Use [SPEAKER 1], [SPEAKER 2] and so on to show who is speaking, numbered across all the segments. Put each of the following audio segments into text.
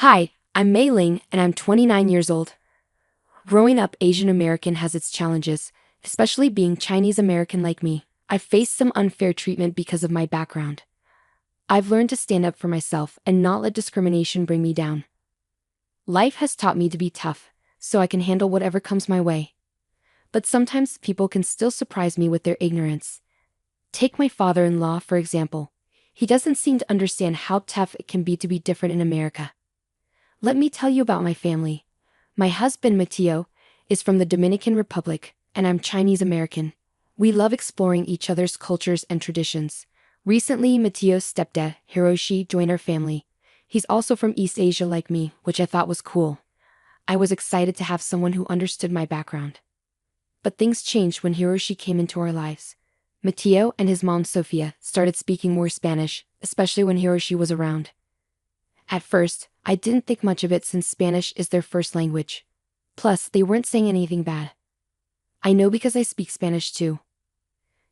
[SPEAKER 1] Hi, I'm May Ling and I'm 29 years old. Growing up Asian American has its challenges, especially being Chinese American like me. I've faced some unfair treatment because of my background. I've learned to stand up for myself and not let discrimination bring me down. Life has taught me to be tough, so I can handle whatever comes my way. But sometimes people can still surprise me with their ignorance. Take my father-in-law, for example. He doesn't seem to understand how tough it can be to be different in America. Let me tell you about my family. My husband, Mateo, is from the Dominican Republic, and I'm Chinese American. We love exploring each other's cultures and traditions. Recently, Mateo's stepdad, Hiroshi, joined our family. He's also from East Asia like me, which I thought was cool. I was excited to have someone who understood my background. But things changed when Hiroshi came into our lives. Mateo and his mom, Sofia, started speaking more Spanish, especially when Hiroshi was around. At first, I didn't think much of it since Spanish is their first language. Plus, they weren't saying anything bad. I know because I speak Spanish too.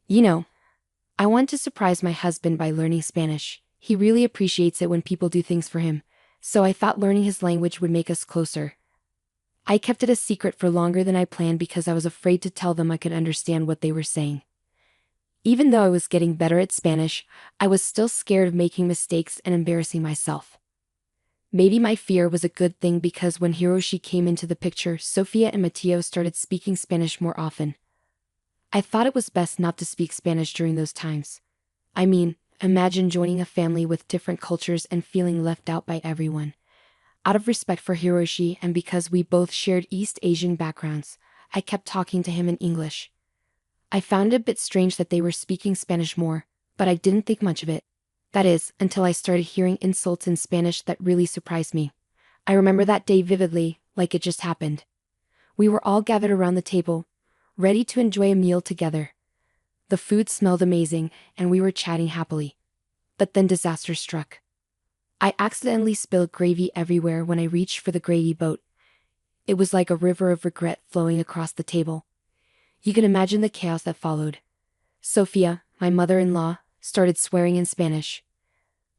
[SPEAKER 1] I want to surprise my husband by learning Spanish. He really appreciates it when people do things for him, so I thought learning his language would make us closer. I kept it a secret for longer than I planned because I was afraid to tell them I could understand what they were saying. Even though I was getting better at Spanish, I was still scared of making mistakes and embarrassing myself. Maybe my fear was a good thing because when Hiroshi came into the picture, Sofia and Mateo started speaking Spanish more often. I thought it was best not to speak Spanish during those times. I mean, imagine joining a family with different cultures and feeling left out by everyone. Out of respect for Hiroshi and because we both shared East Asian backgrounds, I kept talking to him in English. I found it a bit strange that they were speaking Spanish more, but I didn't think much of it. That is, until I started hearing insults in Spanish that really surprised me. I remember that day vividly, like it just happened. We were all gathered around the table, ready to enjoy a meal together. The food smelled amazing, and we were chatting happily. But then disaster struck. I accidentally spilled gravy everywhere when I reached for the gravy boat. It was like a river of regret flowing across the table. You can imagine the chaos that followed. Sofia, my mother-in-law, started swearing in Spanish.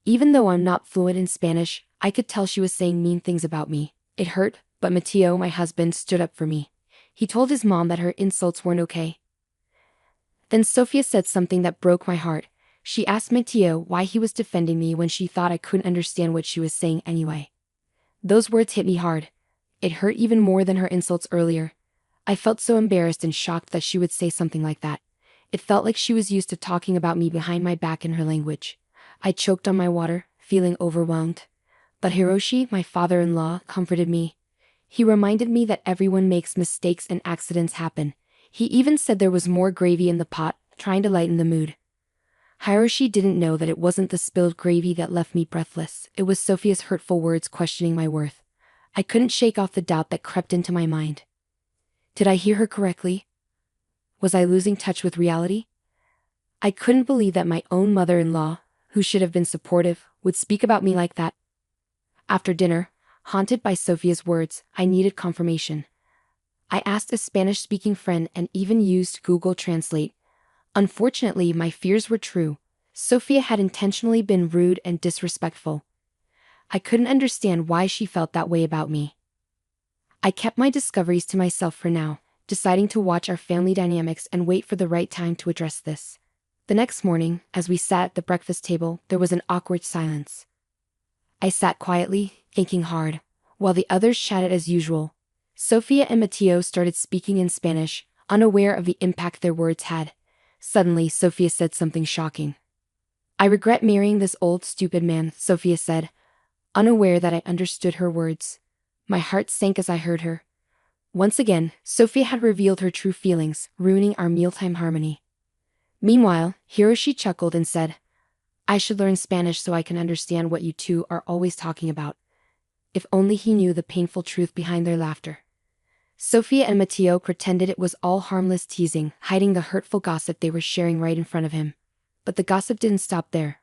[SPEAKER 1] Even though I'm not fluent in Spanish, I could tell she was saying mean things about me. It hurt, but Mateo, my husband, stood up for me. He told his mom that her insults weren't okay. Then Sofia said something that broke my heart. She asked Mateo why he was defending me when she thought I couldn't understand what she was saying anyway. Those words hit me hard. It hurt even more than her insults earlier. I felt so embarrassed and shocked that she would say something like that. It felt like she was used to talking about me behind my back in her language. I choked on my water, feeling overwhelmed. But Hiroshi, my father-in-law, comforted me. He reminded me that everyone makes mistakes and accidents happen. He even said there was more gravy in the pot, trying to lighten the mood. Hiroshi didn't know that it wasn't the spilled gravy that left me breathless. It was Sophia's hurtful words questioning my worth. I couldn't shake off the doubt that crept into my mind. Did I hear her correctly? Was I losing touch with reality? I couldn't believe that my own mother-in-law, who should have been supportive, would speak about me like that. After dinner, haunted by Sophia's words, I needed confirmation. I asked a Spanish-speaking friend and even used Google Translate. Unfortunately, my fears were true. Sophia had intentionally been rude and disrespectful. I couldn't understand why she felt that way about me. I kept my discoveries to myself for now, deciding to watch our family dynamics and wait for the right time to address this. The next morning, as we sat at the breakfast table, there was an awkward silence. I sat quietly, thinking hard, while the others chatted as usual. Sofia and Mateo started speaking in Spanish, unaware of the impact their words had. Suddenly, Sofia said something shocking. "I regret marrying this old, stupid man," Sofia said, unaware that I understood her words. My heart sank as I heard her. Once again, Sofia had revealed her true feelings, ruining our mealtime harmony. Meanwhile, Hiroshi chuckled and said, "I should learn Spanish so I can understand what you two are always talking about." If only he knew the painful truth behind their laughter. Sofia and Mateo pretended it was all harmless teasing, hiding the hurtful gossip they were sharing right in front of him. But the gossip didn't stop there.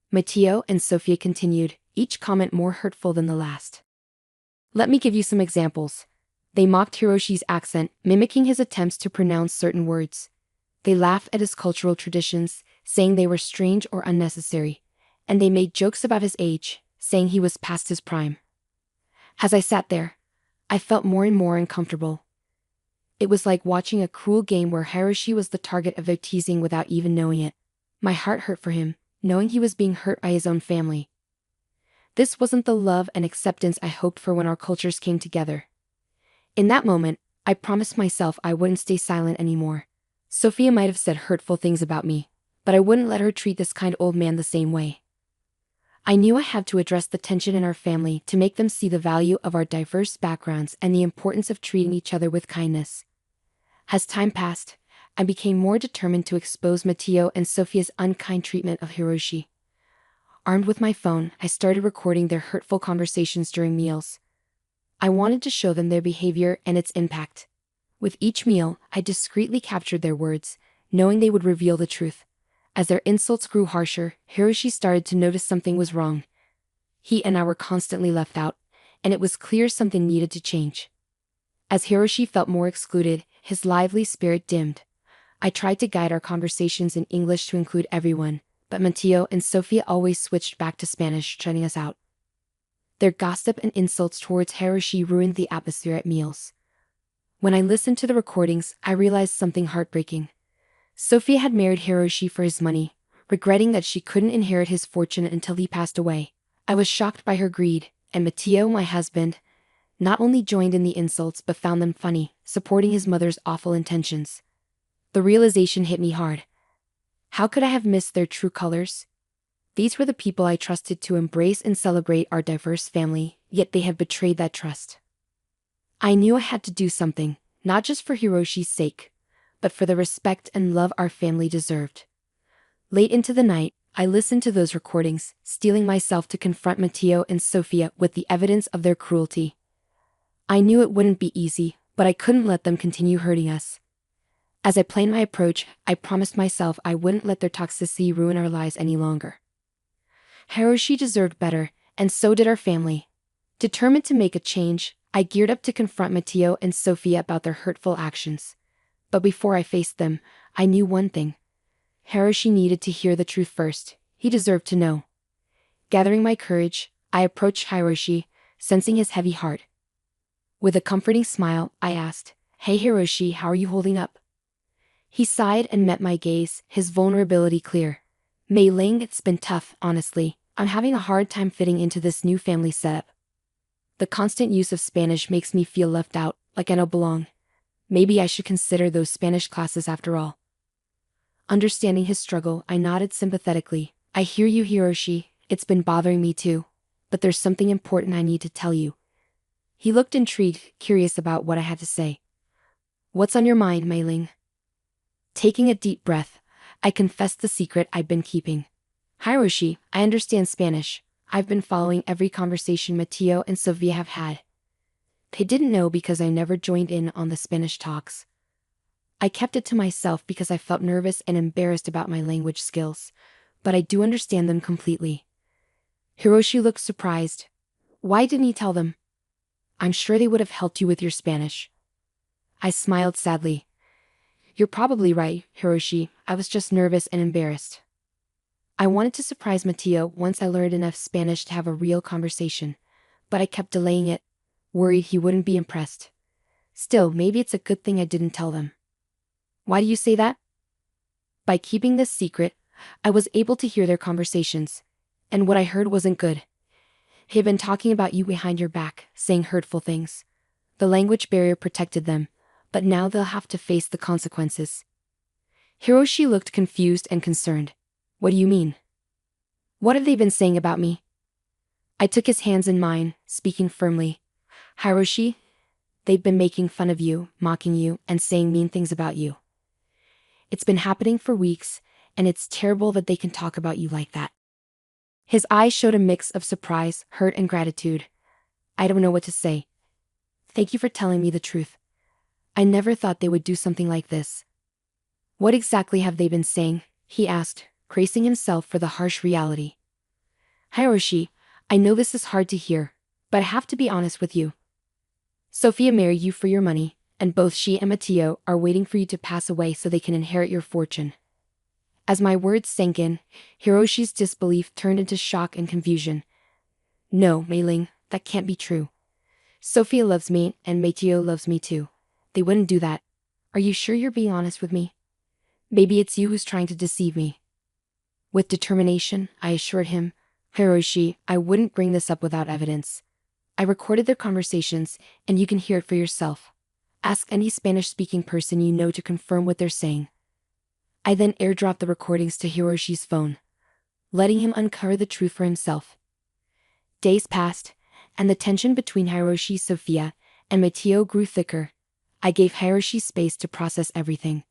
[SPEAKER 1] Mateo and Sofia continued, each comment more hurtful than the last. Let me give you some examples. They mocked Hiroshi's accent, mimicking his attempts to pronounce certain words. They laughed at his cultural traditions, saying they were strange or unnecessary. And they made jokes about his age, saying he was past his prime. As I sat there, I felt more and more uncomfortable. It was like watching a cruel game where Hiroshi was the target of their teasing without even knowing it. My heart hurt for him, knowing he was being hurt by his own family. This wasn't the love and acceptance I hoped for when our cultures came together. In that moment, I promised myself I wouldn't stay silent anymore. Sophia might have said hurtful things about me, but I wouldn't let her treat this kind old man the same way. I knew I had to address the tension in our family to make them see the value of our diverse backgrounds and the importance of treating each other with kindness. As time passed, I became more determined to expose Mateo and Sophia's unkind treatment of Hiroshi. Armed with my phone, I started recording their hurtful conversations during meals. I wanted to show them their behavior and its impact. With each meal, I discreetly captured their words, knowing they would reveal the truth. As their insults grew harsher, Hiroshi started to notice something was wrong. He and I were constantly left out, and it was clear something needed to change. As Hiroshi felt more excluded, his lively spirit dimmed. I tried to guide our conversations in English to include everyone, but Mateo and Sophia always switched back to Spanish, shutting us out. Their gossip and insults towards Hiroshi ruined the atmosphere at meals. When I listened to the recordings, I realized something heartbreaking. Sophia had married Hiroshi for his money, regretting that she couldn't inherit his fortune until he passed away. I was shocked by her greed, and Mateo, my husband, not only joined in the insults but found them funny, supporting his mother's awful intentions. The realization hit me hard. How could I have missed their true colors? These were the people I trusted to embrace and celebrate our diverse family, yet they have betrayed that trust. I knew I had to do something, not just for Hiroshi's sake, but for the respect and love our family deserved. Late into the night, I listened to those recordings, steeling myself to confront Mateo and Sophia with the evidence of their cruelty. I knew it wouldn't be easy, but I couldn't let them continue hurting us. As I planned my approach, I promised myself I wouldn't let their toxicity ruin our lives any longer. Hiroshi deserved better, and so did our family. Determined to make a change, I geared up to confront Mateo and Sophia about their hurtful actions. But before I faced them, I knew one thing. Hiroshi needed to hear the truth first. He deserved to know. Gathering my courage, I approached Hiroshi, sensing his heavy heart. With a comforting smile, I asked, "Hey Hiroshi, how are you holding up?" He sighed and met my gaze, his vulnerability clear. "May Ling, it's been tough, honestly. I'm having a hard time fitting into this new family setup. The constant use of Spanish makes me feel left out, like I don't belong. Maybe I should consider those Spanish classes after all." Understanding his struggle, I nodded sympathetically. "I hear you, Hiroshi. It's been bothering me too. But there's something important I need to tell you." He looked intrigued, curious about what I had to say. "What's on your mind, May Ling?" Taking a deep breath, I confessed the secret I'd been keeping. "Hiroshi, I understand Spanish. I've been following every conversation Mateo and Sofia have had. They didn't know because I never joined in on the Spanish talks. I kept it to myself because I felt nervous and embarrassed about my language skills, but I do understand them completely." Hiroshi looked surprised. "Why didn't he tell them? I'm sure they would have helped you with your Spanish." I smiled sadly. "You're probably right, Hiroshi. I was just nervous and embarrassed. I wanted to surprise Mateo once I learned enough Spanish to have a real conversation, but I kept delaying it, worried he wouldn't be impressed. Still, maybe it's a good thing I didn't tell them." "Why do you say that?" "By keeping this secret, I was able to hear their conversations, and what I heard wasn't good. They'd been talking about you behind your back, saying hurtful things. The language barrier protected them, but now they'll have to face the consequences." Hiroshi looked confused and concerned. "What do you mean? What have they been saying about me?" I took his hands in mine, speaking firmly. "Hiroshi, they've been making fun of you, mocking you, and saying mean things about you. It's been happening for weeks, and it's terrible that they can talk about you like that." His eyes showed a mix of surprise, hurt, and gratitude. I don't know what to say. "Thank you for telling me the truth. I never thought they would do something like this." "What exactly have they been saying?" he asked, bracing himself for the harsh reality. "Hiroshi, I know this is hard to hear, but I have to be honest with you. Sophia married you for your money, and both she and Mateo are waiting for you to pass away so they can inherit your fortune." As my words sank in, Hiroshi's disbelief turned into shock and confusion. "No, May Ling, that can't be true. Sophia loves me and Mateo loves me too. They wouldn't do that. Are you sure you're being honest with me? Maybe it's you who's trying to deceive me. With determination, I assured him, Hiroshi, I wouldn't bring this up without evidence. I recorded their conversations, and you can hear it for yourself. Ask any Spanish-speaking person you know to confirm what they're saying. I then airdropped the recordings to Hiroshi's phone, letting him uncover the truth for himself. Days passed, and the tension between Hiroshi, Sophia, and Mateo grew thicker. I gave Hiroshi space to process everything.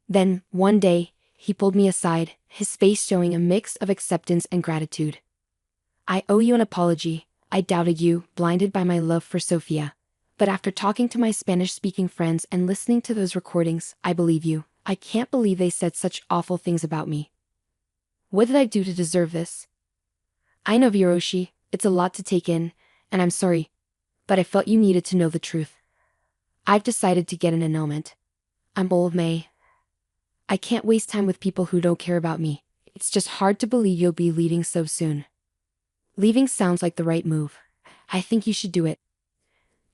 [SPEAKER 1] Then, one day, he pulled me aside, his face showing a mix of acceptance and gratitude. I owe you an apology. I doubted you, blinded by my love for Sophia. But after talking to my Spanish-speaking friends and listening to those recordings, I believe you. I can't believe they said such awful things about me. What did I do to deserve this? I know, Hiroshi, it's a lot to take in, and I'm sorry, but I felt you needed to know the truth. I've decided to get an annulment. I'm old, May. I can't waste time with people who don't care about me. It's just hard to believe you'll be leaving so soon. Leaving sounds like the right move. I think you should do it.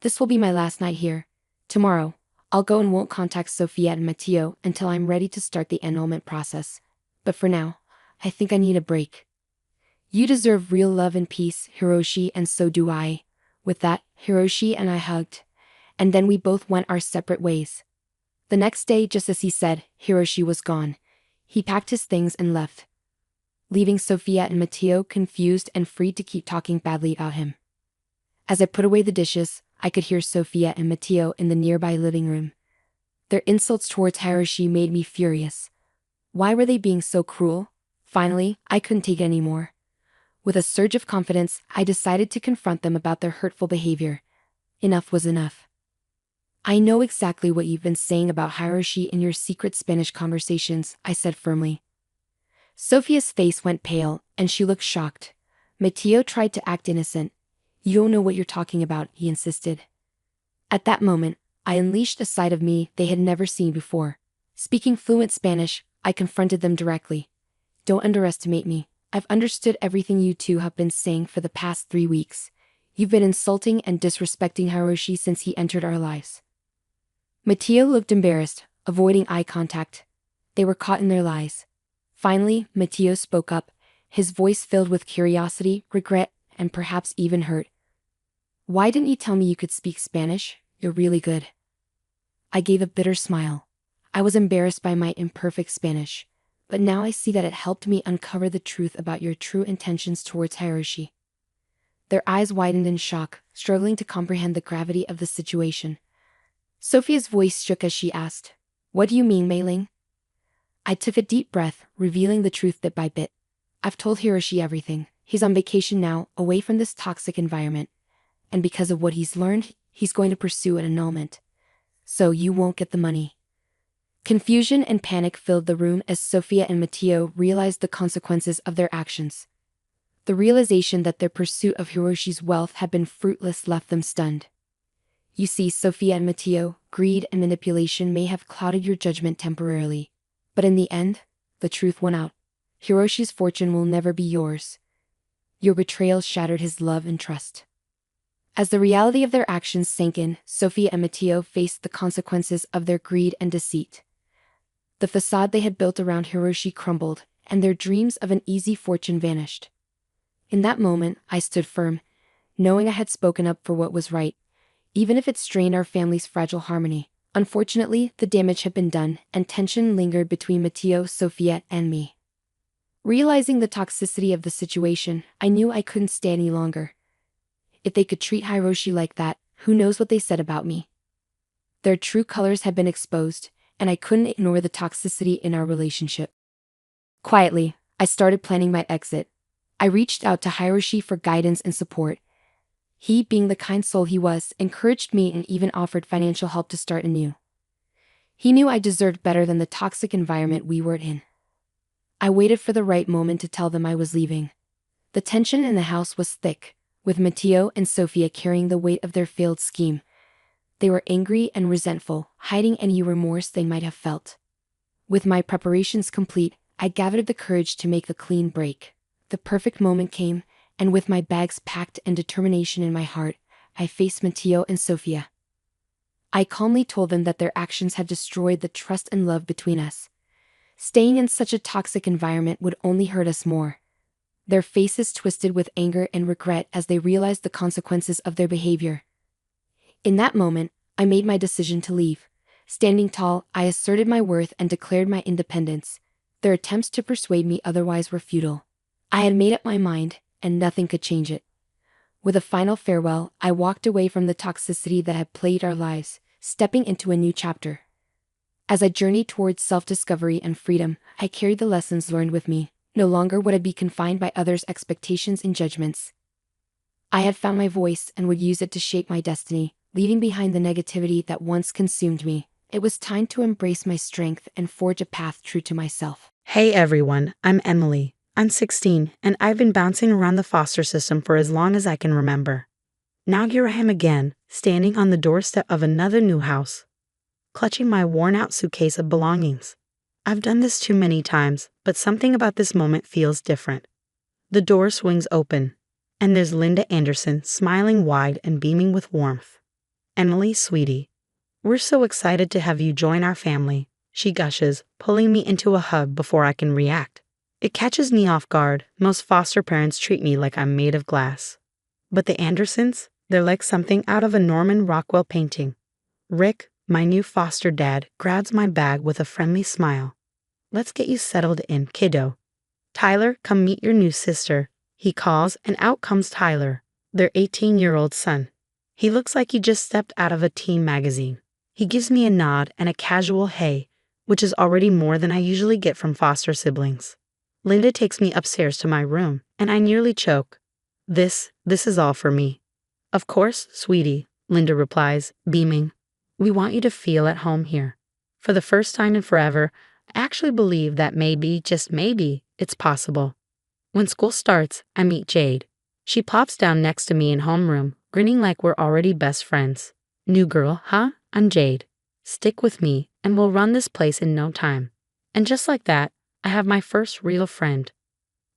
[SPEAKER 1] This will be my last night here. Tomorrow, I'll go and won't contact Sophia and Mateo until I'm ready to start the annulment process. But for now, I think I need a break. You deserve real love and peace, Hiroshi, and so do I. With that, Hiroshi and I hugged. And then we both went our separate ways. The next day, just as he said, Hiroshi was gone. He packed his things and left, leaving Sophia and Mateo confused and free to keep talking badly about him. As I put away the dishes, I could hear Sophia and Mateo in the nearby living room. Their insults towards Hiroshi made me furious. Why were they being so cruel? Finally, I couldn't take it anymore. With a surge of confidence, I decided to confront them about their hurtful behavior. Enough was enough. I know exactly what you've been saying about Hiroshi in your secret Spanish conversations, I said firmly. Sophia's face went pale, and she looked shocked. Mateo tried to act innocent. You don't know what you're talking about, he insisted. At that moment, I unleashed a side of me they had never seen before. Speaking fluent Spanish, I confronted them directly. Don't underestimate me. I've understood everything you two have been saying for the past 3 weeks. You've been insulting and disrespecting Hiroshi since he entered our lives. Mateo looked embarrassed, avoiding eye contact. They were caught in their lies. Finally, Mateo spoke up, his voice filled with curiosity, regret, and perhaps even hurt. Why didn't you tell me you could speak Spanish? You're really good. I gave a bitter smile. I was embarrassed by my imperfect Spanish, but now I see that it helped me uncover the truth about your true intentions towards Hiroshi. Their eyes widened in shock, struggling to comprehend the gravity of the situation. Sophia's voice shook as she asked, What do you mean, May Ling? I took a deep breath, revealing the truth bit by bit. I've told Hiroshi everything. He's on vacation now, away from this toxic environment. And because of what he's learned, he's going to pursue an annulment. So you won't get the money. Confusion and panic filled the room as Sophia and Mateo realized the consequences of their actions. The realization that their pursuit of Hiroshi's wealth had been fruitless left them stunned. You see, Sophia and Mateo, greed and manipulation may have clouded your judgment temporarily. But in the end, the truth won out. Hiroshi's fortune will never be yours. Your betrayal shattered his love and trust. As the reality of their actions sank in, Sophia and Mateo faced the consequences of their greed and deceit. The facade they had built around Hiroshi crumbled, and their dreams of an easy fortune vanished. In that moment, I stood firm, knowing I had spoken up for what was right, even if it strained our family's fragile harmony. Unfortunately, the damage had been done, and tension lingered between Mateo, Sophia, and me. Realizing the toxicity of the situation, I knew I couldn't stay any longer. If they could treat Hiroshi like that, who knows what they said about me? Their true colors had been exposed, and I couldn't ignore the toxicity in our relationship. Quietly, I started planning my exit. I reached out to Hiroshi for guidance and support. He, being the kind soul he was, encouraged me and even offered financial help to start anew. He knew I deserved better than the toxic environment we were in. I waited for the right moment to tell them I was leaving. The tension in the house was thick, with Mateo and Sophia carrying the weight of their failed scheme. They were angry and resentful, hiding any remorse they might have felt. With my preparations complete, I gathered the courage to make the clean break. The perfect moment came, and with my bags packed and determination in my heart, I faced Mateo and Sofia. I calmly told them that their actions had destroyed the trust and love between us. Staying in such a toxic environment would only hurt us more. Their faces twisted with anger and regret as they realized the consequences of their behavior. In that moment, I made my decision to leave. Standing tall, I asserted my worth and declared my independence. Their attempts to persuade me otherwise were futile. I had made up my mind, and nothing could change it. With a final farewell, I walked away from the toxicity that had plagued our lives, stepping into a new chapter. As I journeyed towards self-discovery and freedom, I carried the lessons learned with me. No longer would I be confined by others' expectations and judgments. I had found my voice and would use it to shape my destiny, leaving behind the negativity that once consumed me. It was time to embrace my strength and forge a path true to myself.
[SPEAKER 2] Hey everyone, I'm Emily. I'm 16, and I've been bouncing around the foster system for as long as I can remember. Now here I am again, standing on the doorstep of another new house, clutching my worn-out suitcase of belongings. I've done this too many times, but something about this moment feels different. The door swings open, and there's Linda Anderson smiling wide and beaming with warmth. "Emily, sweetie, we're so excited to have you join our family," she gushes, pulling me into a hug before I can react. It catches me off guard. Most foster parents treat me like I'm made of glass. But the Andersons, they're like something out of a Norman Rockwell painting. Rick, my new foster dad, grabs my bag with a friendly smile. "Let's get you settled in, kiddo. Tyler, come meet your new sister," he calls, and out comes Tyler, their 18-year-old son. He looks like he just stepped out of a teen magazine. He gives me a nod and a casual hey, which is already more than I usually get from foster siblings. Linda takes me upstairs to my room, and I nearly choke. This is all for me." "Of course, sweetie," Linda replies, beaming. "We want you to feel at home here." For the first time in forever, I actually believe that maybe, just maybe, it's possible. When school starts, I meet Jade. She plops down next to me in homeroom, grinning like we're already best friends. "New girl, huh? I'm Jade. Stick with me, and we'll run this place in no time." And just like that, I have my first real friend.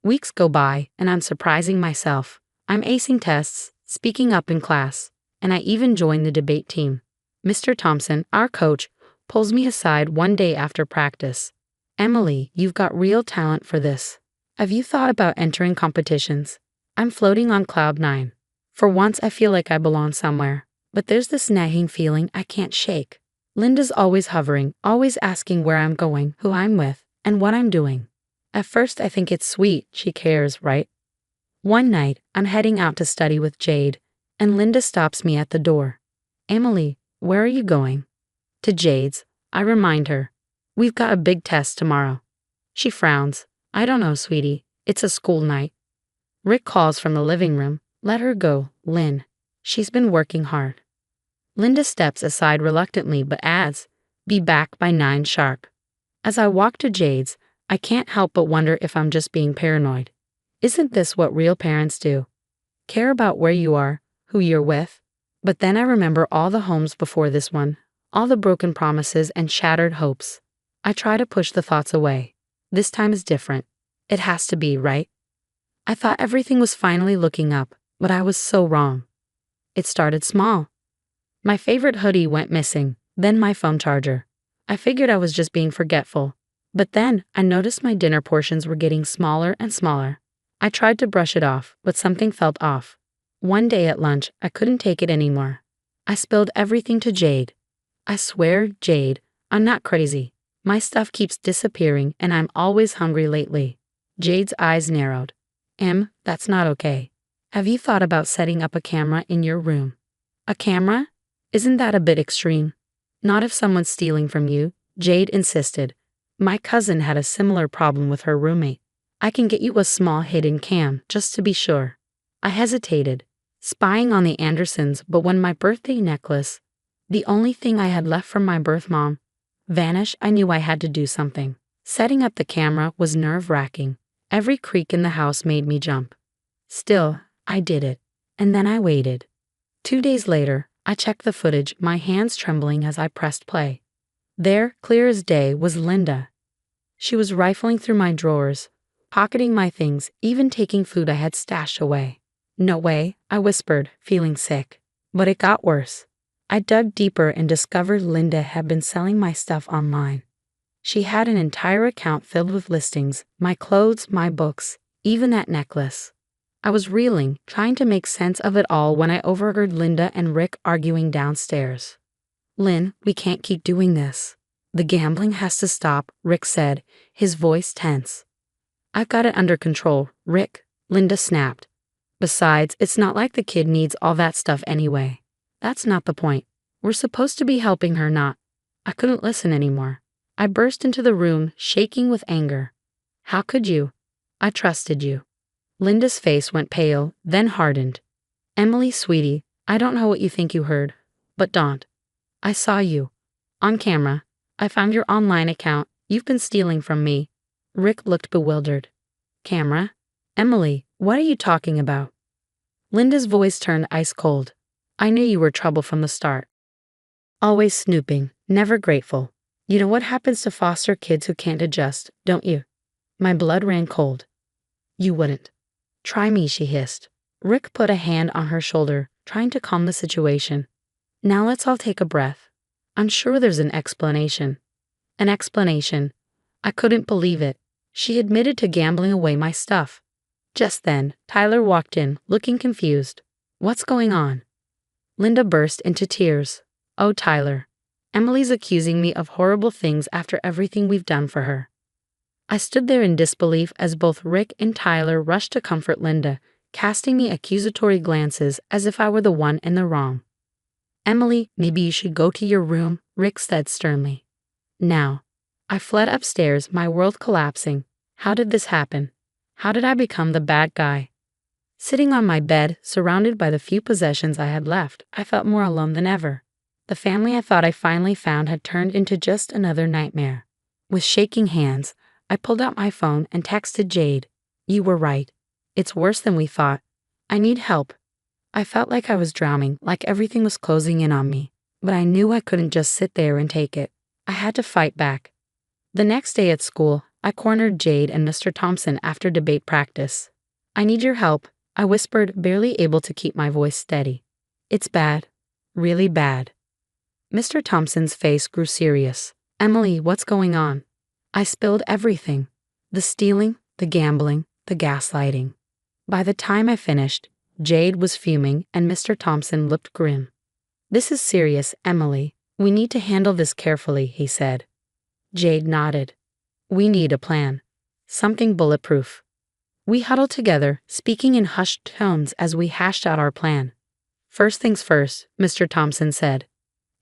[SPEAKER 2] Weeks go by, and I'm surprising myself. I'm acing tests, speaking up in class, and I even joined the debate team. Mr. Thompson, our coach, pulls me aside one day after practice. "Emily, you've got real talent for this. Have you thought about entering competitions?" I'm floating on cloud 9. For once, I feel like I belong somewhere, but there's this nagging feeling I can't shake. Linda's always hovering, always asking where I'm going, who I'm with, and what I'm doing. At first, I think it's sweet, she cares, right? One night, I'm heading out to study with Jade, and Linda stops me at the door. "Emily, where are you going?" To Jade's, I remind her. "We've got a big test tomorrow." She frowns. "I don't know, sweetie. It's a school night." Rick calls from the living room. "Let her go, Lynn. She's been working hard." Linda steps aside reluctantly but adds, "Be back by 9 sharp." As I walk to Jade's, I can't help but wonder if I'm just being paranoid. Isn't this what real parents do? Care about where you are, who you're with? But then I remember all the homes before this one, all the broken promises and shattered hopes. I try to push the thoughts away. This time is different. It has to be, right? I thought everything was finally looking up, but I was so wrong. It started small. My favorite hoodie went missing, then my phone charger. I figured I was just being forgetful. But then I noticed my dinner portions were getting smaller and smaller. I tried to brush it off, but something felt off. One day at lunch, I couldn't take it anymore. I spilled everything to Jade. I swear, Jade, I'm not crazy. My stuff keeps disappearing and I'm always hungry lately. Jade's eyes narrowed. That's not okay. Have you thought about setting up a camera in your room?" "A camera? Isn't that a bit extreme?" "Not if someone's stealing from you," Jade insisted. "My cousin had a similar problem with her roommate. I can get you a small hidden cam, just to be sure." I hesitated, spying on the Andersons, but when my birthday necklace, the only thing I had left from my birth mom, vanished, I knew I had to do something. Setting up the camera was nerve-wracking. Every creak in the house made me jump. Still, I did it, and then I waited. 2 days later, I checked the footage, my hands trembling as I pressed play. There, clear as day, was Linda. She was rifling through my drawers, pocketing my things, even taking food I had stashed away. "No way," I whispered, feeling sick. But it got worse. I dug deeper and discovered Linda had been selling my stuff online. She had an entire account filled with listings, my clothes, my books, even that necklace. I was reeling, trying to make sense of it all when I overheard Linda and Rick arguing downstairs. "Lynn, we can't keep doing this. The gambling has to stop," Rick said, his voice tense. "I've got it under control, Rick," Linda snapped. "Besides, it's not like the kid needs all that stuff anyway. That's not the point. We're supposed to be helping her, not." I couldn't listen anymore. I burst into the room, shaking with anger. "How could you? I trusted you." Linda's face went pale, then hardened. "Emily, sweetie, I don't know what you think you heard, but don't. I saw you. On camera. I found your online account. You've been stealing from me." Rick looked bewildered. "Camera? Emily, what are you talking about?" Linda's voice turned ice cold. "I knew you were trouble from the start. Always snooping, never grateful. You know what happens to foster kids who can't adjust, don't you?" My blood ran cold. "You wouldn't. Try me," she hissed. Rick put a hand on her shoulder, trying to calm the situation. "Now let's all take a breath. I'm sure there's an explanation." An explanation. I couldn't believe it. She admitted to gambling away my stuff. Just then, Tyler walked in, looking confused. "What's going on?" Linda burst into tears. "Oh, Tyler. Emily's accusing me of horrible things after everything we've done for her." I stood there in disbelief as both Rick and Tyler rushed to comfort Linda, casting me accusatory glances as if I were the one in the wrong. "Emily, maybe you should go to your room," Rick said sternly. Now, I fled upstairs, my world collapsing. How did this happen? How did I become the bad guy? Sitting on my bed, surrounded by the few possessions I had left, I felt more alone than ever. The family I thought I finally found had turned into just another nightmare. With shaking hands, I pulled out my phone and texted Jade. "You were right. It's worse than we thought. I need help." I felt like I was drowning, like everything was closing in on me. But I knew I couldn't just sit there and take it. I had to fight back. The next day at school, I cornered Jade and Mr. Thompson after debate practice. "I need your help," I whispered, barely able to keep my voice steady. "It's bad. Really bad." Mr. Thompson's face grew serious. "Emily, what's going on?" I spilled everything. The stealing, the gambling, the gaslighting. By the time I finished, Jade was fuming and Mr. Thompson looked grim. "This is serious, Emily. We need to handle this carefully," he said. Jade nodded. "We need a plan. Something bulletproof." We huddled together, speaking in hushed tones as we hashed out our plan. "First things first," Mr. Thompson said.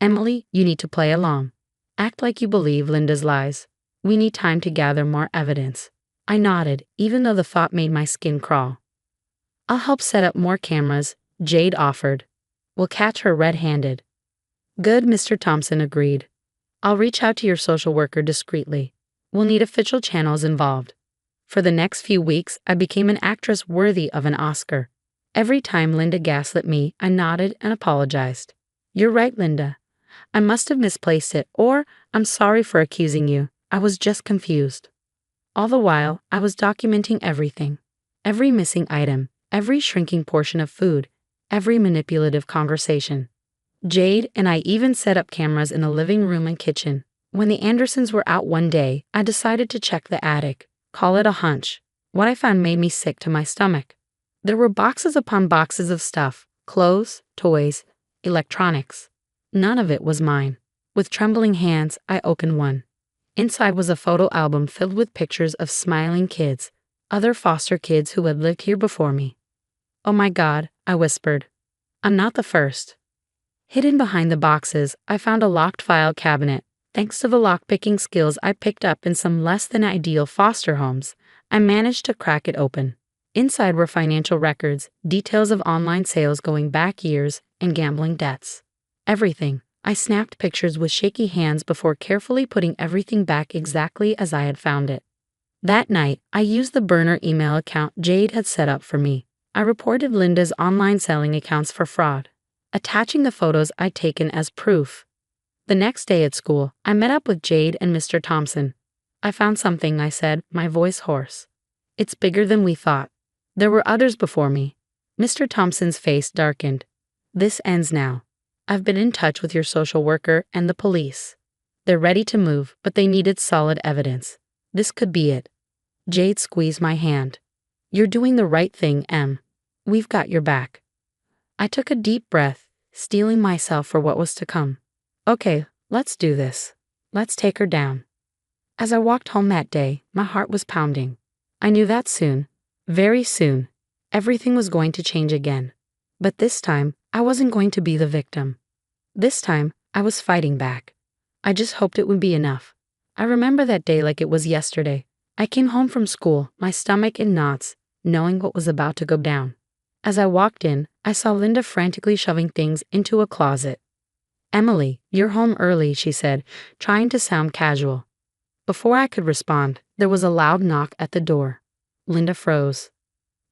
[SPEAKER 2] "Emily, you need to play along. Act like you believe Linda's lies. We need time to gather more evidence." I nodded, even though the thought made my skin crawl. "I'll help set up more cameras," Jade offered. "We'll catch her red-handed." "Good," Mr. Thompson agreed. "I'll reach out to your social worker discreetly. We'll need official channels involved." For the next few weeks, I became an actress worthy of an Oscar. Every time Linda gaslit me, I nodded and apologized. "You're right, Linda. I must have misplaced it, or I'm sorry for accusing you. I was just confused." All the while, I was documenting everything. Every missing item, every shrinking portion of food, every manipulative conversation. Jade and I even set up cameras in the living room and kitchen. When the Andersons were out one day, I decided to check the attic. Call it a hunch. What I found made me sick to my stomach. There were boxes upon boxes of stuff, clothes, toys, electronics. None of it was mine. With trembling hands, I opened one. Inside was a photo album filled with pictures of smiling kids, other foster kids who had lived here before me. "Oh my God," I whispered. "I'm not the first." Hidden behind the boxes, I found a locked file cabinet. Thanks to the lockpicking skills I picked up in some less than ideal foster homes, I managed to crack it open. Inside were financial records, details of online sales going back years, and gambling debts. Everything. I snapped pictures with shaky hands before carefully putting everything back exactly as I had found it. That night, I used the burner email account Jade had set up for me. I reported Linda's online selling accounts for fraud, attaching the photos I'd taken as proof. The next day at school, I met up with Jade and Mr. Thompson. "I found something," I said, my voice hoarse. "It's bigger than we thought. There were others before me." Mr. Thompson's face darkened. This ends now. I've been in touch with your social worker and the police. They're ready to move, but they needed solid evidence. This could be it. Jade squeezed my hand. You're doing the right thing, Em. We've got your back. I took a deep breath, steeling myself for what was to come. Okay, let's do this. Let's take her down. As I walked home that day, my heart was pounding. I knew that soon, very soon, everything was going to change again. But this time, I wasn't going to be the victim. This time, I was fighting back. I just hoped it would be enough. I remember that day like it was yesterday. I came home from school, my stomach in knots, knowing what was about to go down. As I walked in, I saw Linda frantically shoving things into a closet. Emily, you're home early, she said, trying to sound casual. Before I could respond, there was a loud knock at the door. Linda froze.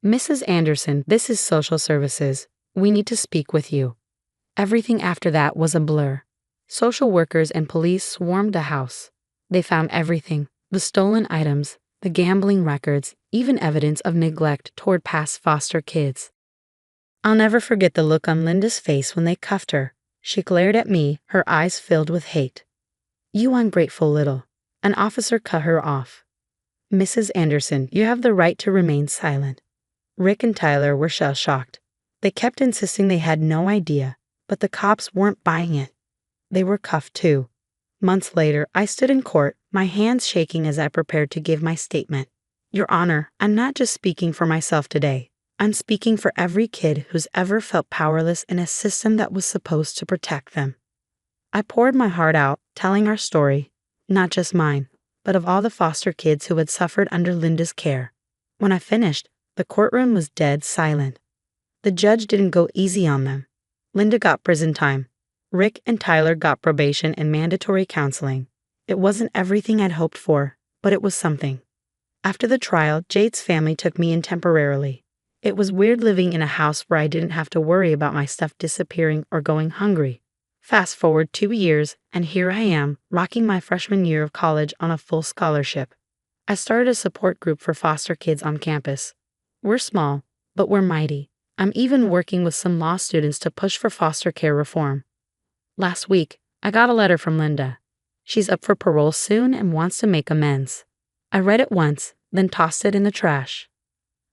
[SPEAKER 2] Mrs. Anderson, this is social services. We need to speak with you. Everything after that was a blur. Social workers and police swarmed the house. They found everything, the stolen items, the gambling records, even evidence of neglect toward past foster kids. I'll never forget the look on Linda's face when they cuffed her. She glared at me, her eyes filled with hate. You ungrateful little. An officer cut her off. Mrs. Anderson, you have the right to remain silent. Rick and Tyler were shell-shocked. They kept insisting they had no idea, but the cops weren't buying it. They were cuffed too. Months later, I stood in court, my hands shaking as I prepared to give my statement. Your Honor, I'm not just speaking for myself today. I'm speaking for every kid who's ever felt powerless in a system that was supposed to protect them. I poured my heart out, telling our story, not just mine, but of all the foster kids who had suffered under Linda's care. When I finished, the courtroom was dead silent. The judge didn't go easy on them. Linda got prison time. Rick and Tyler got probation and mandatory counseling. It wasn't everything I'd hoped for, but it was something. After the trial, Jade's family took me in temporarily. It was weird living in a house where I didn't have to worry about my stuff disappearing or going hungry. Fast forward 2 years, and here I am, rocking my freshman year of college on a full scholarship. I started a support group for foster kids on campus. We're small, but we're mighty. I'm even working with some law students to push for foster care reform. Last week, I got a letter from Linda. She's up for parole soon and wants to make amends. I read it once, then tossed it in the trash.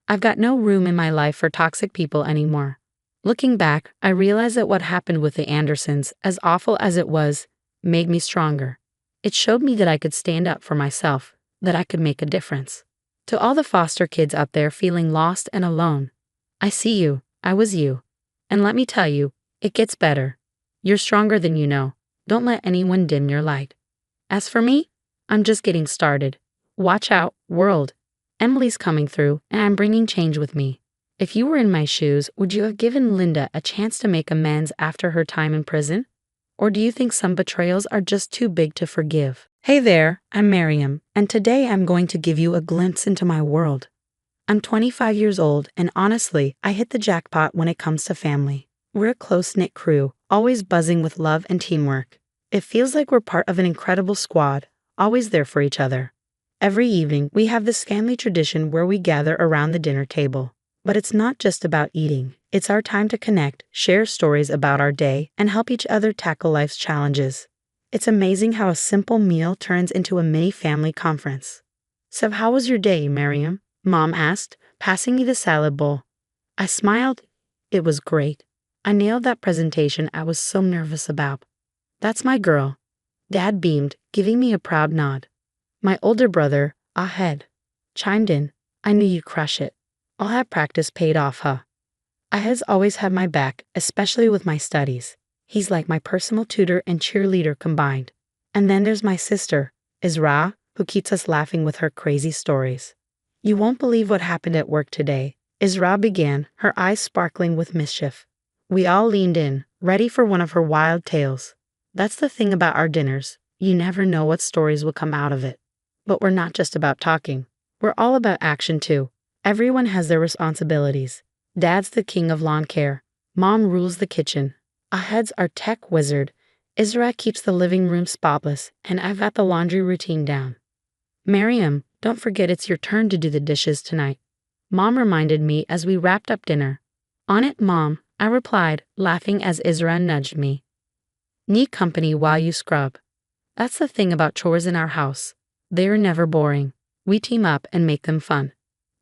[SPEAKER 2] I've got no room in my life for toxic people anymore. Looking back, I realized that what happened with the Andersons, as awful as it was, made me stronger. It showed me that I could stand up for myself, that I could make a difference. To all the foster kids out there feeling lost and alone, I see you, I was you. And let me tell you, it gets better. You're stronger than you know. Don't let anyone dim your light. As for me, I'm just getting started. Watch out, world. Emily's coming through, and I'm bringing change with me. If you were in my shoes, would you have given Linda a chance to make amends after her time in prison? Or do you think some betrayals are just too big to forgive? Hey there, I'm Miriam, and today I'm going to give you a glimpse into my world. I'm 25 years old, and honestly, I hit the jackpot when it comes to family. We're a close-knit crew, always buzzing with love and teamwork. It feels like we're part of an incredible squad, always there for each other. Every evening, we have this family tradition where we gather around the dinner table. But it's not just about eating. It's our time to connect, share stories about our day, and help each other tackle life's challenges. It's amazing how a simple meal turns into a mini family conference. So how was your day, Miriam? Mom asked, passing me the salad bowl. I smiled. It was great. I nailed that presentation I was so nervous about. That's my girl. Dad beamed, giving me a proud nod. My older brother, Ahed, chimed in. I knew you'd crush it. All that practice paid off, huh? Ahed's always had my back, especially with my studies. He's like my personal tutor and cheerleader combined. And then there's my sister, Isra, who keeps us laughing with her crazy stories. You won't believe what happened at work today, Isra began, her eyes sparkling with mischief. We all leaned in, ready for one of her wild tales. That's the thing about our dinners. You never know what stories will come out of it. But we're not just about talking. We're all about action too. Everyone has their responsibilities. Dad's the king of lawn care. Mom rules the kitchen. Ahed's our tech wizard. Isra keeps the living room spotless, and I've got the laundry routine down. Miriam, don't forget it's your turn to do the dishes tonight. Mom reminded me as we wrapped up dinner. On it, Mom, I replied, laughing as Isra nudged me. Need company while you scrub. That's the thing about chores in our house. They're never boring. We team up and make them fun.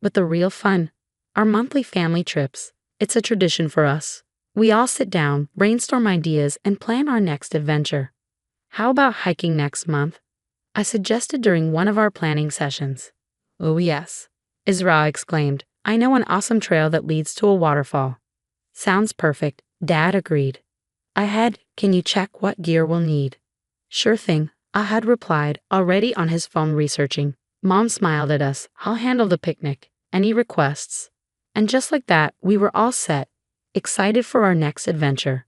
[SPEAKER 2] But the real fun? Our monthly family trips. It's a tradition for us. We all sit down, brainstorm ideas, and plan our next adventure. How about hiking next month? I suggested during one of our planning sessions. Oh yes, Isra exclaimed. I know an awesome trail that leads to a waterfall. Sounds perfect, Dad agreed. I had, can you check what gear we'll need? Sure thing, I had replied, already on his phone researching. Mom smiled at us. I'll handle the picnic. Any requests? And just like that, we were all set, excited for our next adventure.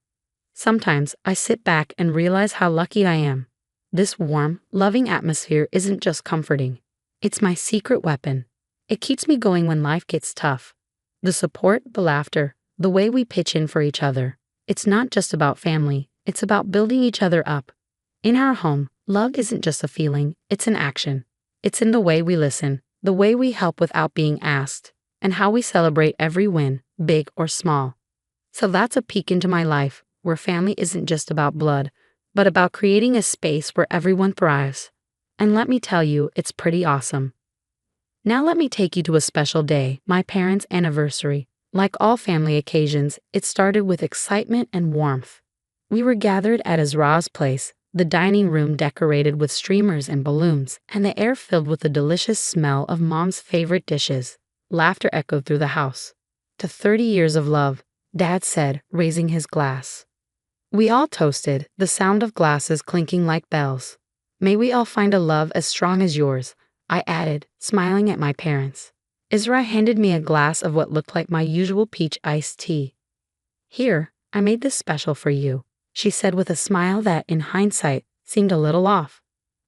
[SPEAKER 2] Sometimes I sit back and realize how lucky I am. This warm, loving atmosphere isn't just comforting. It's my secret weapon. It keeps me going when life gets tough. The support, the laughter, the way we pitch in for each other. It's not just about family, it's about building each other up. In our home, love isn't just a feeling, it's an action. It's in the way we listen, the way we help without being asked, and how we celebrate every win, big or small. So that's a peek into my life, where family isn't just about blood, but about creating a space where everyone thrives. And let me tell you, it's pretty awesome. Now let me take you to a special day, my parents' anniversary. Like all family occasions, it started with excitement and warmth. We were gathered at Azra's place, the dining room decorated with streamers and balloons, and the air filled with the delicious smell of Mom's favorite dishes. Laughter echoed through the house. To 30 years of love, Dad said, raising his glass. We all toasted, the sound of glasses clinking like bells. May we all find a love as strong as yours, I added, smiling at my parents. Isra handed me a glass of what looked like my usual peach iced tea. Here, I made this special for you, she said with a smile that, in hindsight, seemed a little off.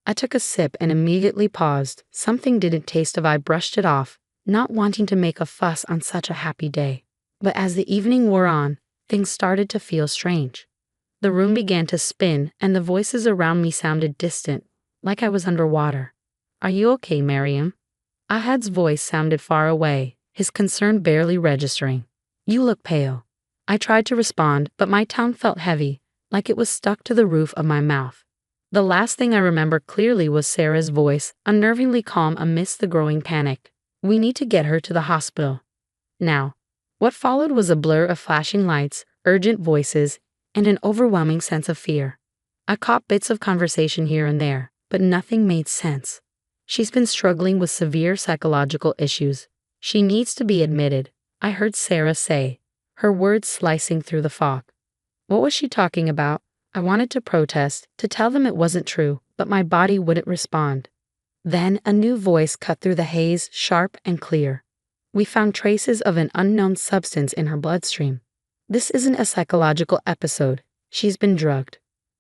[SPEAKER 2] I took a sip and immediately paused. Something didn't taste. I brushed it off, not wanting to make a fuss on such a happy day. But as the evening wore on, things started to feel strange. The room began to spin, and the voices around me sounded distant, like I was underwater. Are you okay, Miriam? Ahad's voice sounded far away, his concern barely registering. You look pale. I tried to respond, but my tongue felt heavy, like it was stuck to the roof of my mouth. The last thing I remember clearly was Sarah's voice, unnervingly calm amidst the growing panic. We need to get her to the hospital. Now. What followed was a blur of flashing lights, urgent voices, and an overwhelming sense of fear. I caught bits of conversation here and there, but nothing made sense. She's been struggling with severe psychological issues. She needs to be admitted, I heard Sarah say, her words slicing through the fog. What was she talking about? I wanted to protest, to tell them it wasn't true, but my body wouldn't respond. Then a new voice cut through the haze, sharp and clear. We found traces of an unknown substance in her bloodstream. This isn't a psychological episode. She's been drugged.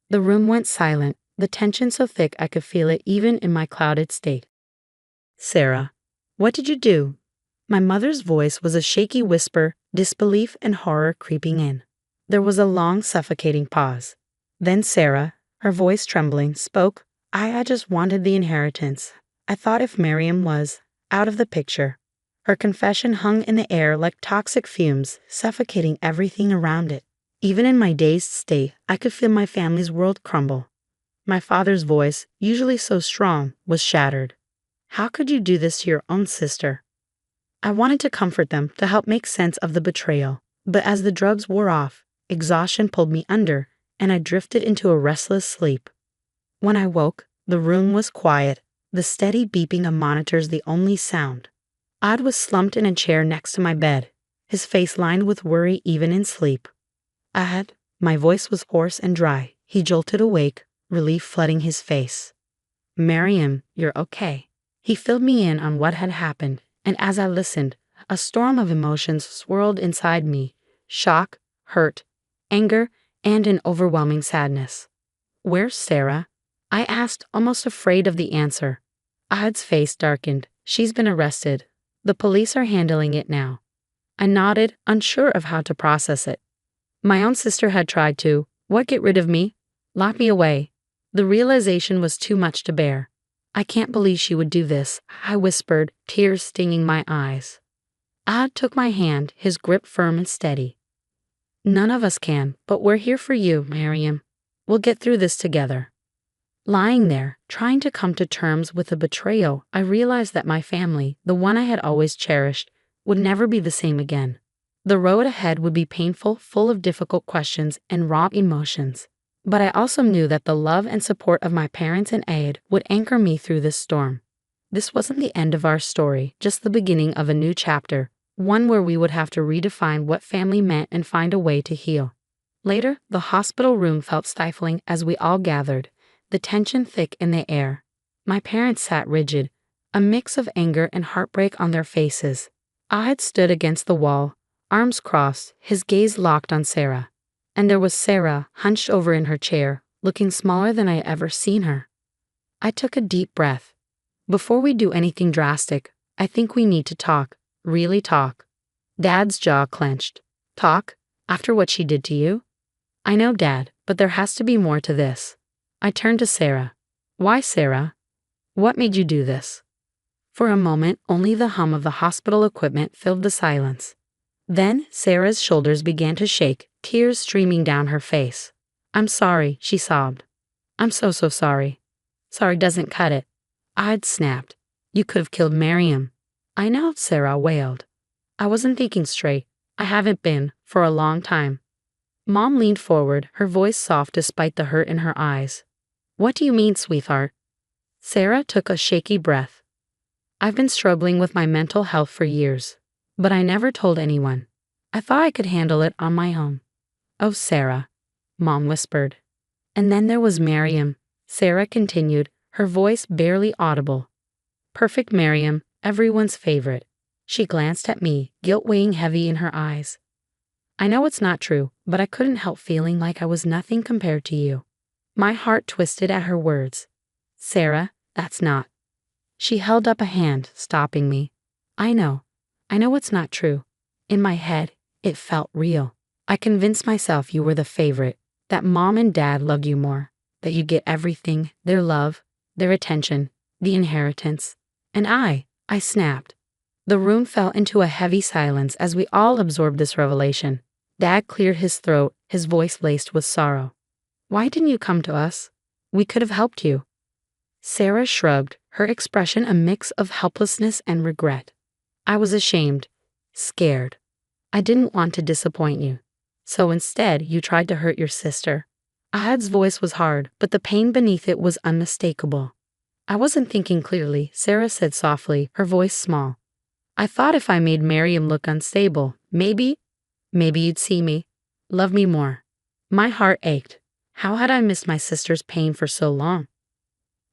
[SPEAKER 2] The room went silent, the tension so thick I could feel it even in my clouded state. Sarah, what did you do? My mother's voice was a shaky whisper, disbelief and horror creeping in. There was a long, suffocating pause. Then Sarah, her voice trembling, spoke. I just wanted the inheritance. I thought if Miriam was out of the picture. Her confession hung in the air like toxic fumes, suffocating everything around it. Even in my dazed state, I could feel my family's world crumble. My father's voice, usually so strong, was shattered. How could you do this to your own sister? I wanted to comfort them, to help make sense of the betrayal. But as the drugs wore off, exhaustion pulled me under, and I drifted into a restless sleep. When I woke, the room was quiet, the steady beeping of monitors the only sound. Ahad was slumped in a chair next to my bed, his face lined with worry even in sleep. Ahad, my voice was hoarse and dry. He jolted awake, relief flooding his face. Miriam, you're okay. He filled me in on what had happened, and as I listened, a storm of emotions swirled inside me. Shock, hurt, anger, and an overwhelming sadness. Where's Sarah? I asked, almost afraid of the answer. Ahad's face darkened. She's been arrested. The police are handling it now. I nodded, unsure of how to process it. My own sister had tried to. What, get rid of me? Lock me away. The realization was too much to bear. I can't believe she would do this, I whispered, tears stinging my eyes. Ahad took my hand, his grip firm and steady. None of us can, but we're here for you, Miriam. We'll get through this together. Lying there, trying to come to terms with the betrayal, I realized that my family, the one I had always cherished, would never be the same again. The road ahead would be painful, full of difficult questions and raw emotions. But I also knew that the love and support of my parents and Aid would anchor me through this storm. This wasn't the end of our story, just the beginning of a new chapter, one where we would have to redefine what family meant and find a way to heal. Later, the hospital room felt stifling as we all gathered, the tension thick in the air. My parents sat rigid, a mix of anger and heartbreak on their faces. Ahad stood against the wall, arms crossed, his gaze locked on Sarah. And there was Sarah, hunched over in her chair, looking smaller than I had ever seen her. I took a deep breath. Before we do anything drastic, I think we need to talk, really talk. Dad's jaw clenched. Talk? After what she did to you? I know, Dad, but there has to be more to this. I turned to Sarah. Why, Sarah? What made you do this? For a moment, only the hum of the hospital equipment filled the silence. Then, Sarah's shoulders began to shake, tears streaming down her face. I'm sorry, she sobbed. I'm so sorry. Sorry doesn't cut it. I'd snapped. You could have killed Miriam. I know, Sarah wailed. I wasn't thinking straight. I haven't been, for a long time. Mom leaned forward, her voice soft despite the hurt in her eyes. What do you mean, sweetheart? Sarah took a shaky breath. I've been struggling with my mental health for years, but I never told anyone. I thought I could handle it on my own. Oh, Sarah, Mom whispered. And then there was Miriam, Sarah continued, her voice barely audible. Perfect Miriam, everyone's favorite. She glanced at me, guilt weighing heavy in her eyes. I know it's not true, but I couldn't help feeling like I was nothing compared to you. My heart twisted at her words. Sarah, that's not. She held up a hand, stopping me. I know it's not true. In my head, it felt real. I convinced myself you were the favorite, that Mom and Dad loved you more, that you get everything, their love, their attention, the inheritance. And I snapped. The room fell into a heavy silence as we all absorbed this revelation. Dad cleared his throat, his voice laced with sorrow. Why didn't you come to us? We could have helped you. Sarah shrugged, her expression a mix of helplessness and regret. I was ashamed, scared. I didn't want to disappoint you. So instead, you tried to hurt your sister. Ahad's voice was hard, but the pain beneath it was unmistakable. I wasn't thinking clearly, Sarah said softly, her voice small. I thought if I made Miriam look unstable, maybe you'd see me, love me more. My heart ached. How had I missed my sister's pain for so long?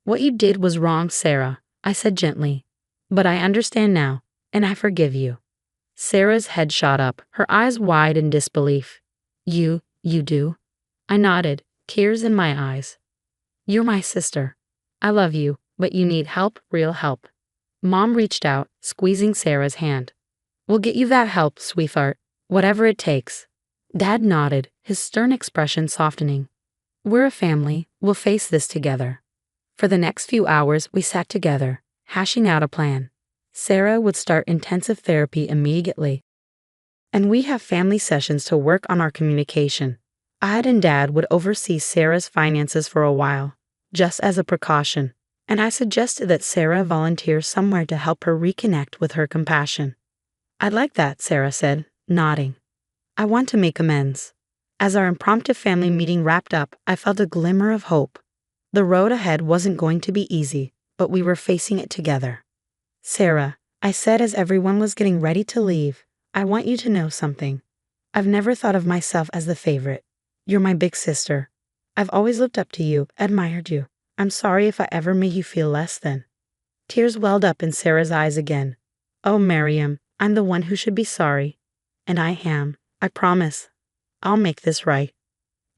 [SPEAKER 2] What you did was wrong, Sarah, I said gently. But I understand now, and I forgive you. Sarah's head shot up, her eyes wide in disbelief. You do? I nodded, tears in my eyes. You're my sister. I love you, but you need help, real help. Mom reached out, squeezing Sarah's hand. We'll get you that help, sweetheart, whatever it takes. Dad nodded, his stern expression softening. We're a family, we'll face this together. For the next few hours, we sat together, hashing out a plan. Sarah would start intensive therapy immediately. And we have family sessions to work on our communication. Ahad and Dad would oversee Sarah's finances for a while, just as a precaution, and I suggested that Sarah volunteer somewhere to help her reconnect with her compassion. I'd like that, Sarah said, nodding. I want to make amends. As our impromptu family meeting wrapped up, I felt a glimmer of hope. The road ahead wasn't going to be easy, but we were facing it together. Sarah, I said as everyone was getting ready to leave, I want you to know something. I've never thought of myself as the favorite. You're my big sister. I've always looked up to you, admired you. I'm sorry if I ever made you feel less than. Tears welled up in Sarah's eyes again. Oh, Miriam, I'm the one who should be sorry. And I am, I promise. I'll make this right.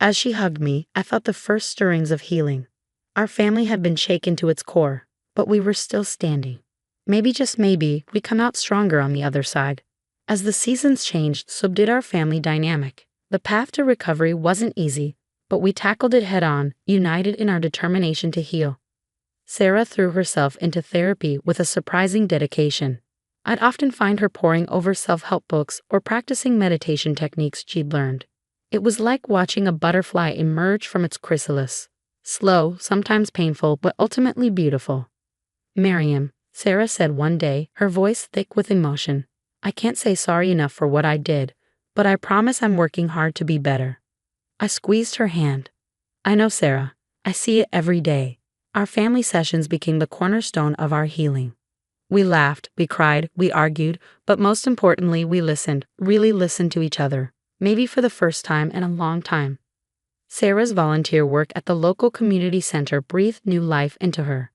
[SPEAKER 2] As she hugged me, I felt the first stirrings of healing. Our family had been shaken to its core, but we were still standing. Maybe, just maybe, we come out stronger on the other side. As the seasons changed, so did our family dynamic. The path to recovery wasn't easy, but we tackled it head-on, united in our determination to heal. Sarah threw herself into therapy with a surprising dedication. I'd often find her poring over self-help books or practicing meditation techniques she'd learned. It was like watching a butterfly emerge from its chrysalis. Slow, sometimes painful, but ultimately beautiful. Miriam, Sarah said one day, her voice thick with emotion. I can't say sorry enough for what I did, but I promise I'm working hard to be better. I squeezed her hand. I know, Sarah. I see it every day. Our family sessions became the cornerstone of our healing. We laughed, we cried, we argued, but most importantly, we listened, really listened to each other, maybe for the first time in a long time. Sarah's volunteer work at the local community center breathed new life into her.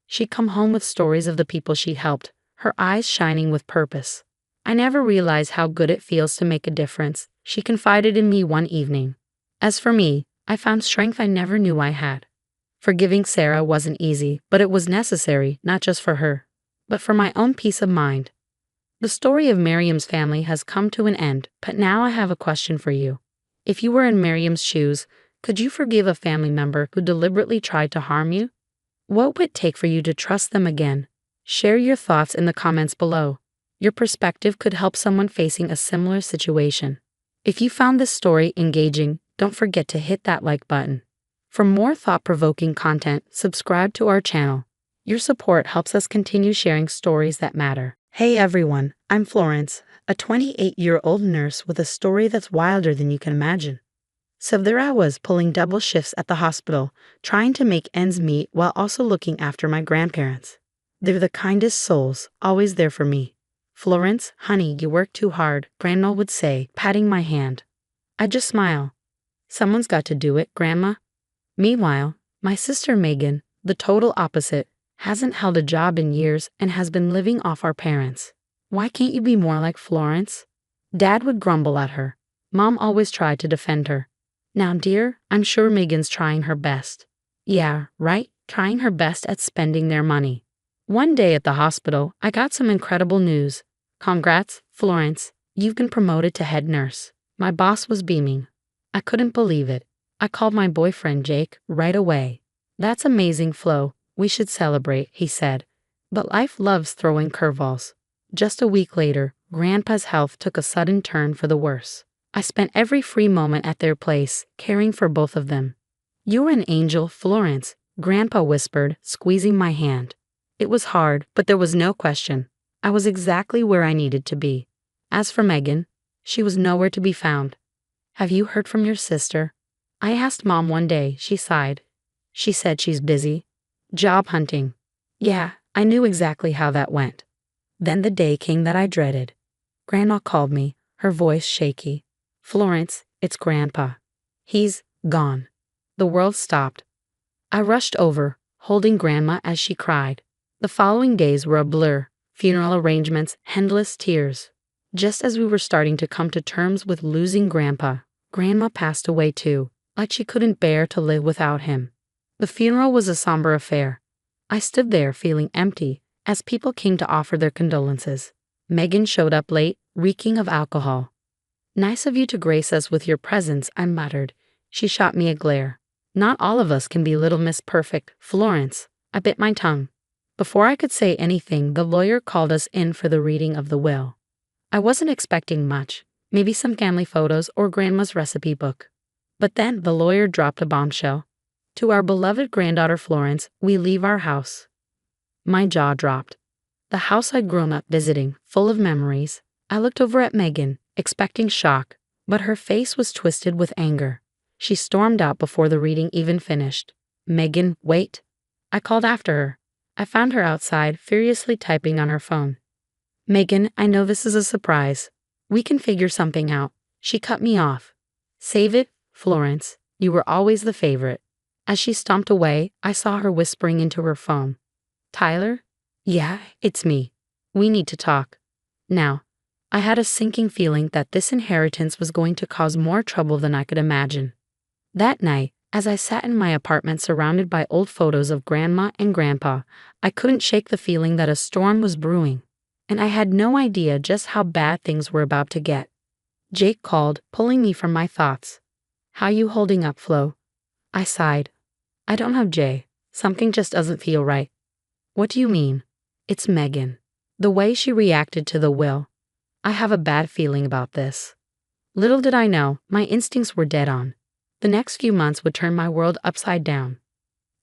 [SPEAKER 2] She'd come home with stories of the people she helped, her eyes shining with purpose. I never realized how good it feels to make a difference, she confided in me one evening. As for me, I found strength I never knew I had. Forgiving Sarah wasn't easy, but it was necessary, not just for her, but for my own peace of mind. The story of Miriam's family has come to an end, but now I have a question for you. If you were in Miriam's shoes, could you forgive a family member who deliberately tried to harm you? What would it take for you to trust them again? Share your thoughts in the comments below. Your perspective could help someone facing a similar situation. If you found this story engaging, don't forget to hit that like button. For more thought-provoking content, subscribe to our channel. Your support helps us continue sharing stories that matter. Hey everyone, I'm Florence, a 28-year-old nurse with a story that's wilder than you can imagine. So there I was pulling double shifts at the hospital, trying to make ends meet while also looking after my grandparents. They're the kindest souls, always there for me. Florence, honey, you work too hard, Grandma would say, patting my hand. I'd just smile. Someone's got to do it, Grandma. Meanwhile, my sister Megan, the total opposite, hasn't held a job in years and has been living off our parents. Why can't you be more like Florence? Dad would grumble at her. Mom always tried to defend her. Now, dear, I'm sure Megan's trying her best. Yeah, right, trying her best at spending their money. One day at the hospital, I got some incredible news. Congrats, Florence, you've been promoted to head nurse. My boss was beaming. I couldn't believe it. I called my boyfriend Jake right away. That's amazing, Flo. We should celebrate, he said. But life loves throwing curveballs. Just a week later, Grandpa's health took a sudden turn for the worse. I spent every free moment at their place, caring for both of them. You're an angel, Florence, Grandpa whispered, squeezing my hand. It was hard, but there was no question. I was exactly where I needed to be. As for Megan, she was nowhere to be found. Have you heard from your sister? I asked Mom one day, she sighed. She said she's busy. Job hunting. Yeah, I knew exactly how that went. Then the day came that I dreaded. Grandma called me, her voice shaky. Florence, it's Grandpa. He's gone. The world stopped. I rushed over, holding Grandma as she cried. The following days were a blur, funeral arrangements, endless tears. Just as we were starting to come to terms with losing Grandpa, Grandma passed away too, like she couldn't bear to live without him. The funeral was a somber affair. I stood there feeling empty as people came to offer their condolences. Megan showed up late, reeking of alcohol. Nice of you to grace us with your presence, I muttered. She shot me a glare. Not all of us can be Little Miss Perfect, Florence. I bit my tongue. Before I could say anything, the lawyer called us in for the reading of the will. I wasn't expecting much, maybe some family photos or Grandma's recipe book. But then the lawyer dropped a bombshell. To our beloved granddaughter Florence, we leave our house. My jaw dropped. The house I'd grown up visiting, full of memories. I looked over at Megan, expecting shock, but her face was twisted with anger. She stormed out before the reading even finished. Megan, wait. I called after her. I found her outside, furiously typing on her phone. Megan, I know this is a surprise. We can figure something out. She cut me off. Save it, Florence. You were always the favorite. As she stomped away, I saw her whispering into her phone. Tyler? Yeah, it's me. We need to talk. Now, I had a sinking feeling that this inheritance was going to cause more trouble than I could imagine. That night, as I sat in my apartment surrounded by old photos of Grandma and Grandpa, I couldn't shake the feeling that a storm was brewing, and I had no idea just how bad things were about to get. Jake called, pulling me from my thoughts. How you holding up, Flo? I sighed. I don't have Jay. Something just doesn't feel right. What do you mean? It's Megan. The way she reacted to the will. I have a bad feeling about this. Little did I know, my instincts were dead on. The next few months would turn my world upside down.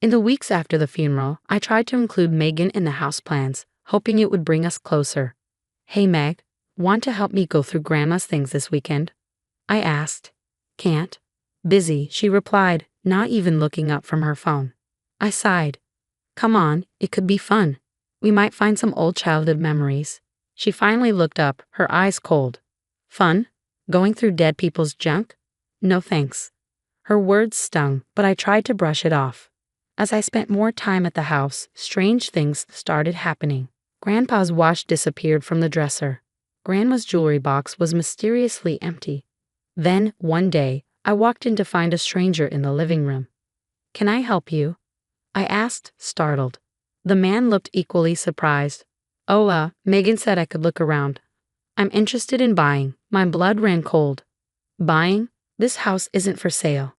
[SPEAKER 2] In the weeks after the funeral, I tried to include Megan in the house plans, hoping it would bring us closer. "Hey Meg, want to help me go through Grandma's things this weekend?" I asked. "Can't. Busy," she replied, not even looking up from her phone. I sighed. "Come on, it could be fun. We might find some old childhood memories." She finally looked up, her eyes cold. "Fun? Going through dead people's junk? No thanks." Her words stung, but I tried to brush it off. As I spent more time at the house, strange things started happening. Grandpa's watch disappeared from the dresser. Grandma's jewelry box was mysteriously empty. Then, one day, I walked in to find a stranger in the living room. "Can I help you?" I asked, startled. The man looked equally surprised. "Oh, Megan said I could look around. I'm interested in buying." My blood ran cold. "Buying? This house isn't for sale."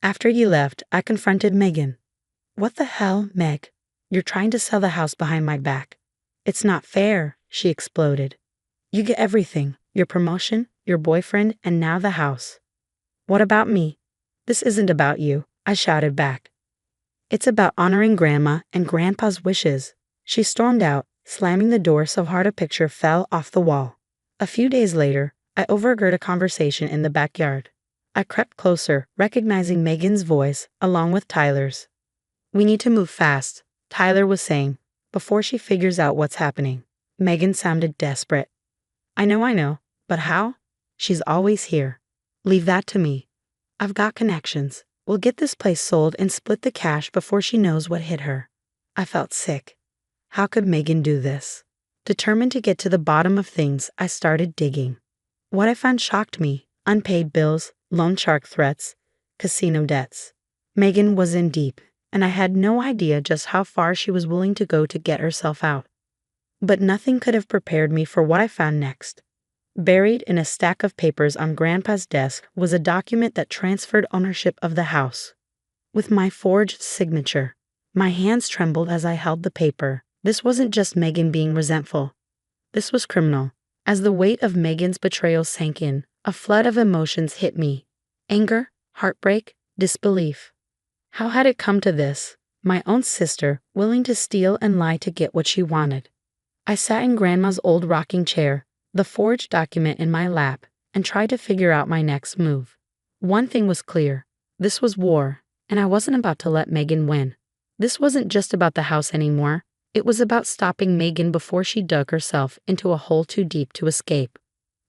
[SPEAKER 2] After you left, I confronted Megan. "What the hell, Meg? You're trying to sell the house behind my back. It's not fair," she exploded. "You get everything, your promotion, your boyfriend, and now the house. What about me?" "This isn't about you," I shouted back. "It's about honoring Grandma and Grandpa's wishes." She stormed out, slamming the door so hard a picture fell off the wall. A few days later, I overheard a conversation in the backyard. I crept closer, recognizing Megan's voice, along with Tyler's. "We need to move fast," Tyler was saying, "before she figures out what's happening." Megan sounded desperate. I know, but how?" "She's always here. Leave that to me. I've got connections. We'll get this place sold and split the cash before she knows what hit her." I felt sick. How could Megan do this? Determined to get to the bottom of things, I started digging. What I found shocked me: unpaid bills, loan shark threats, casino debts. Megan was in deep, and I had no idea just how far she was willing to go to get herself out. But nothing could have prepared me for what I found next. Buried in a stack of papers on Grandpa's desk was a document that transferred ownership of the house. With my forged signature. My hands trembled as I held the paper. This wasn't just Megan being resentful. This was criminal. As the weight of Megan's betrayal sank in, a flood of emotions hit me. Anger, heartbreak, disbelief. How had it come to this? My own sister, willing to steal and lie to get what she wanted. I sat in Grandma's old rocking chair, the forged document in my lap, and tried to figure out my next move. One thing was clear. This was war, and I wasn't about to let Megan win. This wasn't just about the house anymore. It was about stopping Megan before she dug herself into a hole too deep to escape.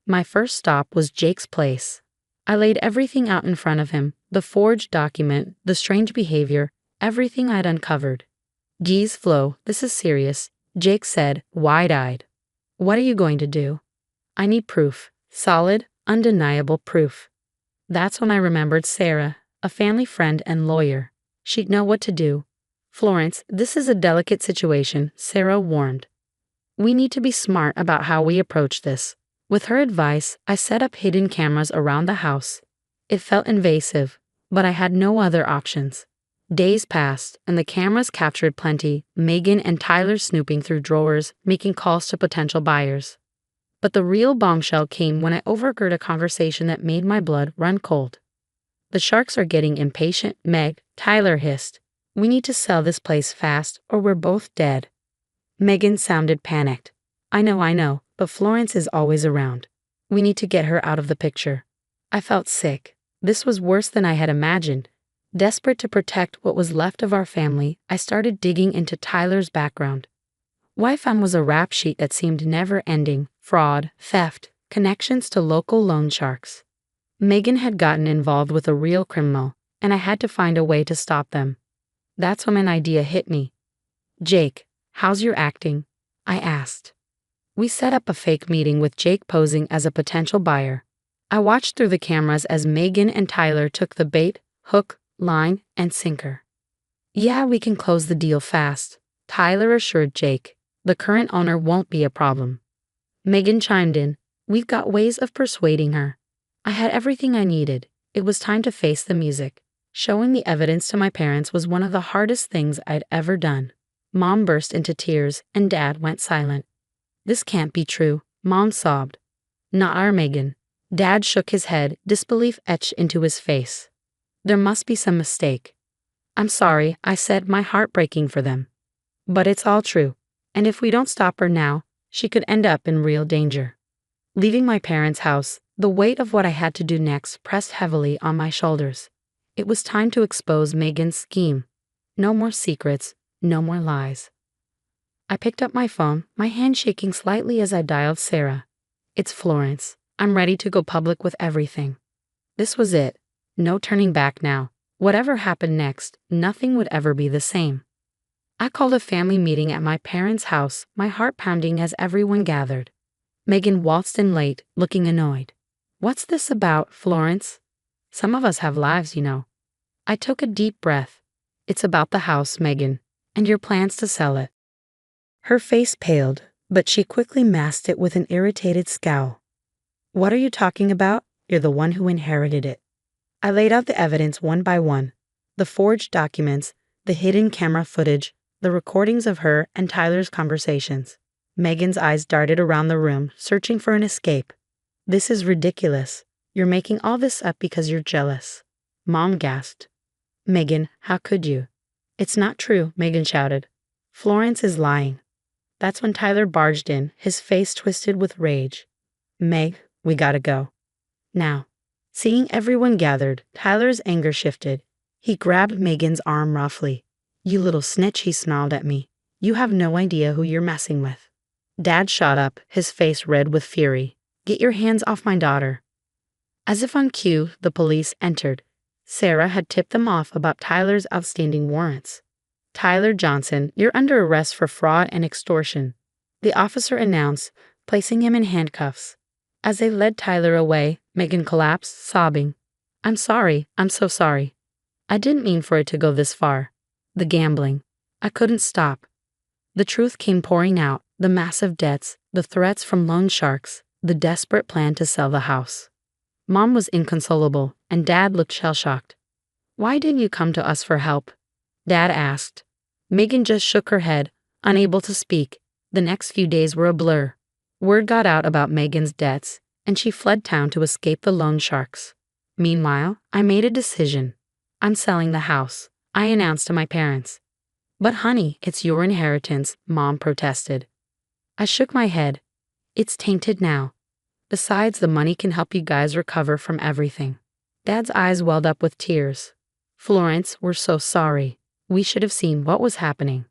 [SPEAKER 2] My first stop was Jake's place. I laid everything out in front of him, the forged document, the strange behavior, everything I'd uncovered. "Geez, Flo, this is serious," Jake said, wide-eyed. "What are you going to do?" "I need proof. Solid, undeniable proof." That's when I remembered Sarah, a family friend and lawyer. She'd know what to do. "Florence, this is a delicate situation," Sarah warned. "We need to be smart about how we approach this." With her advice, I set up hidden cameras around the house. It felt invasive, but I had no other options. Days passed, and the cameras captured plenty: Megan and Tyler snooping through drawers, making calls to potential buyers. But the real bombshell came when I overheard a conversation that made my blood run cold. "The sharks are getting impatient, Meg," Tyler hissed. "We need to sell this place fast, or we're both dead." Megan sounded panicked. I know, but Florence is always around. We need to get her out of the picture." I felt sick. This was worse than I had imagined. Desperate to protect what was left of our family, I started digging into Tyler's background. What I found was a rap sheet that seemed never-ending: fraud, theft, connections to local loan sharks. Megan had gotten involved with a real criminal, and I had to find a way to stop them. That's when an idea hit me. "Jake, how's your acting?" I asked. We set up a fake meeting with Jake posing as a potential buyer. I watched through the cameras as Megan and Tyler took the bait, hook, line, and sinker. "Yeah, we can close the deal fast," Tyler assured Jake. "The current owner won't be a problem." Megan chimed in. "We've got ways of persuading her." I had everything I needed. It was time to face the music. Showing the evidence to my parents was one of the hardest things I'd ever done. Mom burst into tears, and Dad went silent. "This can't be true," Mom sobbed. "Not our Megan." Dad shook his head, disbelief etched into his face. There must be some mistake. I'm sorry, I said, my heart breaking for them. But it's all true. And if we don't stop her now, she could end up in real danger. Leaving my parents' house, the weight of what I had to do next pressed heavily on my shoulders. It was time to expose Megan's scheme. No more secrets, no more lies. I picked up my phone, my hand shaking slightly as I dialed Sarah. It's Florence. I'm ready to go public with everything. This was it. No turning back now. Whatever happened next, nothing would ever be the same. I called a family meeting at my parents' house, my heart pounding as everyone gathered. Megan waltzed in late, looking annoyed. What's this about, Florence? Some of us have lives, you know. I took a deep breath. It's about the house, Megan, and your plans to sell it. Her face paled, but she quickly masked it with an irritated scowl. What are you talking about? You're the one who inherited it. I laid out the evidence one by one. The forged documents, the hidden camera footage, the recordings of her and Tyler's conversations. Megan's eyes darted around the room, searching for an escape. This is ridiculous. You're making all this up because you're jealous. Mom gasped. Megan, how could you? It's not true, Megan shouted. Florence is lying. That's when Tyler barged in, his face twisted with rage. Meg, we gotta go. Now. Seeing everyone gathered, Tyler's anger shifted. He grabbed Megan's arm roughly. You little snitch, he snarled at me. You have no idea who you're messing with. Dad shot up, his face red with fury. Get your hands off my daughter. As if on cue, the police entered. Sarah had tipped them off about Tyler's outstanding warrants. Tyler Johnson, you're under arrest for fraud and extortion, the officer announced, placing him in handcuffs. As they led Tyler away, Megan collapsed, sobbing. I'm sorry, I'm so sorry. I didn't mean for it to go this far. The gambling. I couldn't stop. The truth came pouring out, the massive debts, the threats from loan sharks, the desperate plan to sell the house. Mom was inconsolable, and Dad looked shell-shocked. Why didn't you come to us for help? Dad asked. Megan just shook her head, unable to speak. The next few days were a blur. Word got out about Megan's debts, and she fled town to escape the loan sharks. Meanwhile, I made a decision. I'm selling the house, I announced to my parents. But honey, it's your inheritance, Mom protested. I shook my head. It's tainted now. Besides, the money can help you guys recover from everything. Dad's eyes welled up with tears. Florence, we're so sorry. We should have seen what was happening.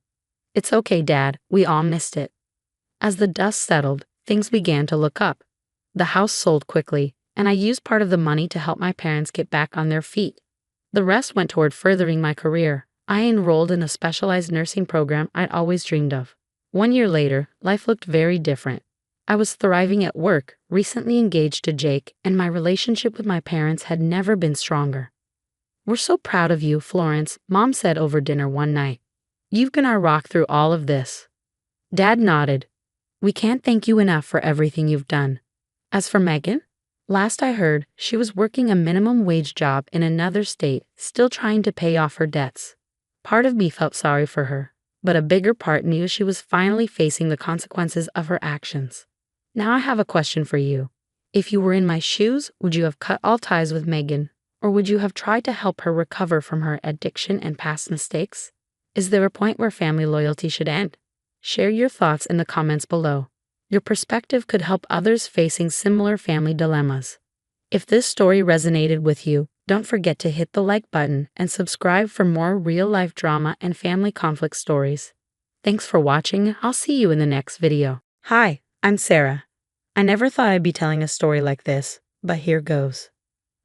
[SPEAKER 2] It's okay, Dad, we all missed it. As the dust settled, things began to look up. The house sold quickly, and I used part of the money to help my parents get back on their feet. The rest went toward furthering my career. I enrolled in a specialized nursing program I'd always dreamed of. 1 year later, life looked very different. I was thriving at work, recently engaged to Jake, and my relationship with my parents had never been stronger. We're so proud of you, Florence, Mom said over dinner one night. You've been our rock through all of this. Dad nodded. We can't thank you enough for everything you've done. As for Megan, last I heard, she was working a minimum wage job in another state, still trying to pay off her debts. Part of me felt sorry for her, but a bigger part knew she was finally facing the consequences of her actions. Now I have a question for you. If you were in my shoes, would you have cut all ties with Megan, or would you have tried to help her recover from her addiction and past mistakes? Is there a point where family loyalty should end? Share your thoughts in the comments below. Your perspective could help others facing similar family dilemmas. If this story resonated with you, don't forget to hit the like button and subscribe for more real-life drama and family conflict stories. Thanks for watching. I'll see you in the next video. Hi, I'm Sarah. I never thought I'd be telling a story like this, but here goes.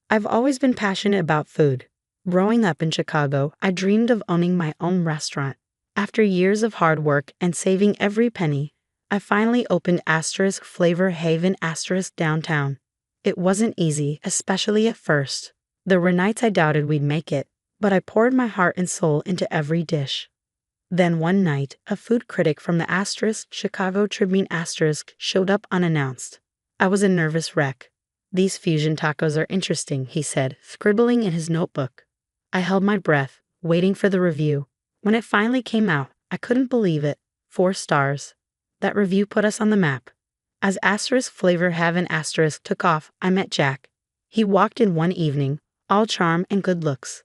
[SPEAKER 2] I've always been passionate about food. Growing up in Chicago, I dreamed of owning my own restaurant. After years of hard work and saving every penny, I finally opened Flavor Haven downtown. It wasn't easy, especially at first. There were nights I doubted we'd make it, but I poured my heart and soul into every dish. Then one night, a food critic from the Chicago Tribune showed up unannounced. I was a nervous wreck. These fusion tacos are interesting, he said, scribbling in his notebook. I held my breath, waiting for the review. When it finally came out, I couldn't believe it. 4 stars. That review put us on the map. As asterisk flavor heaven asterisk took off, I met Jack. He walked in one evening, all charm and good looks.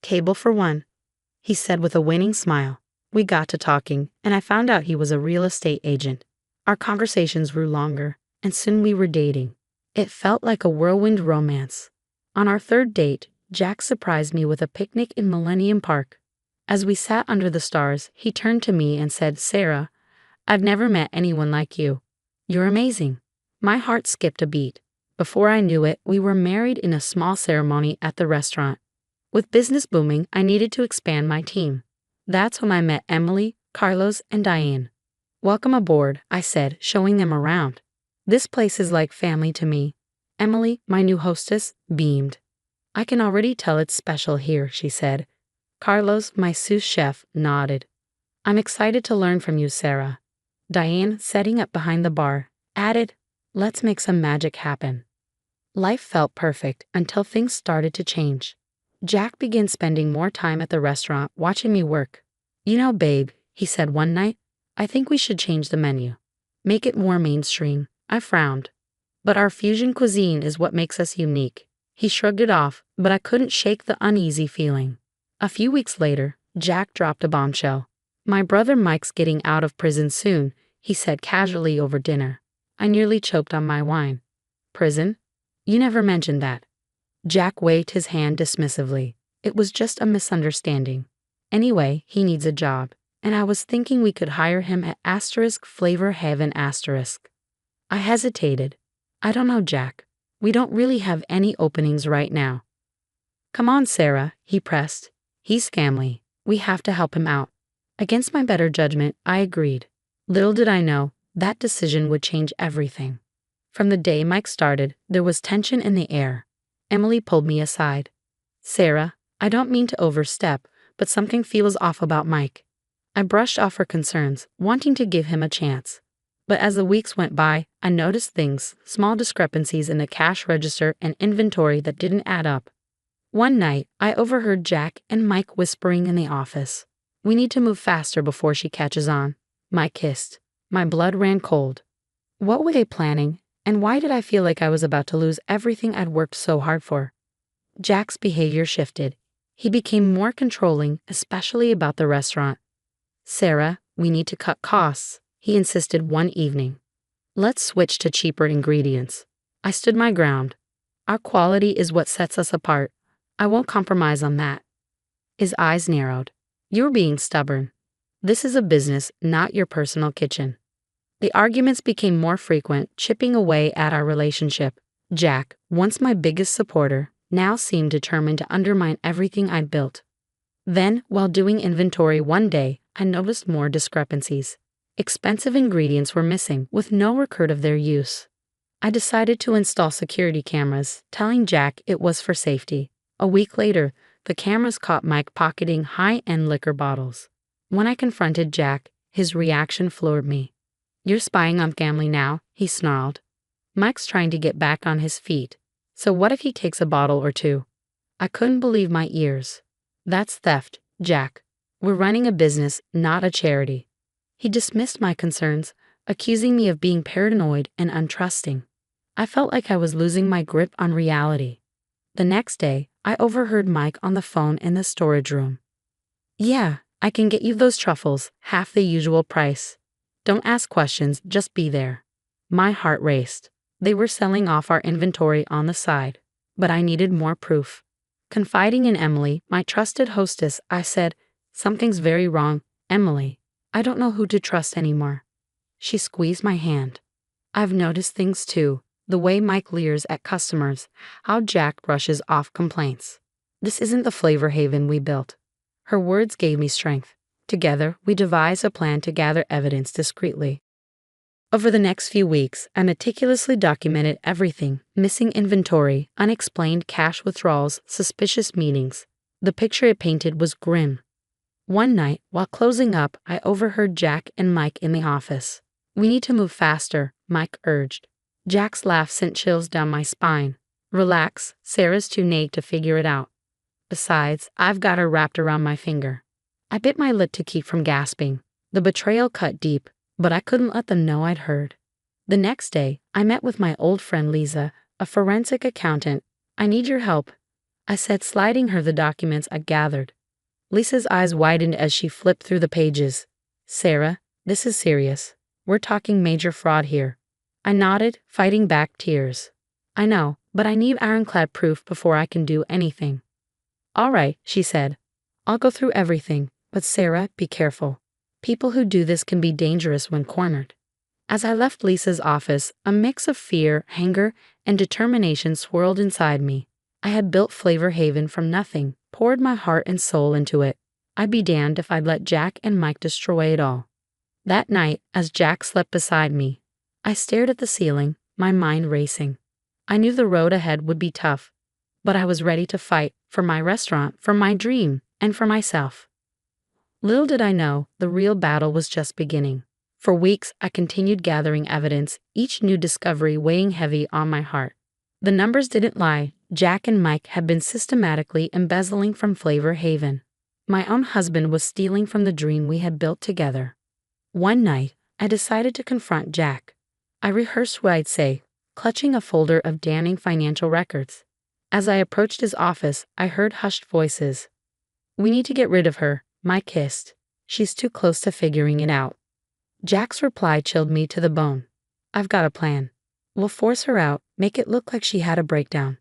[SPEAKER 2] "Table for one," he said with a winning smile. We got to talking, and I found out he was a real estate agent. Our conversations grew longer, and soon we were dating. It felt like a whirlwind romance. On our third date, Jack surprised me with a picnic in Millennium Park. As we sat under the stars, he turned to me and said, "Sarah, I've never met anyone like you. You're amazing." My heart skipped a beat. Before I knew it, we were married in a small ceremony at the restaurant. With business booming, I needed to expand my team. That's when I met Emily, Carlos, and Diane. "Welcome aboard," I said, showing them around. "This place is like family to me." Emily, my new hostess, beamed. "I can already tell it's special here," she said. Carlos, my sous chef, nodded. "I'm excited to learn from you, Sarah." Diane, setting up behind the bar, added, "Let's make some magic happen." Life felt perfect until things started to change. Jack began spending more time at the restaurant watching me work. "You know, babe," he said one night, "I think we should change the menu. Make it more mainstream." I frowned. "But our fusion cuisine is what makes us unique." He shrugged it off, but I couldn't shake the uneasy feeling. A few weeks later, Jack dropped a bombshell. "My brother Mike's getting out of prison soon," he said casually over dinner. I nearly choked on my wine. "Prison? You never mentioned that." Jack waved his hand dismissively. "It was just a misunderstanding. Anyway, he needs a job, and I was thinking we could hire him at asterisk flavor heaven asterisk." I hesitated. "I don't know, Jack. We don't really have any openings right now." "Come on, Sarah," he pressed. "He's scamly. We have to help him out." Against my better judgment, I agreed. Little did I know, that decision would change everything. From the day Mike started, there was tension in the air. Emily pulled me aside. "Sarah, I don't mean to overstep, but something feels off about Mike." I brushed off her concerns, wanting to give him a chance. But as the weeks went by, I noticed things, small discrepancies in the cash register and inventory that didn't add up. One night, I overheard Jack and Mike whispering in the office. "We need to move faster before she catches on." Mike hissed. My blood ran cold. What were they planning, and why did I feel like I was about to lose everything I'd worked so hard for? Jack's behavior shifted. He became more controlling, especially about the restaurant. "Sarah, we need to cut costs," he insisted one evening. "Let's switch to cheaper ingredients." I stood my ground. "Our quality is what sets us apart. I won't compromise on that." His eyes narrowed. "You're being stubborn. This is a business, not your personal kitchen." The arguments became more frequent, chipping away at our relationship. Jack, once my biggest supporter, now seemed determined to undermine everything I'd built. Then, while doing inventory one day, I noticed more discrepancies. Expensive ingredients were missing, with no record of their use. I decided to install security cameras, telling Jack it was for safety. A week later, the cameras caught Mike pocketing high-end liquor bottles. When I confronted Jack, his reaction floored me. "You're spying on family now," he snarled. "Mike's trying to get back on his feet. So what if he takes a bottle or two?" I couldn't believe my ears. "That's theft, Jack. We're running a business, not a charity." He dismissed my concerns, accusing me of being paranoid and untrusting. I felt like I was losing my grip on reality. The next day, I overheard Mike on the phone in the storage room. "Yeah, I can get you those truffles, half the usual price. Don't ask questions, just be there." My heart raced. They were selling off our inventory on the side, but I needed more proof. Confiding in Emily, my trusted hostess, I said, "Something's very wrong, Emily. I don't know who to trust anymore." She squeezed my hand. "I've noticed things too, the way Mike leers at customers, how Jack brushes off complaints. This isn't the flavor haven we built." Her words gave me strength. Together, we devised a plan to gather evidence discreetly. Over the next few weeks, I meticulously documented everything: missing inventory, unexplained cash withdrawals, suspicious meetings. The picture it painted was grim. One night, while closing up, I overheard Jack and Mike in the office. "We need to move faster," Mike urged. Jack's laugh sent chills down my spine. "Relax, Sarah's too naïve to figure it out. Besides, I've got her wrapped around my finger." I bit my lip to keep from gasping. The betrayal cut deep, but I couldn't let them know I'd heard. The next day, I met with my old friend Lisa, a forensic accountant. "I need your help," I said, sliding her the documents I gathered. Lisa's eyes widened as she flipped through the pages. "Sarah, this is serious. We're talking major fraud here." I nodded, fighting back tears. "I know, but I need ironclad proof before I can do anything." "All right," she said. "I'll go through everything, but Sarah, be careful. People who do this can be dangerous when cornered." As I left Lisa's office, a mix of fear, anger, and determination swirled inside me. I had built Flavor Haven from nothing, poured my heart and soul into it. I'd be damned if I'd let Jack and Mike destroy it all. That night, as Jack slept beside me, I stared at the ceiling, my mind racing. I knew the road ahead would be tough, but I was ready to fight for my restaurant, for my dream, and for myself. Little did I know, the real battle was just beginning. For weeks, I continued gathering evidence, each new discovery weighing heavy on my heart. The numbers didn't lie. Jack and Mike had been systematically embezzling from Flavor Haven. My own husband was stealing from the dream we had built together. One night, I decided to confront Jack. I rehearsed what I'd say, clutching a folder of damning financial records. As I approached his office, I heard hushed voices. "We need to get rid of her," Mike hissed. "She's too close to figuring it out." Jack's reply chilled me to the bone. "I've got a plan. We'll force her out, make it look like she had a breakdown.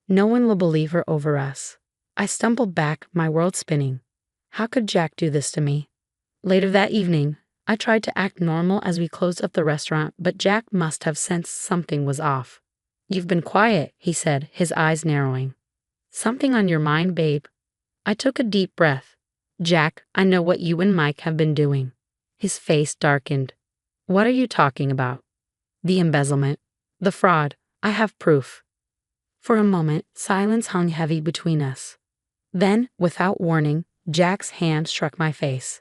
[SPEAKER 2] No one will believe her over us." I stumbled back, my world spinning. How could Jack do this to me? Later that evening, I tried to act normal as we closed up the restaurant, but Jack must have sensed something was off. "You've been quiet," he said, his eyes narrowing. "Something on your mind, babe?" I took a deep breath. "Jack, I know what you and Mike have been doing." His face darkened. "What are you talking about?" "The embezzlement. The fraud. I have proof." For a moment, silence hung heavy between us. Then, without warning, Jack's hand struck my face.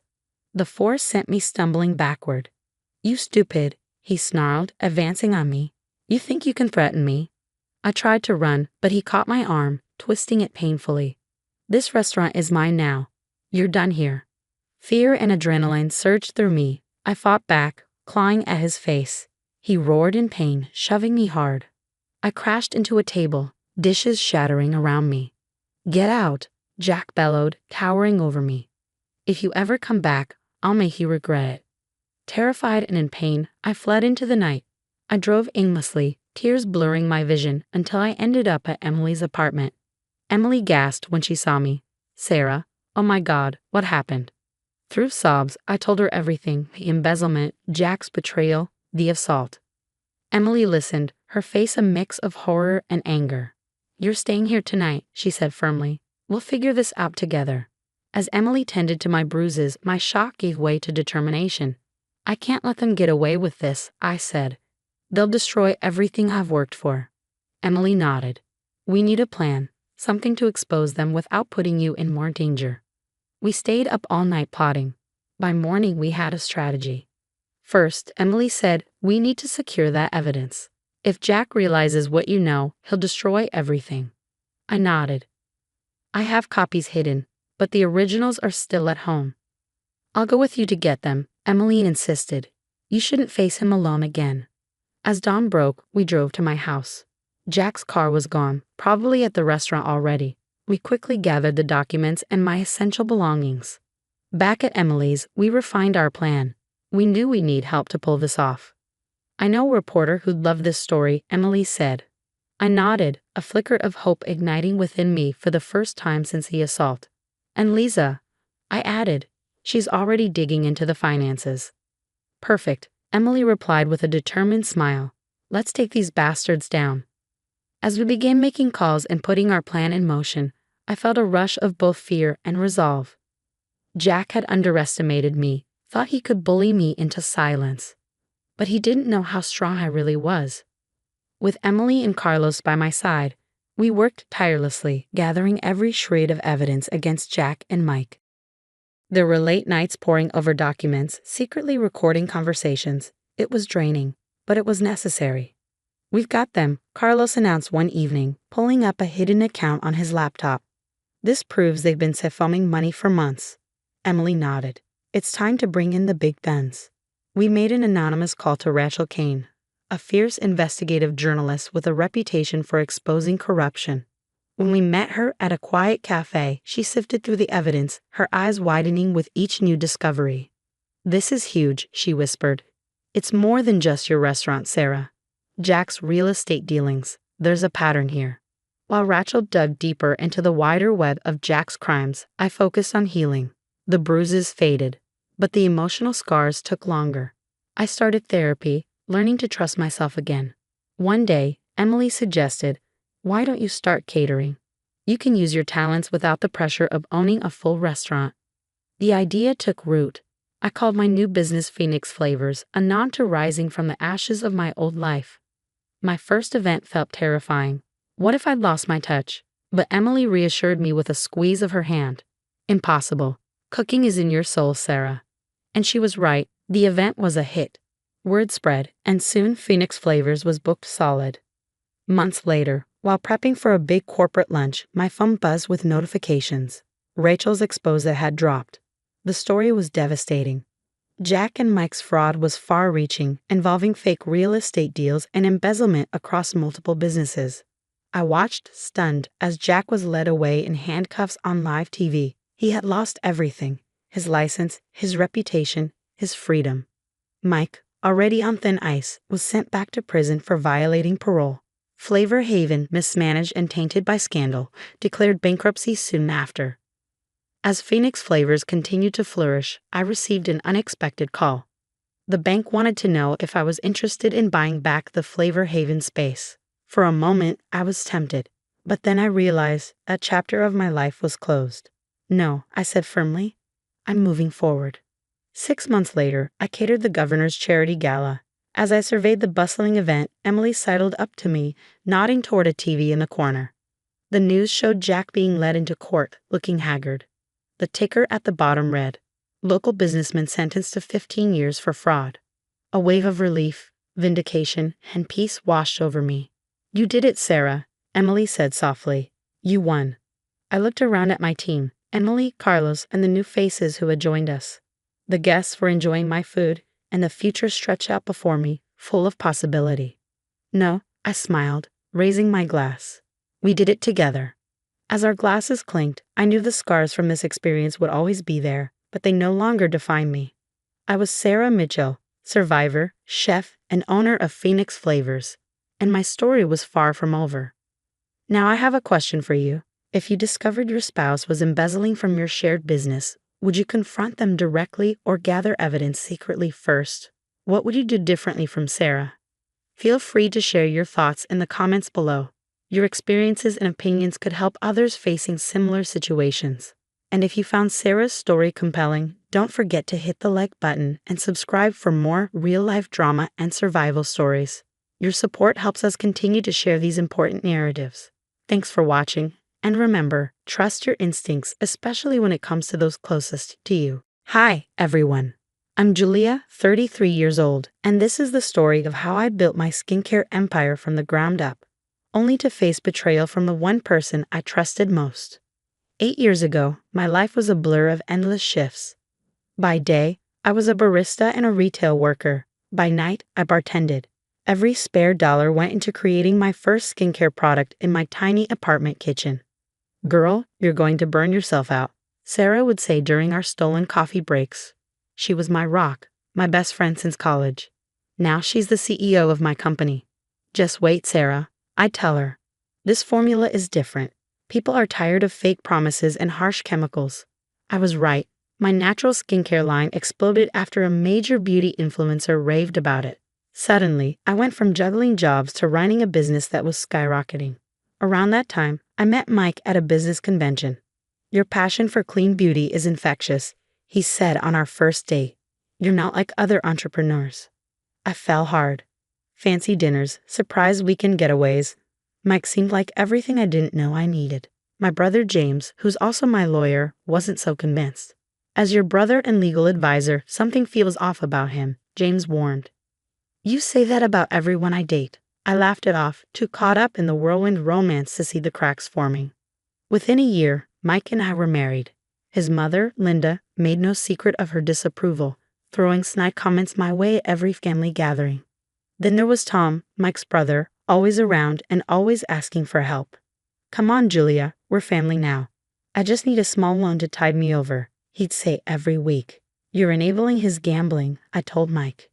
[SPEAKER 2] The force sent me stumbling backward. "You stupid," he snarled, advancing on me. "You think you can threaten me?" I tried to run, but he caught my arm, twisting it painfully. "This restaurant is mine now. You're done here." Fear and adrenaline surged through me. I fought back, clawing at his face. He roared in pain, shoving me hard. I crashed into a table, dishes shattering around me. "Get out," Jack bellowed, towering over me. "If you ever come back, I'll make you regret it." Terrified and in pain, I fled into the night. I drove aimlessly, tears blurring my vision, until I ended up at Emily's apartment. Emily gasped when she saw me. "Sarah, oh my God, what happened?" Through sobs, I told her everything, the embezzlement, Jack's betrayal, the assault. Emily listened, her face a mix of horror and anger. "You're staying here tonight," she said firmly. "We'll figure this out together." As Emily tended to my bruises, my shock gave way to determination. "I can't let them get away with this," I said. "They'll destroy everything I've worked for." Emily nodded. "We need a plan, something to expose them without putting you in more danger." We stayed up all night plotting. By morning, we had a strategy. First, Emily said, "We need to secure that evidence. If Jack realizes what you know, he'll destroy everything." I nodded. "I have copies hidden, but the originals are still at home." "I'll go with you to get them," Emily insisted. "You shouldn't face him alone again." As dawn broke, we drove to my house. Jack's car was gone, probably at the restaurant already. We quickly gathered the documents and my essential belongings. Back at Emily's, we refined our plan. We knew we need help to pull this off. "I know a reporter who'd love this story," Emily said. I nodded, a flicker of hope igniting within me for the first time since the assault. "And Lisa," I added. "She's already digging into the finances." "Perfect," Emily replied with a determined smile. "Let's take these bastards down." As we began making calls and putting our plan in motion, I felt a rush of both fear and resolve. Jack had underestimated me, thought he could bully me into silence. But he didn't know how strong I really was. With Emily and Carlos by my side, we worked tirelessly, gathering every shred of evidence against Jack and Mike. There were late nights poring over documents, secretly recording conversations. It was draining, but it was necessary. "We've got them," Carlos announced one evening, pulling up a hidden account on his laptop. "This proves they've been siphonning money for months." Emily nodded. "It's time to bring in the big guns." We made an anonymous call to Rachel Kane, a fierce investigative journalist with a reputation for exposing corruption. When we met her at a quiet cafe, she sifted through the evidence, her eyes widening with each new discovery. "This is huge," she whispered. "It's more than just your restaurant, Sarah. Jack's real estate dealings. There's a pattern here." While Rachel dug deeper into the wider web of Jack's crimes, I focused on healing. The bruises faded, but the emotional scars took longer. I started therapy, learning to trust myself again. One day, Emily suggested, "Why don't you start catering? You can use your talents without the pressure of owning a full restaurant." The idea took root. I called my new business Phoenix Flavors, a nod to rising from the ashes of my old life. My first event felt terrifying. What if I'd lost my touch? But Emily reassured me with a squeeze of her hand. "Impossible. Cooking is in your soul, Sarah." And she was right. The event was a hit. Word spread, and soon Phoenix Flavors was booked solid. Months later, while prepping for a big corporate lunch, my phone buzzed with notifications. Rachel's expose had dropped. The story was devastating. Jack and Mike's fraud was far-reaching, involving fake real estate deals and embezzlement across multiple businesses. I watched, stunned, as Jack was led away in handcuffs on live TV. He had lost everything: his license, his reputation, his freedom. Mike, already on thin ice, was sent back to prison for violating parole. Flavor Haven, mismanaged and tainted by scandal, declared bankruptcy soon after. As Phoenix Flavors continued to flourish, I received an unexpected call. The bank wanted to know if I was interested in buying back the Flavor Haven space. For a moment, I was tempted, but then I realized that chapter of my life was closed. "No," I said firmly. "I'm moving forward." 6 months later, I catered the governor's charity gala. As I surveyed the bustling event, Emily sidled up to me, nodding toward a TV in the corner. The news showed Jack being led into court, looking haggard. The ticker at the bottom read, "Local businessman sentenced to 15 years for fraud." A wave of relief, vindication, and peace washed over me. "You did it, Sarah," Emily said softly. "You won." I looked around at my team, Emily, Carlos, and the new faces who had joined us. The guests were enjoying my food, and the future stretched out before me, full of possibility. "No," I smiled, raising my glass. "We did it together." As our glasses clinked, I knew the scars from this experience would always be there, but they no longer defined me. I was Sarah Mitchell, survivor, chef, and owner of Phoenix Flavors, and my story was far from over. Now I have a question for you. If you discovered your spouse was embezzling from your shared business, would you confront them directly or gather evidence secretly first? What would you do differently from Sarah? Feel free to share your thoughts in the comments below. Your experiences and opinions could help others facing similar situations. And if you found Sarah's story compelling, don't forget to hit the like button and subscribe for more real-life drama and survival stories. Your support helps us continue to share these important narratives. Thanks for watching, and remember, trust your instincts, especially when it comes to those closest to you. Hi, everyone. I'm Julia, 33 years old, and this is the story of how I built my skincare empire from the ground up, only to face betrayal from the one person I trusted most. 8 years ago, my life was a blur of endless shifts. By day, I was a barista and a retail worker. By night, I bartended. Every spare dollar went into creating my first skincare product in my tiny apartment kitchen. "Girl, you're going to burn yourself out," Sarah would say during our stolen coffee breaks. She was my rock, my best friend since college. Now she's the CEO of my company. "Just wait, Sarah," I tell her. "This formula is different. People are tired of fake promises and harsh chemicals." I was right. My natural skincare line exploded after a major beauty influencer raved about it. Suddenly, I went from juggling jobs to running a business that was skyrocketing. Around that time, I met Mike at a business convention. "Your passion for clean beauty is infectious," he said on our first date. "You're not like other entrepreneurs." I fell hard. Fancy dinners, surprise weekend getaways. Mike seemed like everything I didn't know I needed. My brother James, who's also my lawyer, wasn't so convinced. "As your brother and legal advisor, something feels off about him," James warned. "You say that about everyone I date." I laughed it off, too caught up in the whirlwind romance to see the cracks forming. Within a year, Mike and I were married. His mother, Linda, made no secret of her disapproval, throwing snide comments my way at every family gathering. Then there was Tom, Mike's brother, always around and always asking for help. "Come on, Julia, we're family now. I just need a small loan to tide me over," he'd say every week. "You're enabling his gambling," I told Mike.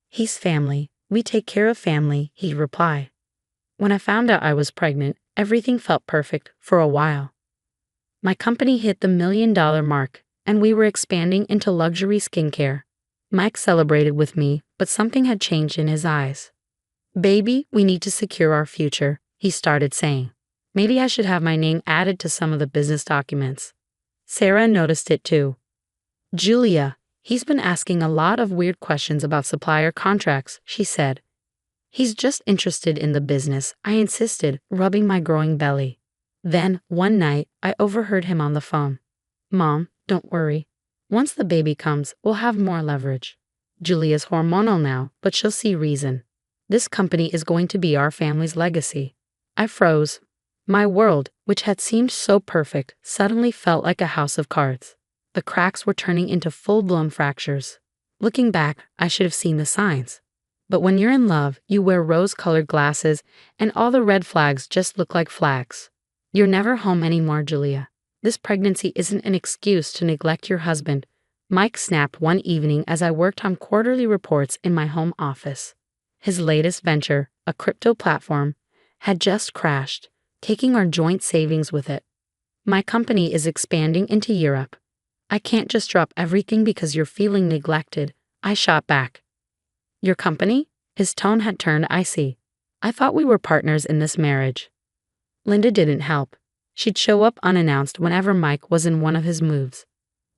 [SPEAKER 2] "He's family. We take care of family," he'd reply. When I found out I was pregnant, everything felt perfect for a while. My company hit the $1 million mark, and we were expanding into luxury skincare. Mike celebrated with me, but something had changed in his eyes. "Baby, we need to secure our future," he started saying. "Maybe I should have my name added to some of the business documents." Sarah noticed it too. "Julia, he's been asking a lot of weird questions about supplier contracts," she said. "He's just interested in the business," I insisted, rubbing my growing belly. Then, one night, I overheard him on the phone. "Mom, don't worry. Once the baby comes, we'll have more leverage. Julia's hormonal now, but she'll see reason. This company is going to be our family's legacy." I froze. My world, which had seemed so perfect, suddenly felt like a house of cards. The cracks were turning into full-blown fractures. Looking back, I should have seen the signs. But when you're in love, you wear rose-colored glasses, and all the red flags just look like flags. "You're never home anymore, Julia. This pregnancy isn't an excuse to neglect your husband," Mike snapped one evening as I worked on quarterly reports in my home office. His latest venture, a crypto platform, had just crashed, taking our joint savings with it. "My company is expanding into Europe. I can't just drop everything because you're feeling neglected," I shot back. "Your company?" His tone had turned icy. "I thought we were partners in this marriage." Linda didn't help. She'd show up unannounced whenever Mike was in one of his moves.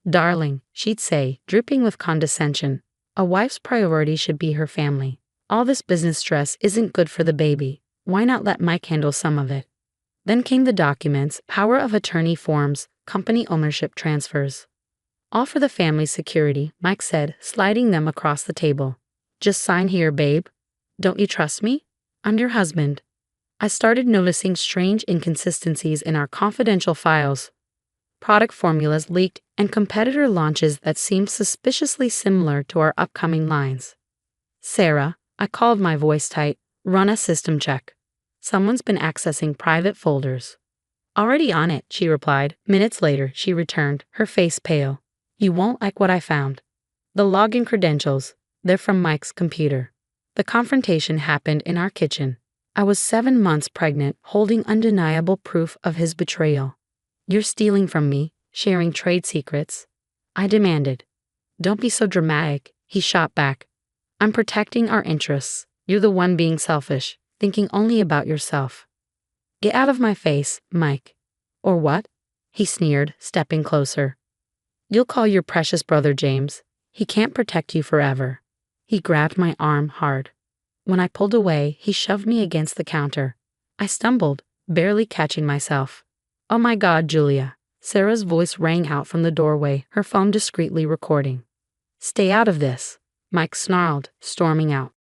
[SPEAKER 2] "Darling," she'd say, dripping with condescension, "a wife's priority should be her family. All this business stress isn't good for the baby. Why not let Mike handle some of it?" Then came the documents, power of attorney forms, company ownership transfers. "All for the family's security," Mike said, sliding them across the table. "Just sign here, babe. Don't you trust me? I'm your husband." I started noticing strange inconsistencies in our confidential files. Product formulas leaked and competitor launches that seemed suspiciously similar to our upcoming lines. "Sarah," I called, my voice tight, "run a system check. Someone's been accessing private folders." "Already on it," she replied. Minutes later, she returned, her face pale. "You won't like what I found. The login credentials, they're from Mike's computer." The confrontation happened in our kitchen. I was 7 months pregnant, holding undeniable proof of his betrayal. "You're stealing from me, sharing trade secrets," I demanded. "Don't be so dramatic," he shot back. "I'm protecting our interests. You're the one being selfish, thinking only about yourself." "Get out of my face, Mike." "Or what?" he sneered, stepping closer. "You'll call your precious brother James. He can't protect you forever." He grabbed my arm hard. When I pulled away, he shoved me against the counter. I stumbled, barely catching myself. "Oh my God, Julia." Sarah's voice rang out from the doorway, her phone discreetly recording. "Stay out of this," Mike snarled, storming out.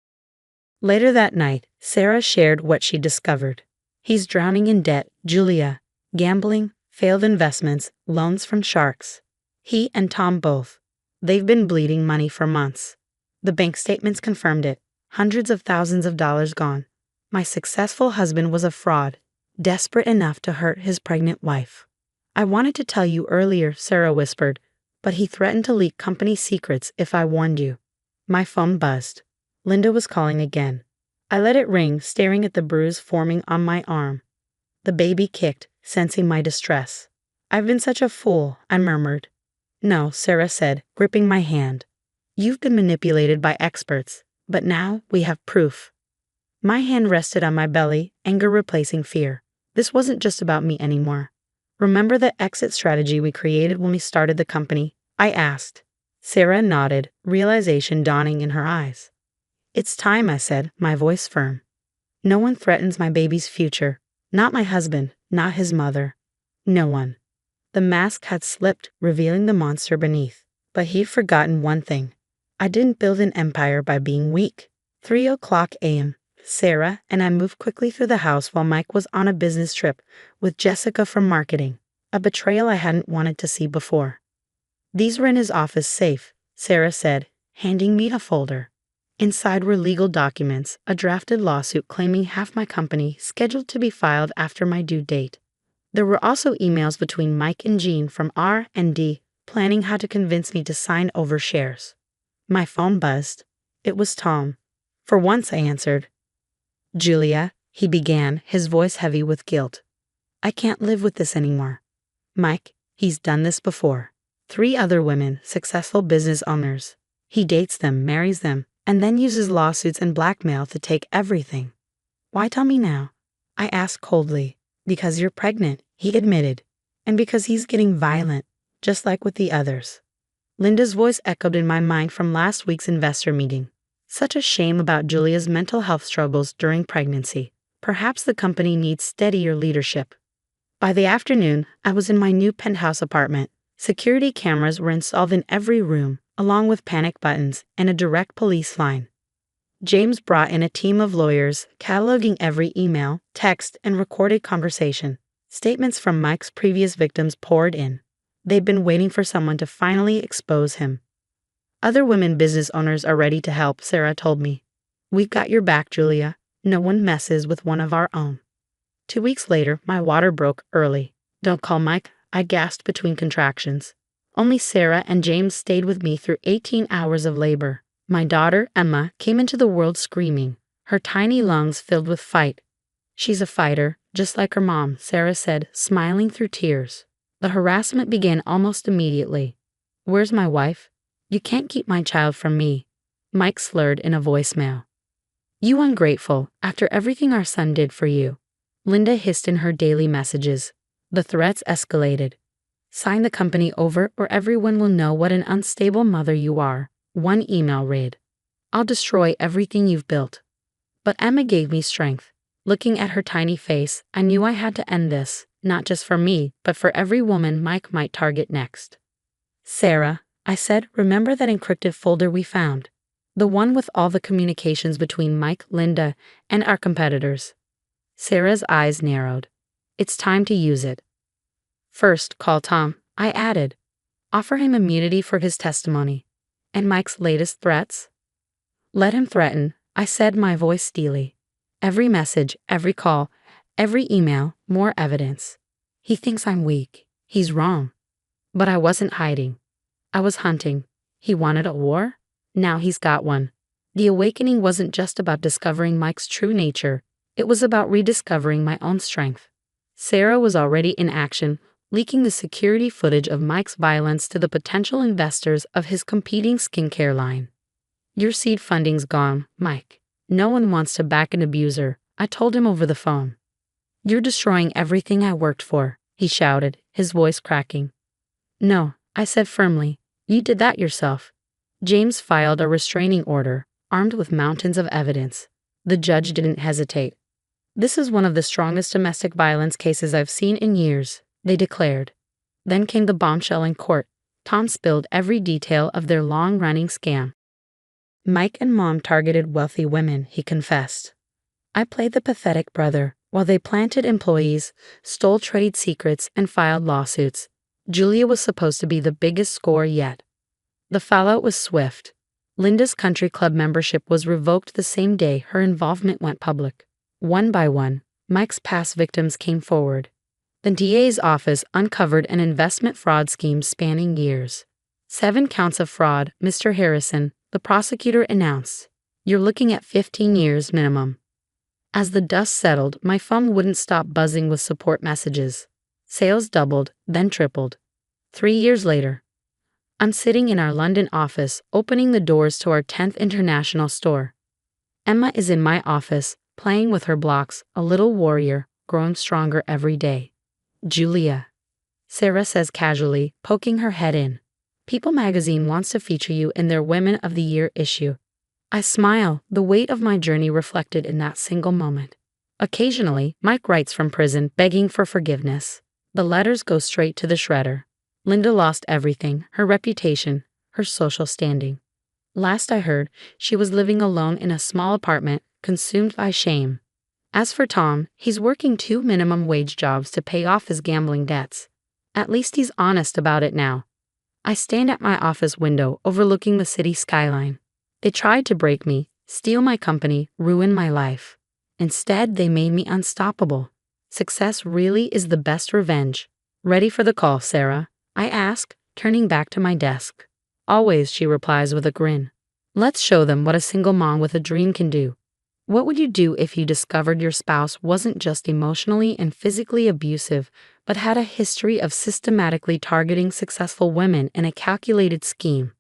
[SPEAKER 2] Later that night, Sarah shared what she discovered. "He's drowning in debt, Julia. Gambling, failed investments, loans from sharks. He and Tom both. They've been bleeding money for months. The bank statements confirmed it. Hundreds of thousands of dollars gone. My successful husband was a fraud, desperate enough to hurt his pregnant wife." "I wanted to tell you earlier," Sarah whispered, "but he threatened to leak company secrets if I warned you." My phone buzzed. Linda was calling again. I let it ring, staring at the bruise forming on my arm. The baby kicked, sensing my distress. "I've been such a fool," I murmured. "No," Sarah said, gripping my hand. "You've been manipulated by experts, but now we have proof." My hand rested on my belly, anger replacing fear. This wasn't just about me anymore. "Remember the exit strategy we created when we started the company?" I asked. Sarah nodded, realization dawning in her eyes. "It's time," I said, my voice firm. "No one threatens my baby's future. Not my husband, not his mother. No one." The mask had slipped, revealing the monster beneath. But he'd forgotten one thing. I didn't build an empire by being weak. 3:00 a.m. Sarah and I moved quickly through the house while Mike was on a business trip with Jessica from marketing, a betrayal I hadn't wanted to see before. "These were in his office safe," Sarah said, handing me a folder. Inside were legal documents, a drafted lawsuit claiming half my company, scheduled to be filed after my due date. There were also emails between Mike and Jean from R&D, planning how to convince me to sign over shares. My phone buzzed. It was Tom. For once I answered. "Julia," he began, his voice heavy with guilt. "I can't live with this anymore. Mike, he's done this before. 3 other women, successful business owners. He dates them, marries them, and then uses lawsuits and blackmail to take everything. Why tell me now?" I asked coldly. "Because you're pregnant," he admitted, "and because he's getting violent, just like with the others." Linda's voice echoed in my mind from last week's investor meeting. Such a shame about Julia's mental health struggles during pregnancy. Perhaps the company needs steadier leadership. By the afternoon, I was in my new penthouse apartment. Security cameras were installed in every room, along with panic buttons and a direct police line. James brought in a team of lawyers, cataloging every email, text, and recorded conversation. Statements from Mike's previous victims poured in. They'd been waiting for someone to finally expose him. "Other women business owners are ready to help," Sarah told me. "We've got your back, Julia. No one messes with one of our own." 2 weeks later, my water broke early. "Don't call Mike," I gasped between contractions. Only Sarah and James stayed with me through 18 hours of labor. My daughter, Emma, came into the world screaming, her tiny lungs filled with fight. "She's a fighter, just like her mom," Sarah said, smiling through tears. The harassment began almost immediately. "Where's my wife? You can't keep my child from me," Mike slurred in a voicemail. "You ungrateful, after everything our son did for you," Linda hissed in her daily messages. The threats escalated. "Sign the company over or everyone will know what an unstable mother you are," one email read. "I'll destroy everything you've built." But Emma gave me strength. Looking at her tiny face, I knew I had to end this, not just for me, but for every woman Mike might target next. "Sarah," I said, "remember that encrypted folder we found? The one with all the communications between Mike, Linda, and our competitors." Sarah's eyes narrowed. "It's time to use it." "First, call Tom," I added. "Offer him immunity for his testimony." "And Mike's latest threats?" "Let him threaten," I said, my voice steely. "Every message, every call, every email, more evidence. He thinks I'm weak. He's wrong." But I wasn't hiding. I was hunting. He wanted a war? Now he's got one. The awakening wasn't just about discovering Mike's true nature. It was about rediscovering my own strength. Sarah was already in action, leaking the security footage of Mike's violence to the potential investors of his competing skincare line. "Your seed funding's gone, Mike. No one wants to back an abuser," I told him over the phone. "You're destroying everything I worked for," he shouted, his voice cracking. "No," I said firmly. "You did that yourself." James filed a restraining order, armed with mountains of evidence. The judge didn't hesitate. "This is one of the strongest domestic violence cases I've seen in years," they declared. Then came the bombshell in court. Tom spilled every detail of their long-running scam. "Mike and Mom targeted wealthy women," he confessed. "I played the pathetic brother, while they planted employees, stole trade secrets, and filed lawsuits. Julia was supposed to be the biggest score yet." The fallout was swift. Linda's country club membership was revoked the same day her involvement went public. One by one, Mike's past victims came forward. The DA's office uncovered an investment fraud scheme spanning years. 7 counts of fraud, Mr. Harrison, the prosecutor announced. "You're looking at 15 years minimum." As the dust settled, my phone wouldn't stop buzzing with support messages. Sales doubled, then tripled. 3 years later, I'm sitting in our London office, opening the doors to our 10th international store. Emma is in my office, playing with her blocks, a little warrior, growing stronger every day. "Julia," Sarah says casually, poking her head in. "People magazine wants to feature you in their Women of the Year issue." I smile, the weight of my journey reflected in that single moment. Occasionally, Mike writes from prison, begging for forgiveness. The letters go straight to the shredder. Linda lost everything, her reputation, her social standing. Last I heard, she was living alone in a small apartment, consumed by shame. As for Tom, he's working 2 minimum wage jobs to pay off his gambling debts. At least he's honest about it now. I stand at my office window overlooking the city skyline. They tried to break me, steal my company, ruin my life. Instead, they made me unstoppable. Success really is the best revenge. Ready for the call, Sarah? I ask, turning back to my desk. Always, she replies with a grin. Let's show them what a single mom with a dream can do. What would you do if you discovered your spouse wasn't just emotionally and physically abusive, but had a history of systematically targeting successful women in a calculated scheme?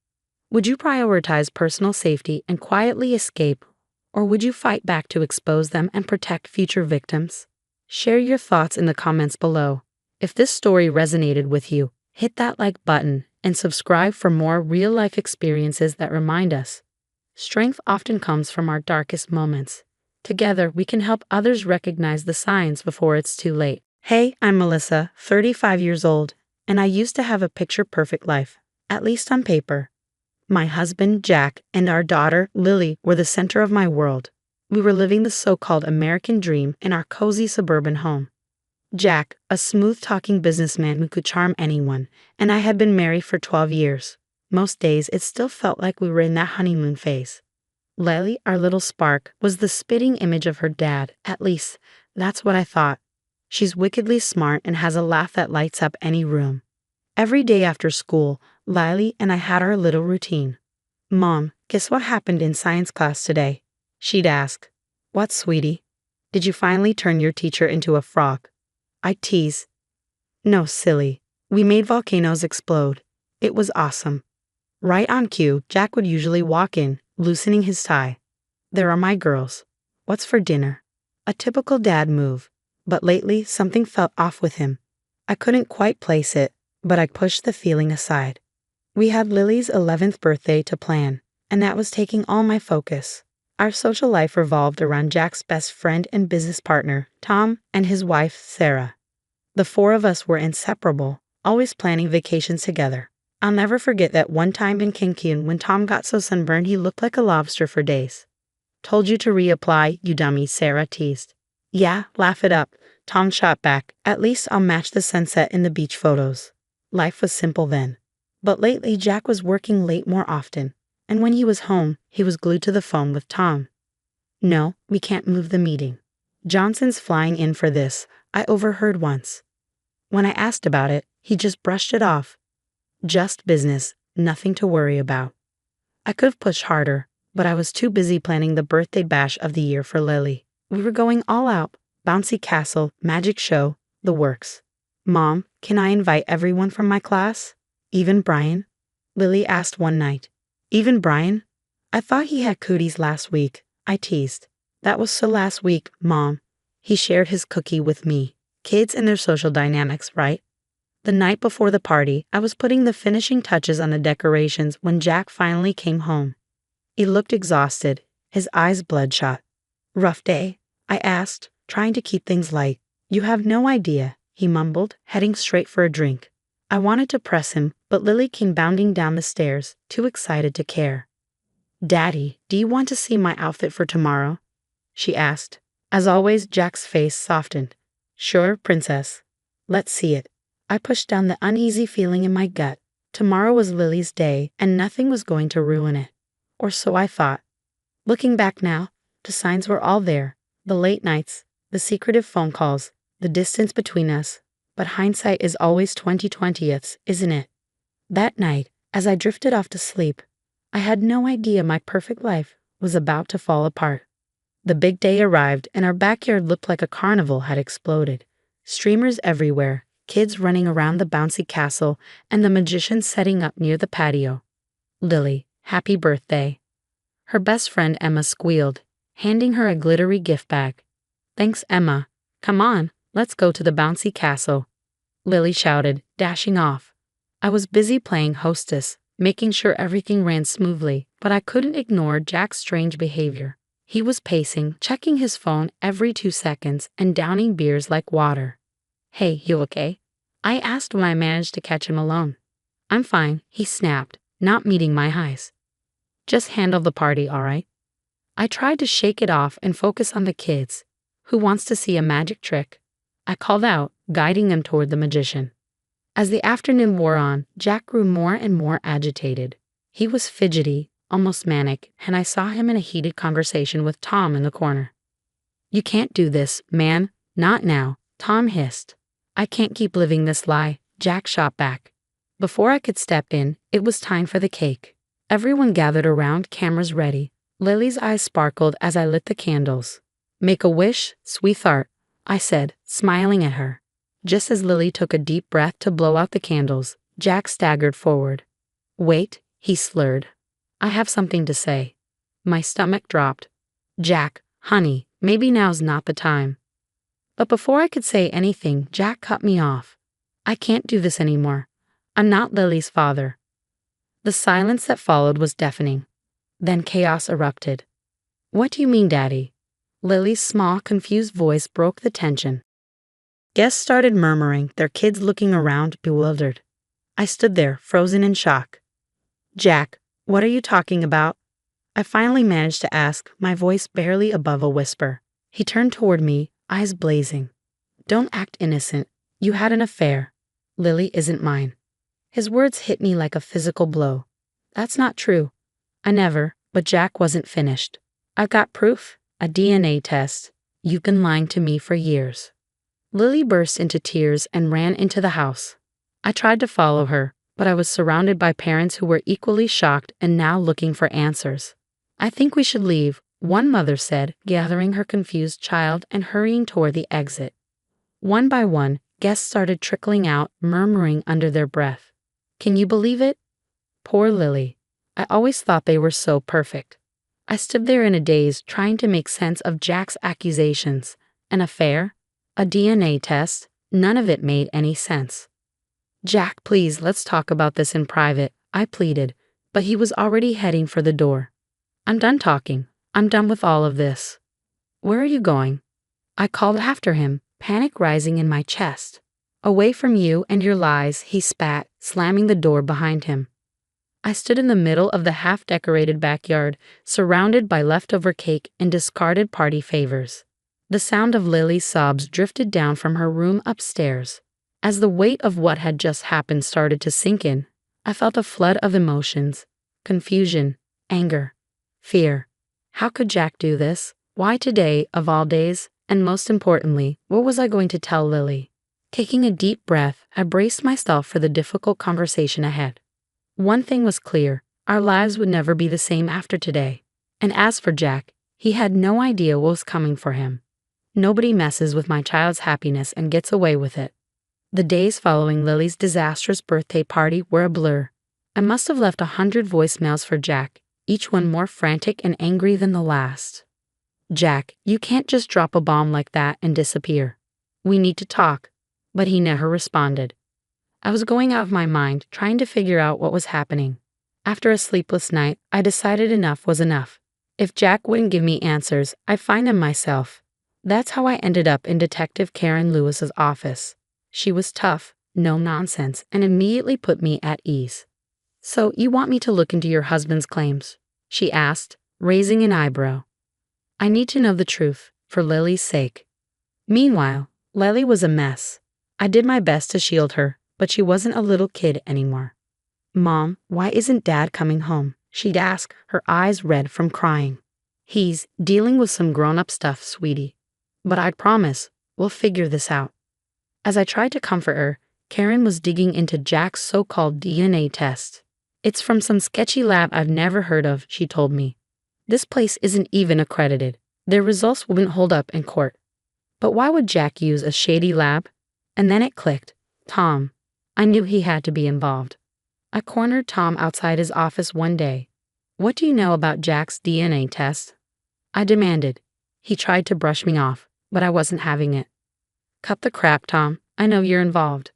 [SPEAKER 2] Would you prioritize personal safety and quietly escape, or would you fight back to expose them and protect future victims? Share your thoughts in the comments below. If this story resonated with you, hit that like button and subscribe for more real-life experiences that remind us strength often comes from our darkest moments. Together, we can help others recognize the signs before it's too late. Hey, I'm Melissa, 35 years old, and I used to have a picture-perfect life, at least on paper. My husband, Jack, and our daughter, Lily, were the center of my world. We were living the so-called American dream in our cozy suburban home. Jack, a smooth-talking businessman who could charm anyone, and I had been married for 12 years. Most days, it still felt like we were in that honeymoon phase. Lily, our little spark, was the spitting image of her dad, at least, that's what I thought. She's wickedly smart and has a laugh that lights up any room. Every day after school, Lily and I had our little routine. Mom, guess what happened in science class today? She'd ask. What, sweetie? Did you finally turn your teacher into a frog? I'd tease. No, silly. We made volcanoes explode. It was awesome. Right on cue, Jack would usually walk in, loosening his tie. There are my girls. What's for dinner? A typical dad move. But lately, something felt off with him. I couldn't quite place it, but I pushed the feeling aside. We had Lily's 11th birthday to plan, and that was taking all my focus. Our social life revolved around Jack's best friend and business partner, Tom, and his wife, Sarah. The four of us were inseparable, always planning vacations together. I'll never forget that one time in Cancun when Tom got so sunburned he looked like a lobster for days. Told you to reapply, you dummy, Sarah teased. Yeah, laugh it up, Tom shot back. At least I'll match the sunset in the beach photos. Life was simple then. But lately Jack was working late more often, and when he was home, he was glued to the phone with Tom. No, we can't move the meeting. Johnson's flying in for this, I overheard once. When I asked about it, he just brushed it off. Just business, nothing to worry about. I could have pushed harder, but I was too busy planning the birthday bash of the year for Lily. We were going all out, bouncy castle, magic show, the works. Mom, can I invite everyone from my class? Even Brian? Lily asked one night. Even Brian? I thought he had cooties last week, I teased. That was so last week, Mom. He shared his cookie with me. Kids and their social dynamics, right? The night before the party, I was putting the finishing touches on the decorations when Jack finally came home. He looked exhausted, his eyes bloodshot. Rough day? I asked, trying to keep things light. You have no idea, he mumbled, heading straight for a drink. I wanted to press him, but Lily came bounding down the stairs, too excited to care. Daddy, do you want to see my outfit for tomorrow? She asked. As always, Jack's face softened. Sure, princess. Let's see it. I pushed down the uneasy feeling in my gut. Tomorrow was Lily's day, and nothing was going to ruin it. Or so I thought. Looking back now, the signs were all there. The late nights, the secretive phone calls, the distance between us. But hindsight is always 20/20ths, isn't it? That night, as I drifted off to sleep, I had no idea my perfect life was about to fall apart. The big day arrived, and our backyard looked like a carnival had exploded. Streamers everywhere, kids running around the bouncy castle, and the magician setting up near the patio. Lily, happy birthday. Her best friend Emma squealed, handing her a glittery gift bag. Thanks, Emma. Come on, let's go to the bouncy castle. Lily shouted, dashing off. I was busy playing hostess, making sure everything ran smoothly, but I couldn't ignore Jack's strange behavior. He was pacing, checking his phone every 2 seconds, and downing beers like water. Hey, you okay? I asked when I managed to catch him alone. I'm fine, he snapped, not meeting my highs. Just handle the party, all right? I tried to shake it off and focus on the kids. Who wants to see a magic trick? I called out, guiding them toward the magician. As the afternoon wore on, Jack grew more and more agitated. He was fidgety, almost manic, and I saw him in a heated conversation with Tom in the corner. "You can't do this, man. Not now," Tom hissed. "I can't keep living this lie," Jack shot back. Before I could step in, it was time for the cake. Everyone gathered around, cameras ready. Lily's eyes sparkled as I lit the candles. "Make a wish, sweetheart," I said, smiling at her. Just as Lily took a deep breath to blow out the candles, Jack staggered forward. "Wait," he slurred. "I have something to say." My stomach dropped. "Jack, honey, maybe now's not the time." But before I could say anything, Jack cut me off. "I can't do this anymore. I'm not Lily's father." The silence that followed was deafening. Then chaos erupted. "What do you mean, Daddy?" Lily's small, confused voice broke the tension. Guests started murmuring, their kids looking around, bewildered. I stood there, frozen in shock. "Jack, what are you talking about?" I finally managed to ask, my voice barely above a whisper. He turned toward me, eyes blazing. "Don't act innocent. You had an affair. Lily isn't mine." His words hit me like a physical blow. "That's not true. I never," but Jack wasn't finished. "I've got proof, a DNA test. You've been lying to me for years." Lily burst into tears and ran into the house. I tried to follow her, but I was surrounded by parents who were equally shocked and now looking for answers. "I think we should leave," one mother said, gathering her confused child and hurrying toward the exit. One by one, guests started trickling out, murmuring under their breath. "Can you believe it? Poor Lily. I always thought they were so perfect." I stood there in a daze, trying to make sense of Jack's accusations. An affair? A DNA test? None of it made any sense. "Jack, please, let's talk about this in private," I pleaded, but he was already heading for the door. "I'm done talking. I'm done with all of this." "Where are you going?" I called after him, panic rising in my chest. "Away from you and your lies," he spat, slamming the door behind him. I stood in the middle of the half-decorated backyard, surrounded by leftover cake and discarded party favors. The sound of Lily's sobs drifted down from her room upstairs. As the weight of what had just happened started to sink in, I felt a flood of emotions: confusion, anger, fear. How could Jack do this? Why today, of all days? And most importantly, what was I going to tell Lily? Taking a deep breath, I braced myself for the difficult conversation ahead. One thing was clear: our lives would never be the same after today. And as for Jack, he had no idea what was coming for him. Nobody messes with my child's happiness and gets away with it. The days following Lily's disastrous birthday party were a blur. I must have left 100 voicemails for Jack, each one more frantic and angry than the last. "Jack, you can't just drop a bomb like that and disappear. We need to talk." But he never responded. I was going out of my mind, trying to figure out what was happening. After a sleepless night, I decided enough was enough. If Jack wouldn't give me answers, I'd find him myself. That's how I ended up in Detective Karen Lewis's office. She was tough, no nonsense, and immediately put me at ease. "So you want me to look into your husband's claims?" she asked, raising an eyebrow. "I need to know the truth, for Lily's sake." Meanwhile, Lily was a mess. I did my best to shield her, but she wasn't a little kid anymore. "Mom, why isn't Dad coming home?" she'd ask, her eyes red from crying. "He's dealing with some grown-up stuff, sweetie. But I promise, we'll figure this out." As I tried to comfort her, Karen was digging into Jack's so-called DNA test. "It's from some sketchy lab I've never heard of," she told me. "This place isn't even accredited. Their results wouldn't hold up in court." But why would Jack use a shady lab? And then it clicked. Tom. I knew he had to be involved. I cornered Tom outside his office one day. "What do you know about Jack's DNA test?" I demanded. He tried to brush me off, but I wasn't having it. "Cut the crap, Tom. I know you're involved."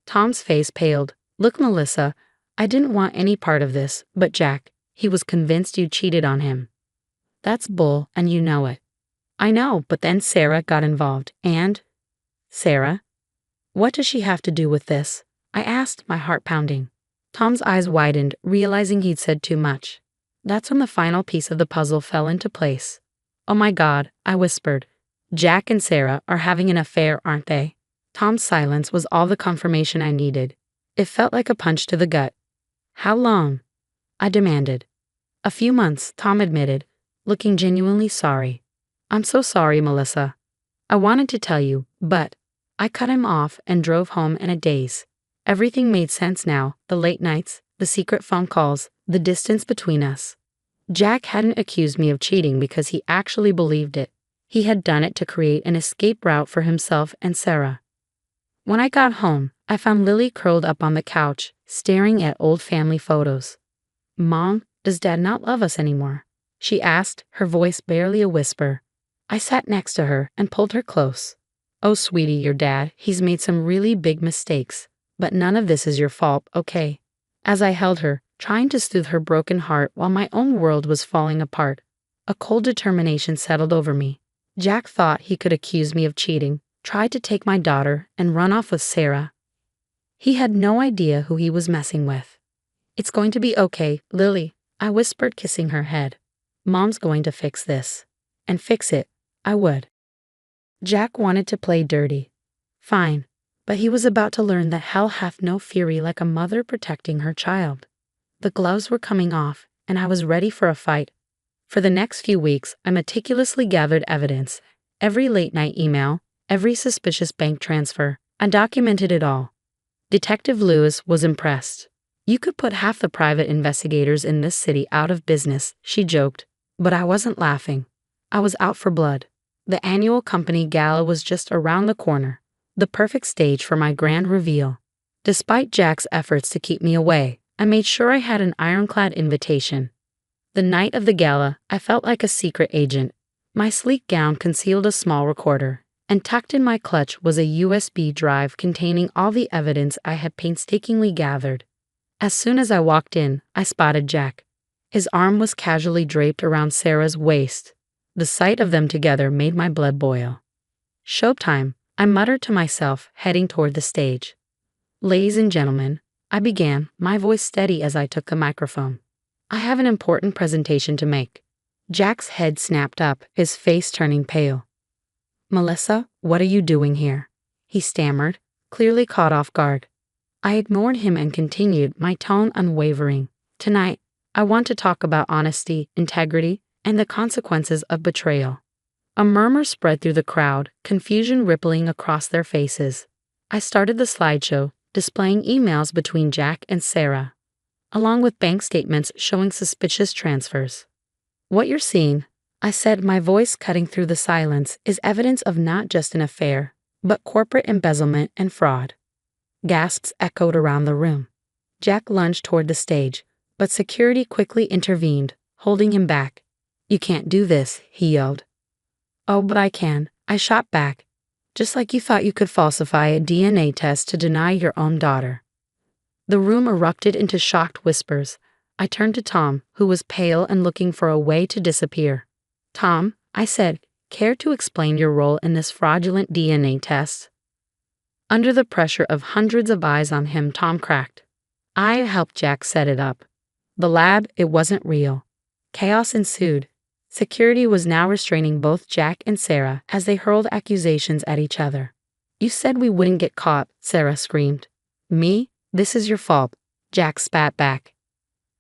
[SPEAKER 2] Tom's face paled. "Look, Melissa, I didn't want any part of this, but Jack, he was convinced you cheated on him." "That's bull, and you know it." "I know, but then Sarah got involved, and—" "Sarah? What does she have to do with this?" I asked, my heart pounding. Tom's eyes widened, realizing he'd said too much. That's when the final piece of the puzzle fell into place. "Oh my God," I whispered. "Jack and Sarah are having an affair, aren't they?" Tom's silence was all the confirmation I needed. It felt like a punch to the gut. "How long?" I demanded. A few months, Tom admitted, looking genuinely sorry. I'm so sorry, Melissa. I wanted to tell you, but I cut him off and drove home in a daze. Everything made sense now, the late nights, the secret phone calls, the distance between us. Jack hadn't accused me of cheating because he actually believed it. He had done it to create an escape route for himself and Sarah. When I got home, I found Lily curled up on the couch, staring at old family photos. Mom, does Dad not love us anymore? She asked, her voice barely a whisper. I sat next to her and pulled her close. Oh, sweetie, your dad, he's made some really big mistakes, but none of this is your fault, okay? As I held her, trying to soothe her broken heart while my own world was falling apart, a cold determination settled over me. Jack thought he could accuse me of cheating, tried to take my daughter, and run off with Sarah. He had no idea who he was messing with. It's going to be okay, Lily, I whispered, kissing her head. Mom's going to fix this. And fix it, I would. Jack wanted to play dirty. Fine, but he was about to learn that hell hath no fury like a mother protecting her child. The gloves were coming off, and I was ready for a fight. For the next few weeks, I meticulously gathered evidence. Every late-night email, every suspicious bank transfer, I documented it all. Detective Lewis was impressed. You could put half the private investigators in this city out of business, she joked. But I wasn't laughing. I was out for blood. The annual company gala was just around the corner, the perfect stage for my grand reveal. Despite Jack's efforts to keep me away, I made sure I had an ironclad invitation. The night of the gala, I felt like a secret agent. My sleek gown concealed a small recorder, and tucked in my clutch was a USB drive containing all the evidence I had painstakingly gathered. As soon as I walked in, I spotted Jack. His arm was casually draped around Sarah's waist. The sight of them together made my blood boil. Showtime, I muttered to myself, heading toward the stage. Ladies and gentlemen, I began, my voice steady as I took the microphone. I have an important presentation to make. Jack's head snapped up, his face turning pale. Melissa, what are you doing here? He stammered, clearly caught off guard. I ignored him and continued, my tone unwavering. Tonight, I want to talk about honesty, integrity, and the consequences of betrayal. A murmur spread through the crowd, confusion rippling across their faces. I started the slideshow, displaying emails between Jack and Sarah, along with bank statements showing suspicious transfers. What you're seeing, I said, my voice cutting through the silence, is evidence of not just an affair, but corporate embezzlement and fraud. Gasps echoed around the room. Jack lunged toward the stage, but security quickly intervened, holding him back. You can't do this, he yelled. Oh, but I can, I shot back. Just like you thought you could falsify a DNA test to deny your own daughter. The room erupted into shocked whispers. I turned to Tom, who was pale and looking for a way to disappear. Tom, I said, care to explain your role in this fraudulent DNA test? Under the pressure of hundreds of eyes on him, Tom cracked. I helped Jack set it up. The lab, it wasn't real. Chaos ensued. Security was now restraining both Jack and Sarah as they hurled accusations at each other. You said we wouldn't get caught, Sarah screamed. Me? This is your fault, Jack spat back.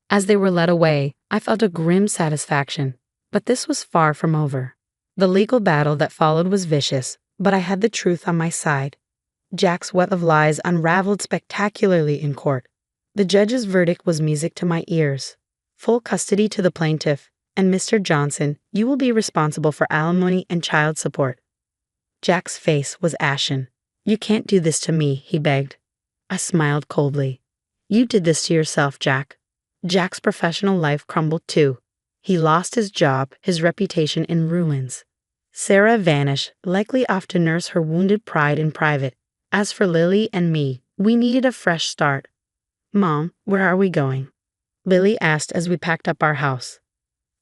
[SPEAKER 2] As they were led away, I felt a grim satisfaction. But this was far from over. The legal battle that followed was vicious, but I had the truth on my side. Jack's web of lies unraveled spectacularly in court. The judge's verdict was music to my ears. Full custody to the plaintiff, and Mr. Johnson, you will be responsible for alimony and child support. Jack's face was ashen. You can't do this to me, he begged. I smiled coldly. You did this to yourself, Jack. Jack's professional life crumbled too. He lost his job, his reputation in ruins. Sarah vanished, likely off to nurse her wounded pride in private. As for Lily and me, we needed a fresh start. Mom, where are we going? Lily asked as we packed up our house.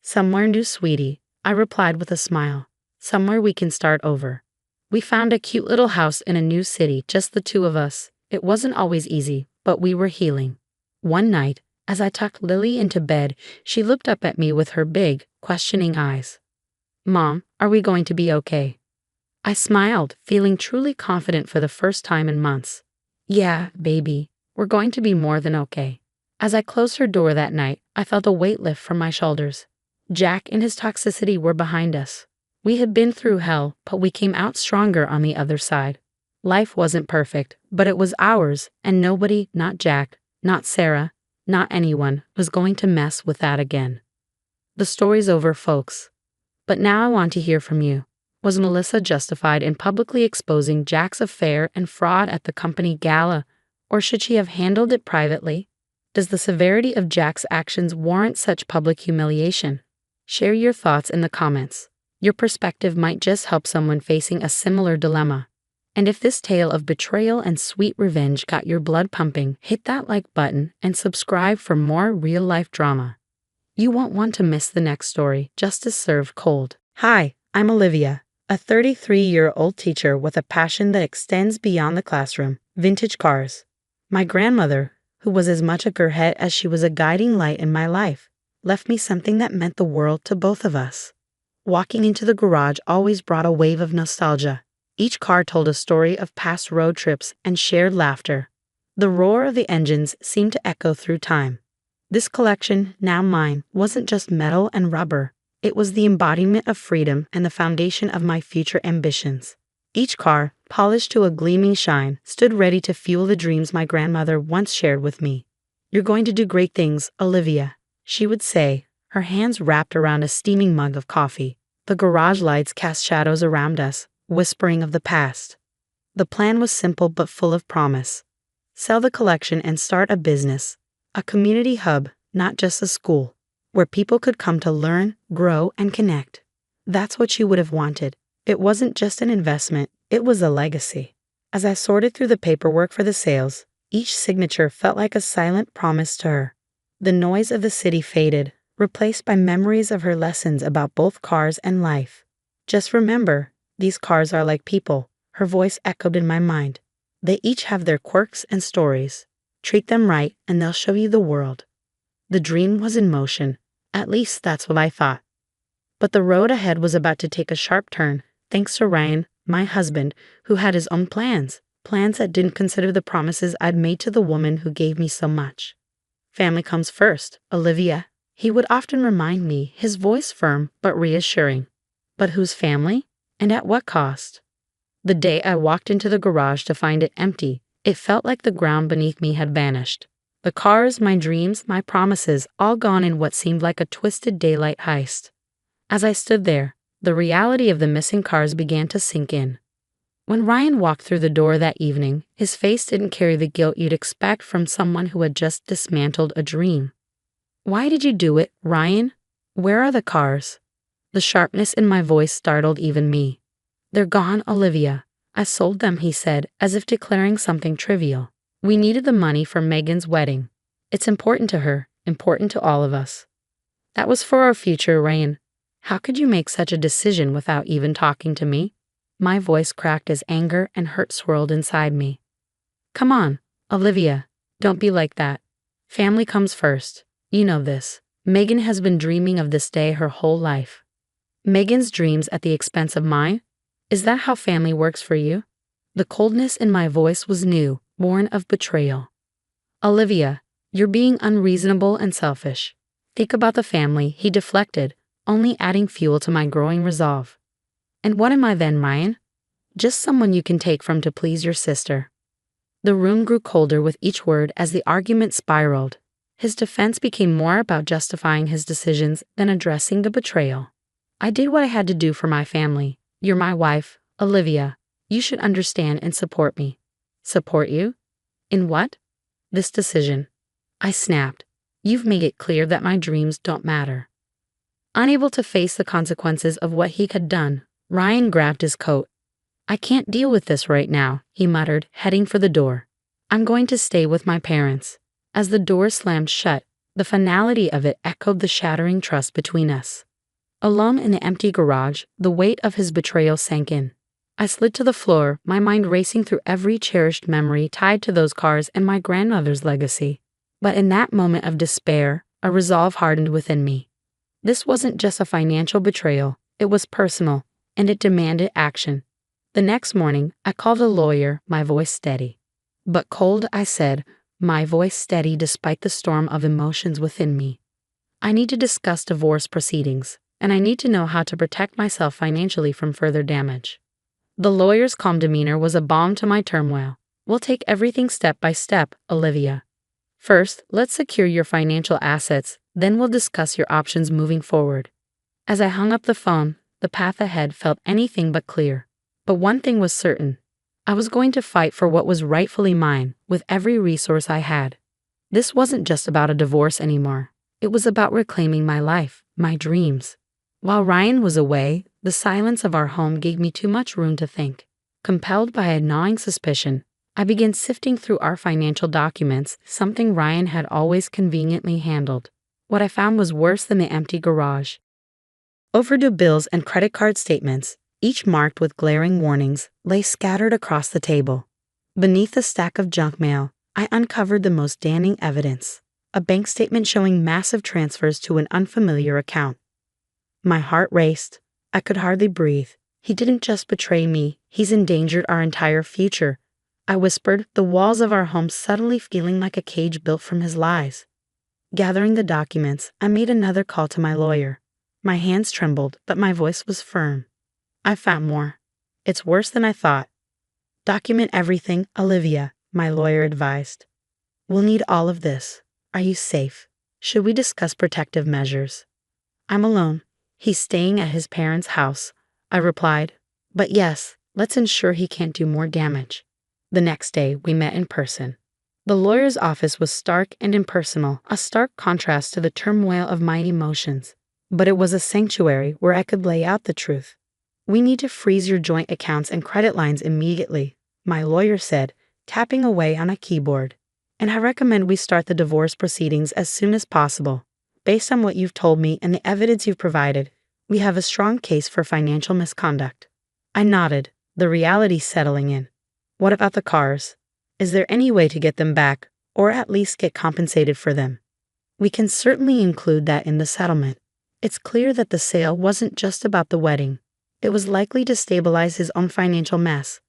[SPEAKER 2] Somewhere new, sweetie, I replied with a smile. Somewhere we can start over. We found a cute little house in a new city, just the two of us. It wasn't always easy, but we were healing. One night, as I tucked Lily into bed, she looked up at me with her big, questioning eyes. Mom, are we going to be okay? I smiled, feeling truly confident for the first time in months. Yeah, baby, we're going to be more than okay. As I closed her door that night, I felt a weight lift from my shoulders. Jack and his toxicity were behind us. We had been through hell, but we came out stronger on the other side. Life wasn't perfect, but it was ours, and nobody, not Jack, not Sarah, not anyone, was going to mess with that again. The story's over, folks. But now I want to hear from you. Was Melissa justified in publicly exposing Jack's affair and fraud at the company gala, or should she have handled it privately? Does the severity of Jack's actions warrant such public humiliation? Share your thoughts in the comments. Your perspective might just help someone facing a similar dilemma. And if this tale of betrayal and sweet revenge got your blood pumping, hit that like button and subscribe for more real-life drama. You won't want to miss the next story, justice served cold. Hi, I'm Olivia, a 33-year-old teacher with a passion that extends beyond the classroom, vintage cars. My grandmother, who was as much a gearhead as she was a guiding light in my life, left me something that meant the world to both of us. Walking into the garage always brought a wave of nostalgia. Each car told a story of past road trips and shared laughter. The roar of the engines seemed to echo through time. This collection, now mine, wasn't just metal and rubber. It was the embodiment of freedom and the foundation of my future ambitions. Each car, polished to a gleaming shine, stood ready to fuel the dreams my grandmother once shared with me. "You're going to do great things, Olivia," she would say, her hands wrapped around a steaming mug of coffee. The garage lights cast shadows around us, whispering of the past. The plan was simple but full of promise. Sell the collection and start a business, a community hub, not just a school, where people could come to learn, grow, and connect. That's what she would have wanted. It wasn't just an investment, it was a legacy. As I sorted through the paperwork for the sales, each signature felt like a silent promise to her. The noise of the city faded, replaced by memories of her lessons about both cars and life. "Just remember, these cars are like people," her voice echoed in my mind. "They each have their quirks and stories. Treat them right, and they'll show you the world." The dream was in motion. At least that's what I thought. But the road ahead was about to take a sharp turn, thanks to Ryan, my husband, who had his own plans that didn't consider the promises I'd made to the woman who gave me so much. "Family comes first, Olivia," he would often remind me, his voice firm but reassuring. But whose family? And at what cost? The day I walked into the garage to find it empty, it felt like the ground beneath me had vanished. The cars, my dreams, my promises, all gone in what seemed like a twisted daylight heist. As I stood there, the reality of the missing cars began to sink in. When Ryan walked through the door that evening, his face didn't carry the guilt you'd expect from someone who had just dismantled a dream. "Why did you do it, Ryan? Where are the cars?" The sharpness in my voice startled even me. "They're gone, Olivia. I sold them," he said, as if declaring something trivial. "We needed the money for Megan's wedding. It's important to her, important to all of us." "That was for our future, Ryan. How could you make such a decision without even talking to me?" My voice cracked as anger and hurt swirled inside me. "Come on, Olivia. Don't be like that. Family comes first. You know this. Megan has been dreaming of this day her whole life." "Megan's dreams at the expense of mine? Is that how family works for you?" The coldness in my voice was new, born of betrayal. "Olivia, you're being unreasonable and selfish. Think about the family," he deflected, only adding fuel to my growing resolve. "And what am I then, Ryan? Just someone you can take from to please your sister." The room grew colder with each word as the argument spiraled. His defense became more about justifying his decisions than addressing the betrayal. "I did what I had to do for my family. You're my wife, Olivia. You should understand and support me." "Support you? In what?" "This decision." I snapped. "You've made it clear that my dreams don't matter." Unable to face the consequences of what he had done, Ryan grabbed his coat. "I can't deal with this right now," he muttered, heading for the door. "I'm going to stay with my parents." As the door slammed shut, the finality of it echoed the shattering trust between us. Alone in the empty garage, the weight of his betrayal sank in. I slid to the floor, my mind racing through every cherished memory tied to those cars and my grandmother's legacy. But in that moment of despair, a resolve hardened within me. This wasn't just a financial betrayal, it was personal, and it demanded action. The next morning, I called a lawyer, my voice steady. But cold, I said, my voice steady despite the storm of emotions within me. I need to discuss divorce proceedings, and I need to know how to protect myself financially from further damage. The lawyer's calm demeanor was a balm to my turmoil. We'll take everything step by step, Olivia. First, let's secure your financial assets, then we'll discuss your options moving forward. As I hung up the phone, the path ahead felt anything but clear. But one thing was certain. I was going to fight for what was rightfully mine, with every resource I had. This wasn't just about a divorce anymore. It was about reclaiming my life, my dreams. While Ryan was away, the silence of our home gave me too much room to think. Compelled by a gnawing suspicion, I began sifting through our financial documents, something Ryan had always conveniently handled. What I found was worse than the empty garage. Overdue bills and credit card statements, each marked with glaring warnings, lay scattered across the table. Beneath a stack of junk mail, I uncovered the most damning evidence: a bank statement showing massive transfers to an unfamiliar account. My heart raced. I could hardly breathe. He didn't just betray me, he's endangered our entire future. I whispered, the walls of our home suddenly feeling like a cage built from his lies. Gathering the documents, I made another call to my lawyer. My hands trembled, but my voice was firm. I found more. It's worse than I thought. Document everything, Olivia, my lawyer advised. We'll need all of this. Are you safe? Should we discuss protective measures? I'm alone. He's staying at his parents' house, I replied. But yes, let's ensure he can't do more damage. The next day, we met in person. The lawyer's office was stark and impersonal, a stark contrast to the turmoil of my emotions. But it was a sanctuary where I could lay out the truth. We need to freeze your joint accounts and credit lines immediately, my lawyer said, tapping away on a keyboard. And I recommend we start the divorce proceedings as soon as possible. Based on what you've told me and the evidence you've provided, we have a strong case for financial misconduct. I nodded, the reality settling in. What about the cars? Is there any way to get them back, or at least get compensated for them? We can certainly include that in the settlement. It's clear that the sale wasn't just about the wedding. It was likely to stabilize his own financial mess.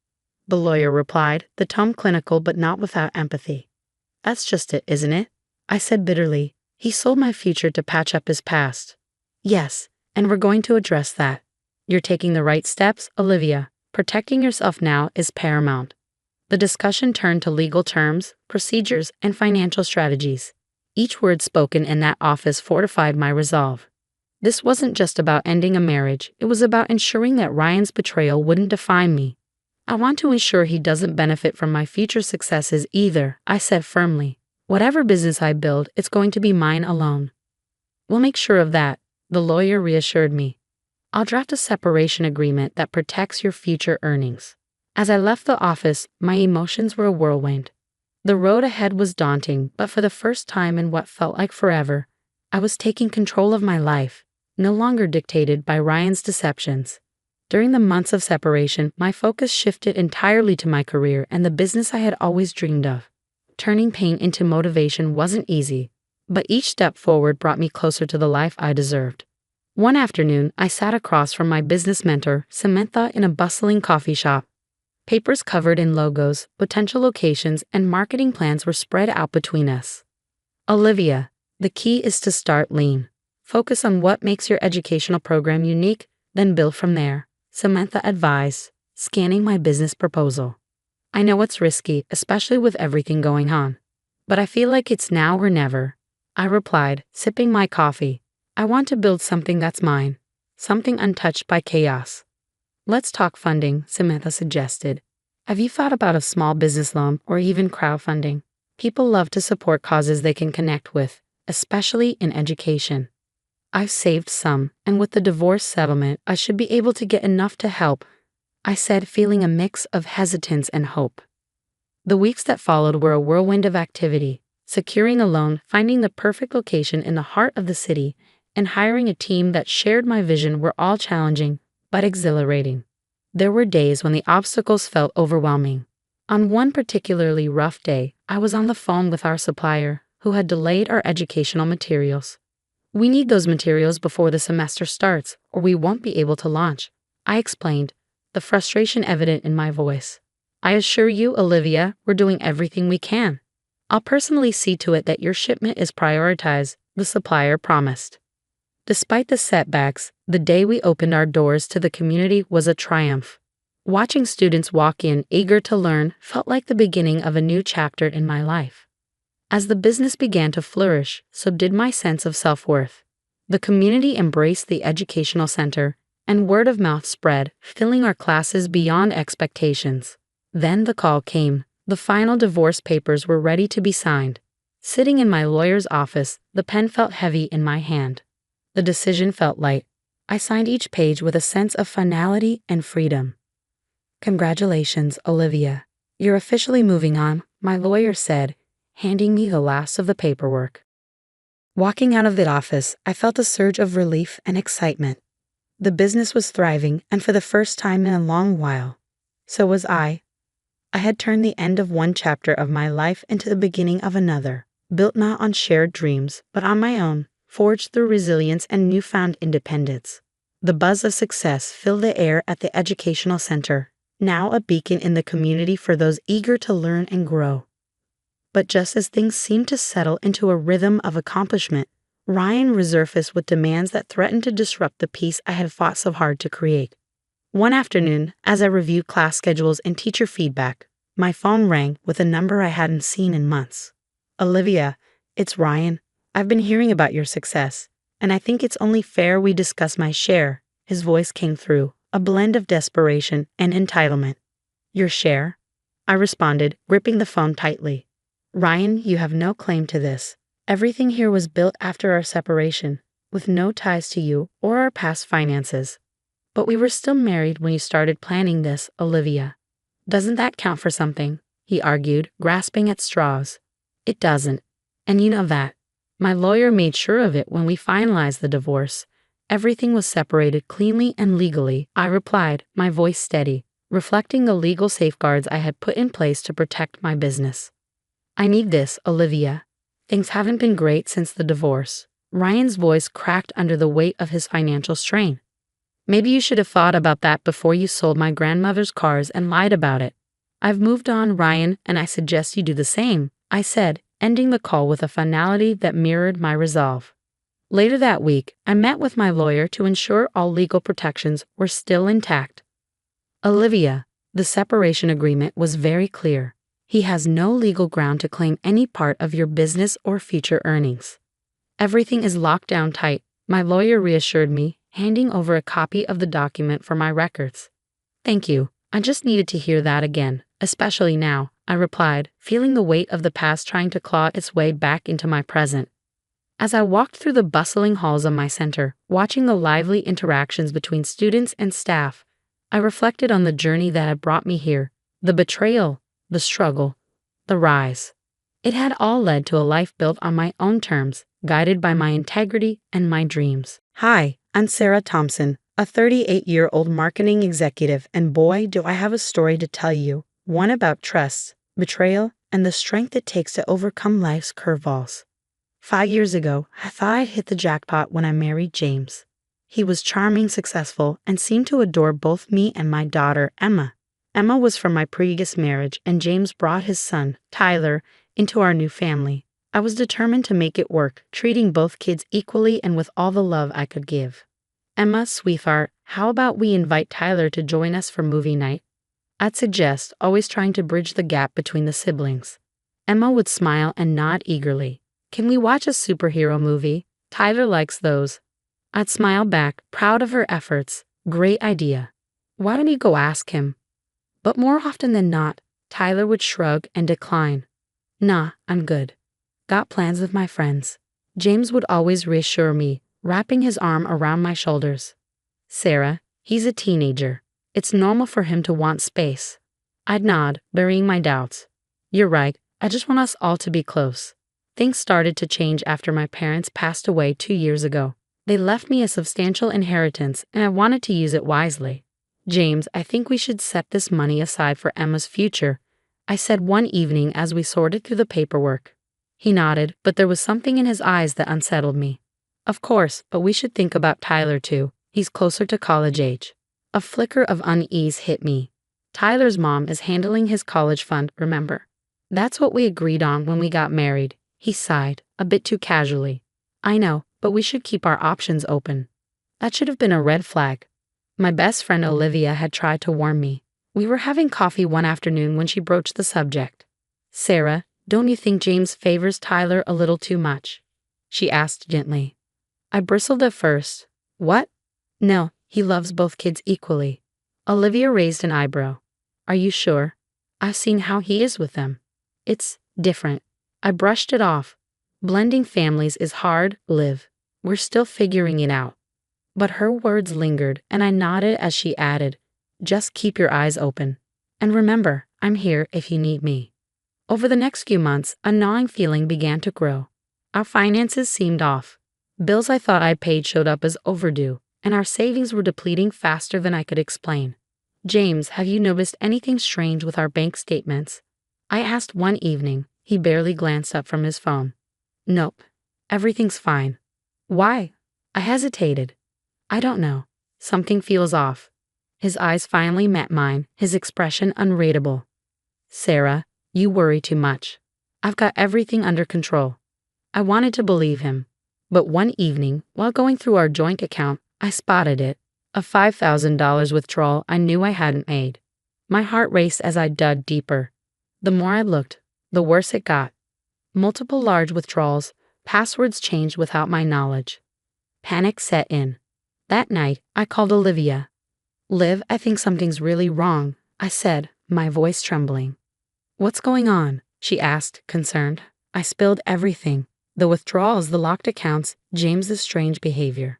[SPEAKER 2] The lawyer replied, the tone clinical but not without empathy. That's just it, isn't it? I said bitterly. He sold my future to patch up his past. Yes, and we're going to address that. You're taking the right steps, Olivia. Protecting yourself now is paramount. The discussion turned to legal terms, procedures, and financial strategies. Each word spoken in that office fortified my resolve. This wasn't just about ending a marriage, it was about ensuring that Ryan's betrayal wouldn't define me. I want to ensure he doesn't benefit from my future successes either, I said firmly. Whatever business I build, it's going to be mine alone. We'll make sure of that, the lawyer reassured me. I'll draft a separation agreement that protects your future earnings. As I left the office, my emotions were a whirlwind. The road ahead was daunting, but for the first time in what felt like forever, I was taking control of my life, no longer dictated by Ryan's deceptions. During the months of separation, my focus shifted entirely to my career and the business I had always dreamed of. Turning pain into motivation wasn't easy, but each step forward brought me closer to the life I deserved. One afternoon, I sat across from my business mentor, Samantha, in a bustling coffee shop. Papers covered in logos, potential locations, and marketing plans were spread out between us. Olivia, the key is to start lean. Focus on what makes your educational program unique, then build from there, Samantha advised, scanning my business proposal. I know it's risky, especially with everything going on. But I feel like it's now or never, I replied, sipping my coffee. I want to build something that's mine, something untouched by chaos. Let's talk funding, Samantha suggested. Have you thought about a small business loan or even crowdfunding? People love to support causes they can connect with, especially in education. I've saved some, and with the divorce settlement, I should be able to get enough to help, I said, feeling a mix of hesitance and hope. The weeks that followed were a whirlwind of activity. Securing a loan, finding the perfect location in the heart of the city, and hiring a team that shared my vision were all challenging, but exhilarating. There were days when the obstacles felt overwhelming. On one particularly rough day, I was on the phone with our supplier, who had delayed our educational materials. We need those materials before the semester starts, or we won't be able to launch, I explained, the frustration evident in my voice. I assure you, Olivia, we're doing everything we can. I'll personally see to it that your shipment is prioritized, the supplier promised. Despite the setbacks, the day we opened our doors to the community was a triumph. Watching students walk in, eager to learn, felt like the beginning of a new chapter in my life. As the business began to flourish, so did my sense of self-worth. The community embraced the educational center, and word of mouth spread, filling our classes beyond expectations. Then the call came. The final divorce papers were ready to be signed. Sitting in my lawyer's office, the pen felt heavy in my hand. The decision felt light. I signed each page with a sense of finality and freedom. Congratulations, Olivia. You're officially moving on, my lawyer said, handing me the last of the paperwork. Walking out of the office, I felt a surge of relief and excitement. The business was thriving, and for the first time in a long while, so was I. I had turned the end of one chapter of my life into the beginning of another, built not on shared dreams, but on my own, forged through resilience and newfound independence. The buzz of success filled the air at the educational center, now a beacon in the community for those eager to learn and grow. But just as things seemed to settle into a rhythm of accomplishment, Ryan resurfaced with demands that threatened to disrupt the peace I had fought so hard to create. One afternoon, as I reviewed class schedules and teacher feedback, my phone rang with a number I hadn't seen in months. Olivia, it's Ryan. I've been hearing about your success, and I think it's only fair we discuss my share. His voice came through, a blend of desperation and entitlement. Your share? I responded, gripping the phone tightly. Ryan, you have no claim to this. Everything here was built after our separation, with no ties to you or our past finances. But we were still married when you started planning this, Olivia. Doesn't that count for something? He argued, grasping at straws. It doesn't. And you know that. My lawyer made sure of it when we finalized the divorce. Everything was separated cleanly and legally, I replied, my voice steady, reflecting the legal safeguards I had put in place to protect my business. I need this, Olivia. Things haven't been great since the divorce. Ryan's voice cracked under the weight of his financial strain. Maybe you should have thought about that before you sold my grandmother's cars and lied about it. I've moved on, Ryan, and I suggest you do the same, I said, ending the call with a finality that mirrored my resolve. Later that week, I met with my lawyer to ensure all legal protections were still intact. Olivia, the separation agreement was very clear. He has no legal ground to claim any part of your business or future earnings. Everything is locked down tight, my lawyer reassured me, handing over a copy of the document for my records. Thank you. I just needed to hear that again, especially now, I replied, feeling the weight of the past trying to claw its way back into my present. As I walked through the bustling halls of my center, watching the lively interactions between students and staff, I reflected on the journey that had brought me here, the betrayal, the struggle, the rise. It had all led to a life built on my own terms, guided by my integrity and my dreams. Hi, I'm Sarah Thompson, a 38-year-old marketing executive, and boy, do I have a story to tell you, one about trust, betrayal, and the strength it takes to overcome life's curveballs. 5 years ago, I thought I'd hit the jackpot when I married James. He was charming, successful, and seemed to adore both me and my daughter, Emma. Emma was from my previous marriage, and James brought his son, Tyler, into our new family. I was determined to make it work, treating both kids equally and with all the love I could give. Emma, sweetheart, how about we invite Tyler to join us for movie night? I'd suggest, always trying to bridge the gap between the siblings. Emma would smile and nod eagerly. Can we watch a superhero movie? Tyler likes those. I'd smile back, proud of her efforts. Great idea. Why don't you go ask him? But more often than not, Tyler would shrug and decline. Nah, I'm good. Got plans with my friends. James would always reassure me, wrapping his arm around my shoulders. Sarah, he's a teenager. It's normal for him to want space. I'd nod, burying my doubts. You're right, I just want us all to be close. Things started to change after my parents passed away 2 years ago. They left me a substantial inheritance, and I wanted to use it wisely. James, I think we should set this money aside for Emma's future, I said one evening as we sorted through the paperwork. He nodded, but there was something in his eyes that unsettled me. Of course, but we should think about Tyler too. He's closer to college age. A flicker of unease hit me. Tyler's mom is handling his college fund, remember? That's what we agreed on when we got married. He sighed, a bit too casually. I know, but we should keep our options open. That should have been a red flag. My best friend Olivia had tried to warn me. We were having coffee one afternoon when she broached the subject. Sarah, don't you think James favors Tyler a little too much? She asked gently. I bristled at first. What? No, he loves both kids equally. Olivia raised an eyebrow. Are you sure? I've seen how he is with them. It's different. I brushed it off. Blending families is hard, Liv. We're still figuring it out. But her words lingered, and I nodded as she added, just keep your eyes open. And remember, I'm here if you need me. Over the next few months, a gnawing feeling began to grow. Our finances seemed off. Bills I thought I'd paid showed up as overdue, and our savings were depleting faster than I could explain. James, have you noticed anything strange with our bank statements? I asked one evening. He barely glanced up from his phone. Nope. Everything's fine. Why? I hesitated. I don't know. Something feels off. His eyes finally met mine, his expression unreadable. Sarah, you worry too much. I've got everything under control. I wanted to believe him. But one evening, while going through our joint account, I spotted it. A $5,000 withdrawal I knew I hadn't made. My heart raced as I dug deeper. The more I looked, the worse it got. Multiple large withdrawals, passwords changed without my knowledge. Panic set in. That night, I called Olivia. Liv, I think something's really wrong, I said, my voice trembling. What's going on? She asked, concerned. I spilled everything. The withdrawals, the locked accounts, James's strange behavior.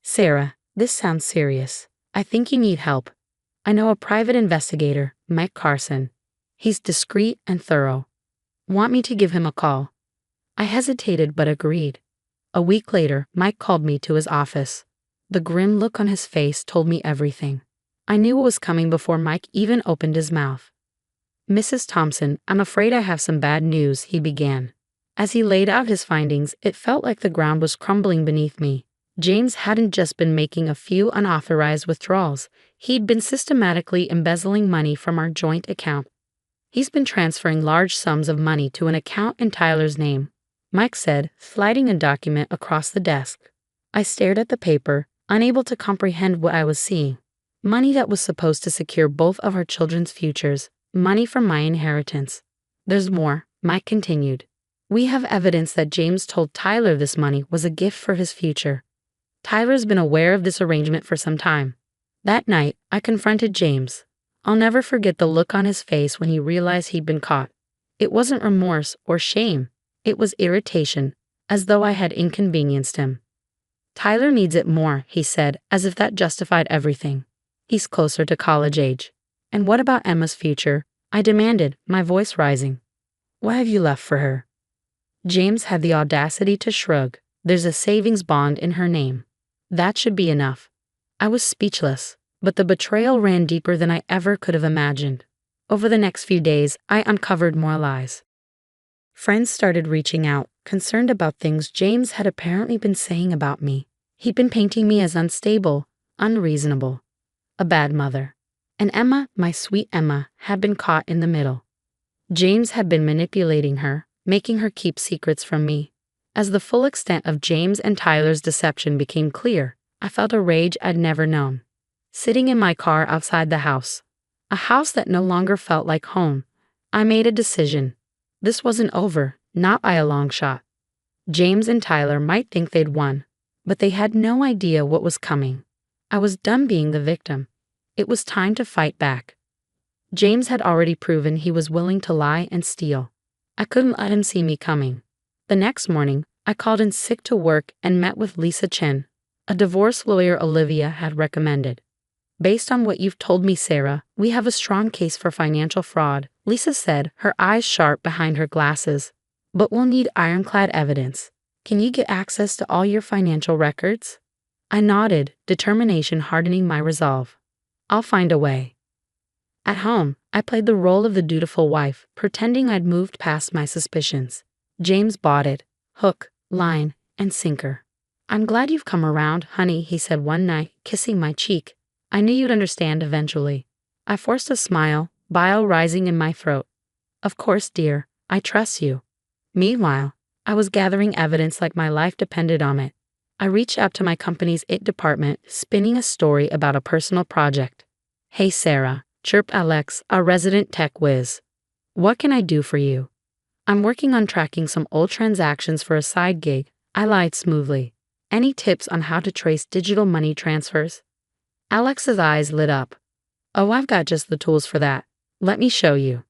[SPEAKER 2] Sarah, this sounds serious. I think you need help. I know a private investigator, Mike Carson. He's discreet and thorough. Want me to give him a call? I hesitated but agreed. A week later, Mike called me to his office. The grim look on his face told me everything. I knew it was coming before Mike even opened his mouth. Mrs. Thompson, I'm afraid I have some bad news, he began. As he laid out his findings, it felt like the ground was crumbling beneath me. James hadn't just been making a few unauthorized withdrawals. He'd been systematically embezzling money from our joint account. He's been transferring large sums of money to an account in Tyler's name, Mike said, sliding a document across the desk. I stared at the paper, unable to comprehend what I was seeing. Money that was supposed to secure both of our children's futures, money from my inheritance. There's more, Mike continued. We have evidence that James told Tyler this money was a gift for his future. Tyler's been aware of this arrangement for some time. That night, I confronted James. I'll never forget the look on his face when he realized he'd been caught. It wasn't remorse or shame. It was irritation, as though I had inconvenienced him. Tyler needs it more, he said, as if that justified everything. He's closer to college age. And what about Emma's future? I demanded, my voice rising. What have you left for her? James had the audacity to shrug. There's a savings bond in her name. That should be enough. I was speechless, but the betrayal ran deeper than I ever could have imagined. Over the next few days, I uncovered more lies. Friends started reaching out, concerned about things James had apparently been saying about me. He'd been painting me as unstable, unreasonable, a bad mother. And Emma, my sweet Emma, had been caught in the middle. James had been manipulating her, making her keep secrets from me. As the full extent of James and Tyler's deception became clear, I felt a rage I'd never known. Sitting in my car outside the house, a house that no longer felt like home, I made a decision. This wasn't over, not by a long shot. James and Tyler might think they'd won, but they had no idea what was coming. I was done being the victim. It was time to fight back. James had already proven he was willing to lie and steal. I couldn't let him see me coming. The next morning, I called in sick to work and met with Lisa Chen, a divorce lawyer Olivia had recommended. Based on what you've told me, Sarah, we have a strong case for financial fraud, Lisa said, her eyes sharp behind her glasses. But we'll need ironclad evidence. Can you get access to all your financial records? I nodded, determination hardening my resolve. I'll find a way. At home, I played the role of the dutiful wife, pretending I'd moved past my suspicions. James bought it, hook, line, and sinker. I'm glad you've come around, honey, he said one night, kissing my cheek. I knew you'd understand eventually. I forced a smile, bile rising in my throat. Of course, dear, I trust you. Meanwhile, I was gathering evidence like my life depended on it. I reached out to my company's IT department, spinning a story about a personal project. Hey Sarah, chirped Alex, our resident tech whiz. What can I do for you? I'm working on tracking some old transactions for a side gig, I lied smoothly. Any tips on how to trace digital money transfers? Alex's eyes lit up. Oh, I've got just the tools for that. Let me show you.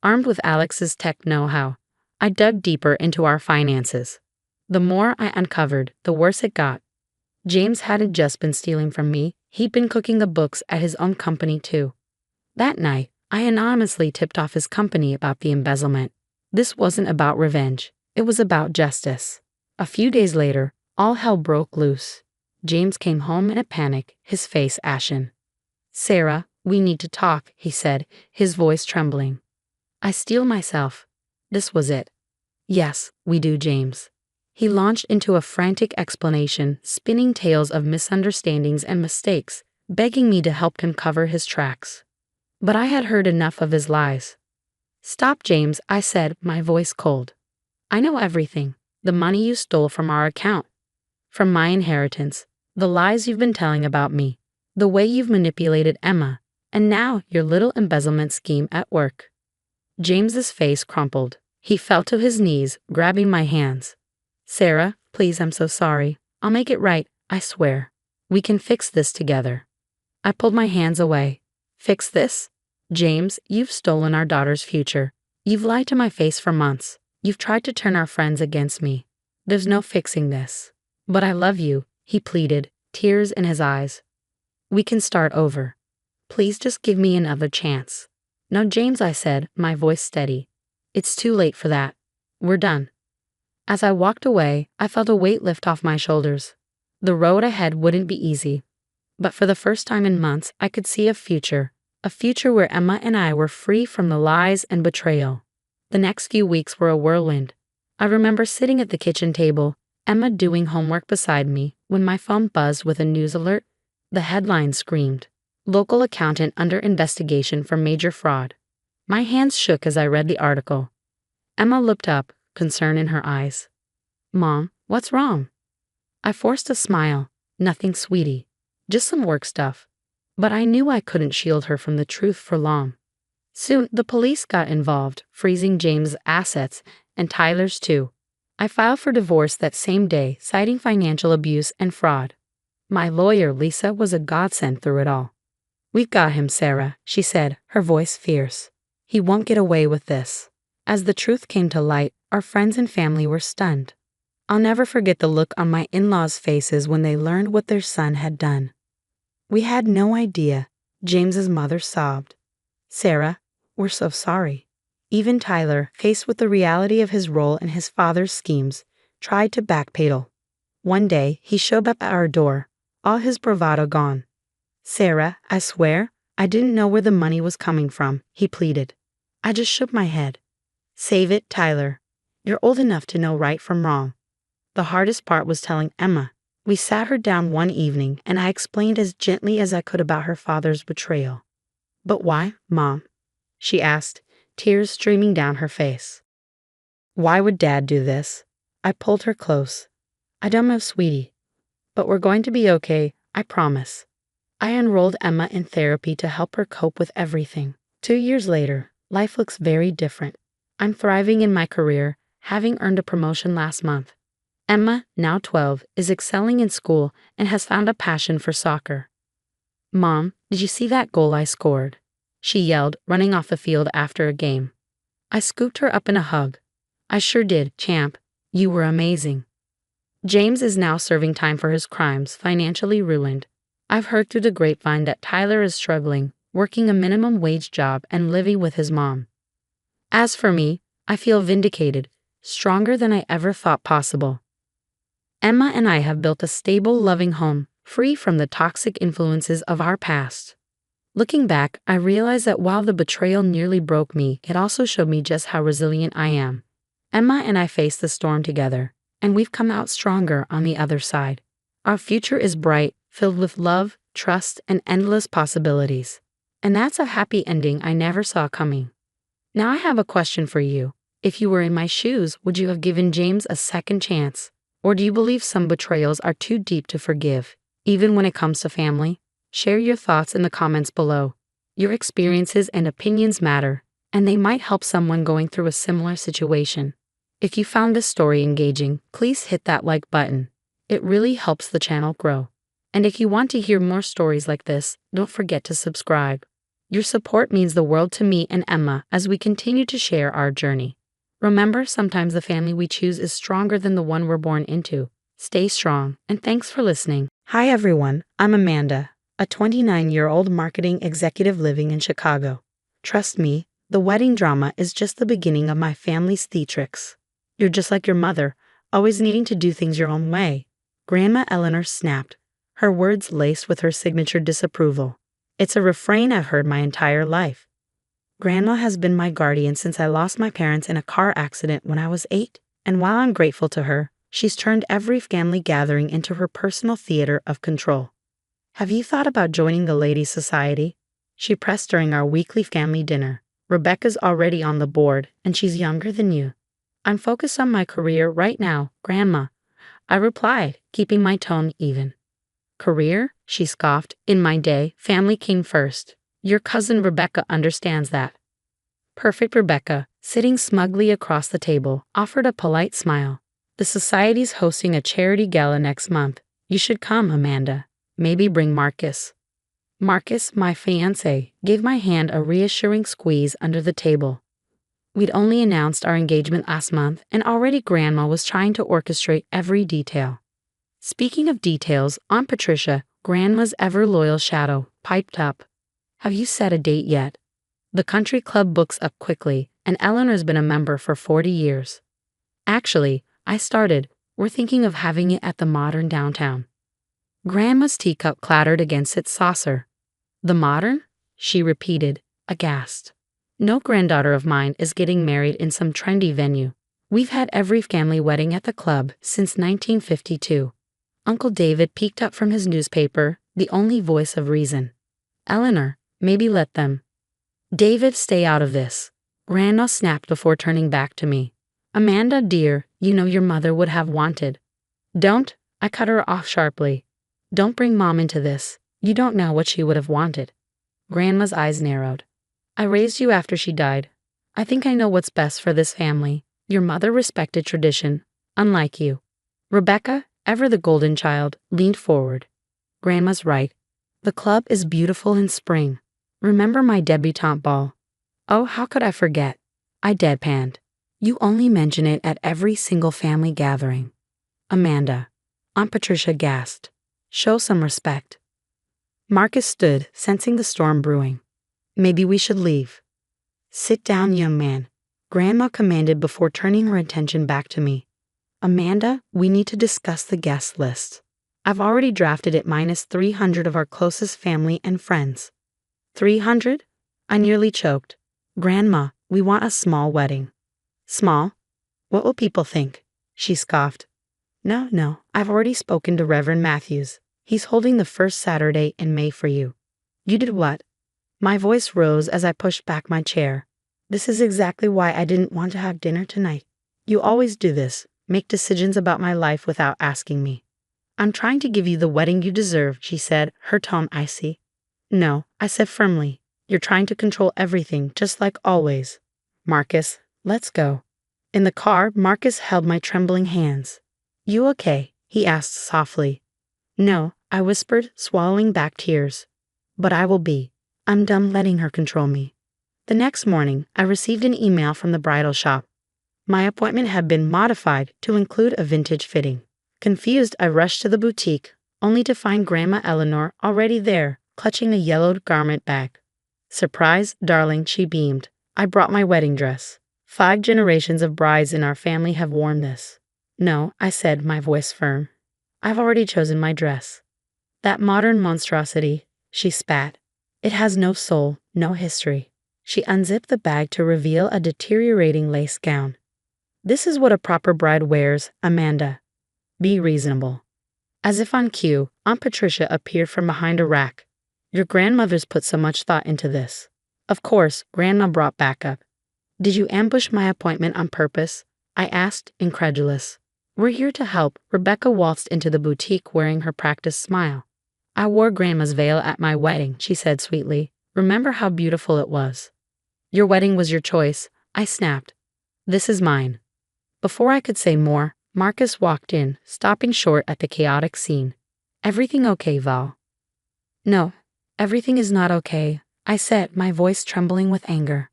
[SPEAKER 2] Armed with Alex's tech know-how, I dug deeper into our finances. The more I uncovered, the worse it got. James hadn't just been stealing from me, he'd been cooking the books at his own company too. That night, I anonymously tipped off his company about the embezzlement. This wasn't about revenge, it was about justice. A few days later, all hell broke loose. James came home in a panic, his face ashen. Sarah, we need to talk, he said, his voice trembling. I steel myself. This was it. Yes, we do, James. He launched into a frantic explanation, spinning tales of misunderstandings and mistakes, begging me to help him cover his tracks. But I had heard enough of his lies. Stop, James, I said, my voice cold. I know everything. The money you stole from our account. From my inheritance. The lies you've been telling about me. The way you've manipulated Emma. And now your little embezzlement scheme at work. James's face crumpled. He fell to his knees, grabbing my hands. Sarah, please, I'm so sorry. I'll make it right, I swear. We can fix this together. I pulled my hands away. Fix this? James, you've stolen our daughter's future. You've lied to my face for months. You've tried to turn our friends against me. There's no fixing this. But I love you, he pleaded, tears in his eyes. We can start over. Please just give me another chance. No, James, I said, my voice steady. It's too late for that. We're done. As I walked away, I felt a weight lift off my shoulders. The road ahead wouldn't be easy. But for the first time in months, I could see a future where Emma and I were free from the lies and betrayal. The next few weeks were a whirlwind. I remember sitting at the kitchen table, Emma doing homework beside me, when my phone buzzed with a news alert. The headline screamed, "Local accountant under investigation for major fraud." My hands shook as I read the article. Emma looked up, concern in her eyes. Mom, what's wrong? I forced a smile. Nothing, sweetie. Just some work stuff. But I knew I couldn't shield her from the truth for long. Soon, the police got involved, freezing James' assets, and Tyler's too. I filed for divorce that same day, citing financial abuse and fraud. My lawyer, Lisa, was a godsend through it all. We've got him, Sarah, she said, her voice fierce. He won't get away with this. As the truth came to light, our friends and family were stunned. I'll never forget the look on my in-laws' faces when they learned what their son had done. We had no idea, James's mother sobbed. Sarah, we're so sorry. Even Tyler, faced with the reality of his role in his father's schemes, tried to backpedal. One day, he showed up at our door, all his bravado gone. Sarah, I swear, I didn't know where the money was coming from, he pleaded. I just shook my head. Save it, Tyler. You're old enough to know right from wrong. The hardest part was telling Emma. We sat her down one evening and I explained as gently as I could about her father's betrayal. But why, Mom? She asked, tears streaming down her face. Why would Dad do this? I pulled her close. I don't know, sweetie. But we're going to be okay, I promise. I enrolled Emma in therapy to help her cope with everything. 2 years later, life looks very different. I'm thriving in my career, having earned a promotion last month. Emma, now 12, is excelling in school and has found a passion for soccer. Mom, did you see that goal I scored? She yelled, running off the field after a game. I scooped her up in a hug. I sure did, champ. You were amazing. James is now serving time for his crimes, financially ruined. I've heard through the grapevine that Tyler is struggling, working a minimum wage job and living with his mom. As for me, I feel vindicated, stronger than I ever thought possible. Emma and I have built a stable, loving home, free from the toxic influences of our past. Looking back, I realize that while the betrayal nearly broke me, it also showed me just how resilient I am. Emma and I faced the storm together, and we've come out stronger on the other side. Our future is bright, filled with love, trust, and endless possibilities. And that's a happy ending I never saw coming. Now I have a question for you. If you were in my shoes, would you have given James a second chance? Or do you believe some betrayals are too deep to forgive, even when it comes to family? Share your thoughts in the comments below. Your experiences and opinions matter, and they might help someone going through a similar situation. If you found this story engaging, please hit that like button. It really helps the channel grow. And if you want to hear more stories like this, don't forget to subscribe. Your support means the world to me and Emma as we continue to share our journey. Remember, sometimes the family we choose is stronger than the one we're born into. Stay strong, and thanks for listening. Hi everyone, I'm Amanda, a 29-year-old marketing executive living in Chicago. Trust me, the wedding drama is just the beginning of my family's theatrics. You're just like your mother, always needing to do things your own way. Grandma Eleanor snapped, her words laced with her signature disapproval. It's a refrain I've heard my entire life. Grandma has been my guardian since I lost my parents in a car accident when I was 8, and while I'm grateful to her, she's turned every family gathering into her personal theater of control. Have you thought about joining the Ladies' Society? She pressed during our weekly family dinner. Rebecca's already on the board, and she's younger than you. I'm focused on my career right now, Grandma, I replied, keeping my tone even. Career? She scoffed. In my day, family came first. Your cousin Rebecca understands that. Perfect Rebecca, sitting smugly across the table, offered a polite smile. The society's hosting a charity gala next month. You should come, Amanda. Maybe bring Marcus. Marcus, my fiancé, gave my hand a reassuring squeeze under the table. We'd only announced our engagement last month, and already Grandma was trying to orchestrate every detail. Speaking of details, Aunt Patricia, Grandma's ever-loyal shadow, piped up. Have you set a date yet? The country club books up quickly, and Eleanor's been a member for 40 years. Actually, I started. We're thinking of having it at the Modern downtown. Grandma's teacup clattered against its saucer. The Modern? She repeated, aghast. No granddaughter of mine is getting married in some trendy venue. We've had every family wedding at the club since 1952. Uncle David peeked up from his newspaper, the only voice of reason. Eleanor, maybe let them. David, stay out of this. Grandma snapped before turning back to me. Amanda, dear, you know your mother would have wanted. Don't, I cut her off sharply. Don't bring Mom into this. You don't know what she would have wanted. Grandma's eyes narrowed. I raised you after she died. I think I know what's best for this family. Your mother respected tradition, unlike you. Rebecca, ever the golden child, leaned forward. Grandma's right. The club is beautiful in spring. Remember my debutante ball? Oh, how could I forget? I deadpanned. You only mention it at every single family gathering. Amanda. Aunt Patricia gasped. Show some respect. Marcus stood, sensing the storm brewing. Maybe we should leave. Sit down, young man, Grandma commanded before turning her attention back to me. Amanda, we need to discuss the guest list. I've already drafted it minus 300 of our closest family and friends. 300? I nearly choked. Grandma, we want a small wedding. Small? What will people think? She scoffed. No, I've already spoken to Reverend Matthews. He's holding the first Saturday in May for you. You did what? My voice rose as I pushed back my chair. This is exactly why I didn't want to have dinner tonight. You always do this, make decisions about my life without asking me. I'm trying to give you the wedding you deserve, she said, her tone icy. No, I said firmly. You're trying to control everything, just like always. Marcus, let's go. In the car, Marcus held my trembling hands. You okay? He asked softly. No, I whispered, swallowing back tears. But I will be. I'm done letting her control me. The next morning, I received an email from the bridal shop. My appointment had been modified to include a vintage fitting. Confused, I rushed to the boutique, only to find Grandma Eleanor already there, clutching a yellowed garment bag. Surprise, darling, she beamed. I brought my wedding dress. 5 generations of brides in our family have worn this. No, I said, my voice firm. I've already chosen my dress. That modern monstrosity, she spat. It has no soul, no history. She unzipped the bag to reveal a deteriorating lace gown. This is what a proper bride wears, Amanda. Be reasonable. As if on cue, Aunt Patricia appeared from behind a rack. Your grandmother's put so much thought into this. Of course, Grandma brought back up. Did you ambush my appointment on purpose? I asked, incredulous. We're here to help. Rebecca waltzed into the boutique wearing her practiced smile. I wore Grandma's veil at my wedding, she said sweetly. Remember how beautiful it was? Your wedding was your choice, I snapped. This is mine. Before I could say more, Marcus walked in, stopping short at the chaotic scene. Everything okay, Val? No, everything is not okay, I said, my voice trembling with anger.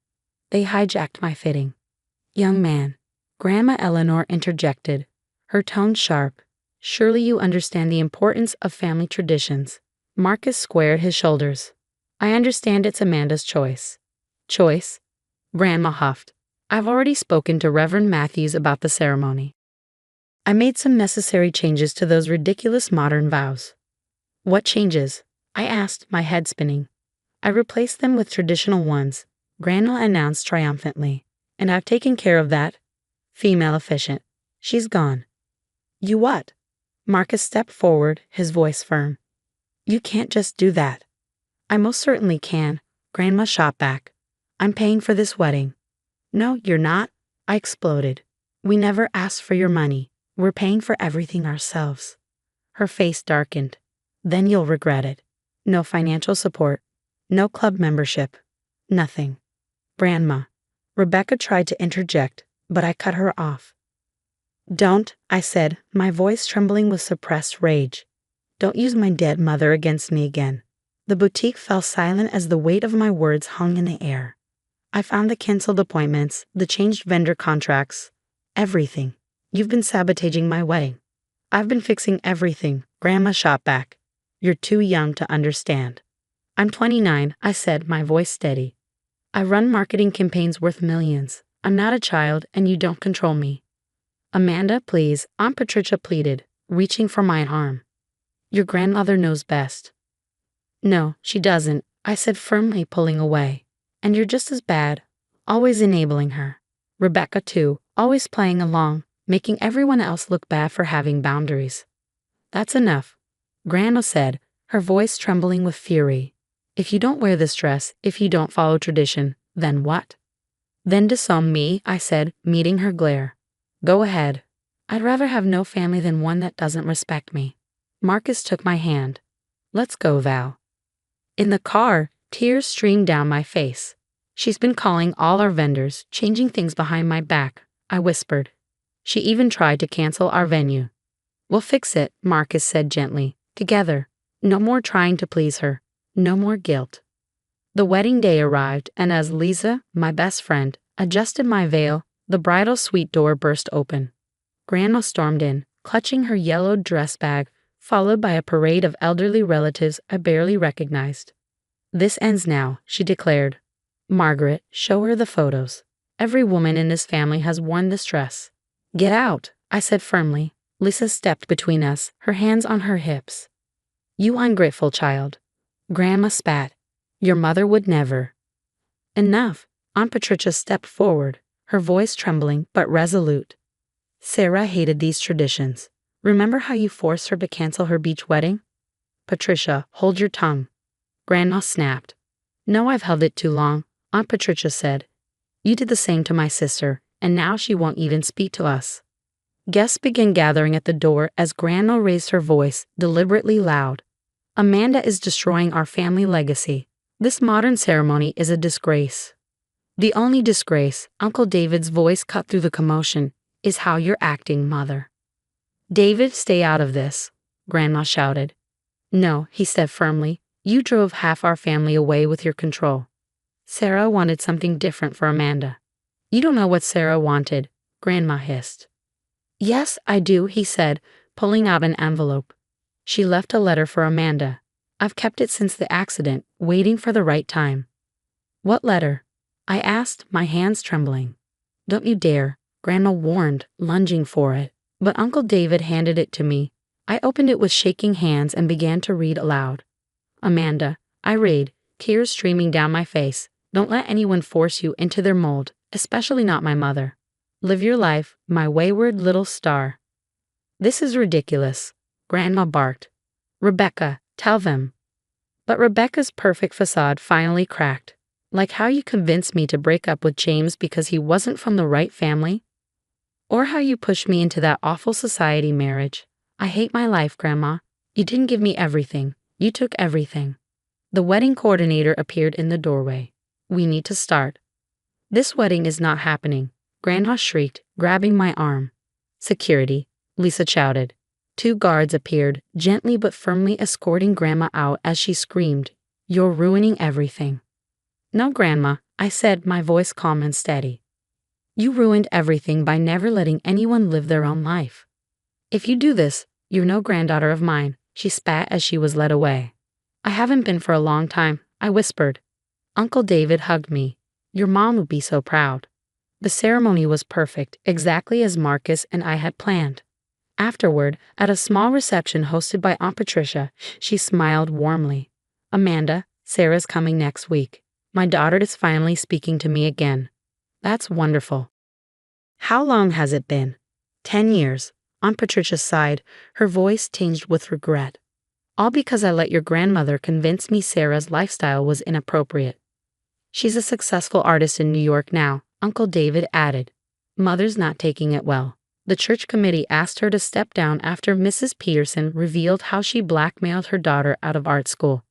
[SPEAKER 2] They hijacked my fitting. Young man, Grandma Eleanor interjected, her tone sharp. Surely you understand the importance of family traditions. Marcus squared his shoulders. I understand it's Amanda's choice. Choice? Grandma huffed. I've already spoken to Reverend Matthews about the ceremony. I made some necessary changes to those ridiculous modern vows. What changes? I asked, my head spinning. I replaced them with traditional ones, Grandma announced triumphantly. And I've taken care of that. Female efficient. She's gone. You what? Marcus stepped forward, his voice firm. You can't just do that. I most certainly can, Grandma shot back. I'm paying for this wedding. No, you're not, I exploded. We never asked for your money. We're paying for everything ourselves. Her face darkened. Then you'll regret it. No financial support. No club membership. Nothing. Grandma. Rebecca tried to interject, but I cut her off. Don't, I said, my voice trembling with suppressed rage. Don't use my dead mother against me again. The boutique fell silent as the weight of my words hung in the air. I found the canceled appointments, the changed vendor contracts, everything. You've been sabotaging my wedding. I've been fixing everything, Grandma shot back. You're too young to understand. I'm 29, I said, my voice steady. I run marketing campaigns worth millions. I'm not a child, and you don't control me. Amanda, please, Aunt Patricia pleaded, reaching for my arm. Your grandmother knows best. No, she doesn't, I said firmly, pulling away. And you're just as bad, always enabling her. Rebecca too, always playing along, making everyone else look bad for having boundaries. That's enough, Grandma said, her voice trembling with fury. If you don't wear this dress, if you don't follow tradition, then what? Then disown me, I said, meeting her glare. Go ahead. I'd rather have no family than one that doesn't respect me. Marcus took my hand. Let's go, Val. In the car, tears streamed down my face. She's been calling all our vendors, changing things behind my back, I whispered. She even tried to cancel our venue. We'll fix it, Marcus said gently. Together. No more trying to please her. No more guilt. The wedding day arrived, and as Lisa, my best friend, adjusted my veil, the bridal suite door burst open. Grandma stormed in, clutching her yellowed dress bag, followed by a parade of elderly relatives I barely recognized. This ends now, she declared. Margaret, show her the photos. Every woman in this family has worn this dress. Get out, I said firmly. Lisa stepped between us, her hands on her hips. You ungrateful child. Grandma spat. Your mother would never. Enough. Aunt Patricia stepped forward, her voice trembling but resolute. Sarah hated these traditions. Remember how you forced her to cancel her beach wedding? Patricia, hold your tongue. Grandma snapped. No, I've held it too long, Aunt Patricia said. You did the same to my sister, and now she won't even speak to us. Guests began gathering at the door as Grandma raised her voice, deliberately loud. Amanda is destroying our family legacy. This modern ceremony is a disgrace. The only disgrace, Uncle David's voice cut through the commotion, is how you're acting, Mother. David, stay out of this, Grandma shouted. No, he said firmly. You drove half our family away with your control. Sarah wanted something different for Amanda. You don't know what Sarah wanted, Grandma hissed. Yes, I do, he said, pulling out an envelope. She left a letter for Amanda. I've kept it since the accident, waiting for the right time. What letter? I asked, my hands trembling. Don't you dare, Grandma warned, lunging for it. But Uncle David handed it to me. I opened it with shaking hands and began to read aloud. Amanda, I read, tears streaming down my face. Don't let anyone force you into their mold, especially not my mother. Live your life, my wayward little star. This is ridiculous, Grandma barked. Rebecca, tell them. But Rebecca's perfect facade finally cracked. Like how you convinced me to break up with James because he wasn't from the right family? Or how you pushed me into that awful society marriage. I hate my life, Grandma. You didn't give me everything. You took everything. The wedding coordinator appeared in the doorway. We need to start. This wedding is not happening, Grandma shrieked, grabbing my arm. Security, Lisa shouted. 2 guards appeared, gently but firmly escorting Grandma out as she screamed, "You're ruining everything." "No, Grandma," I said, my voice calm and steady. "You ruined everything by never letting anyone live their own life. If you do this, you're no granddaughter of mine," she spat as she was led away. "I haven't been for a long time," I whispered. Uncle David hugged me. "Your mom would be so proud." The ceremony was perfect, exactly as Marcus and I had planned. Afterward, at a small reception hosted by Aunt Patricia, she smiled warmly. "Amanda, Sarah's coming next week. My daughter is finally speaking to me again." "That's wonderful." "How long has it been?" 10 years. Aunt Patricia sighed, her voice tinged with regret. "All because I let your grandmother convince me Sarah's lifestyle was inappropriate." "She's a successful artist in New York now," Uncle David added. "Mother's not taking it well. The church committee asked her to step down after Mrs. Peterson revealed how she blackmailed her daughter out of art school."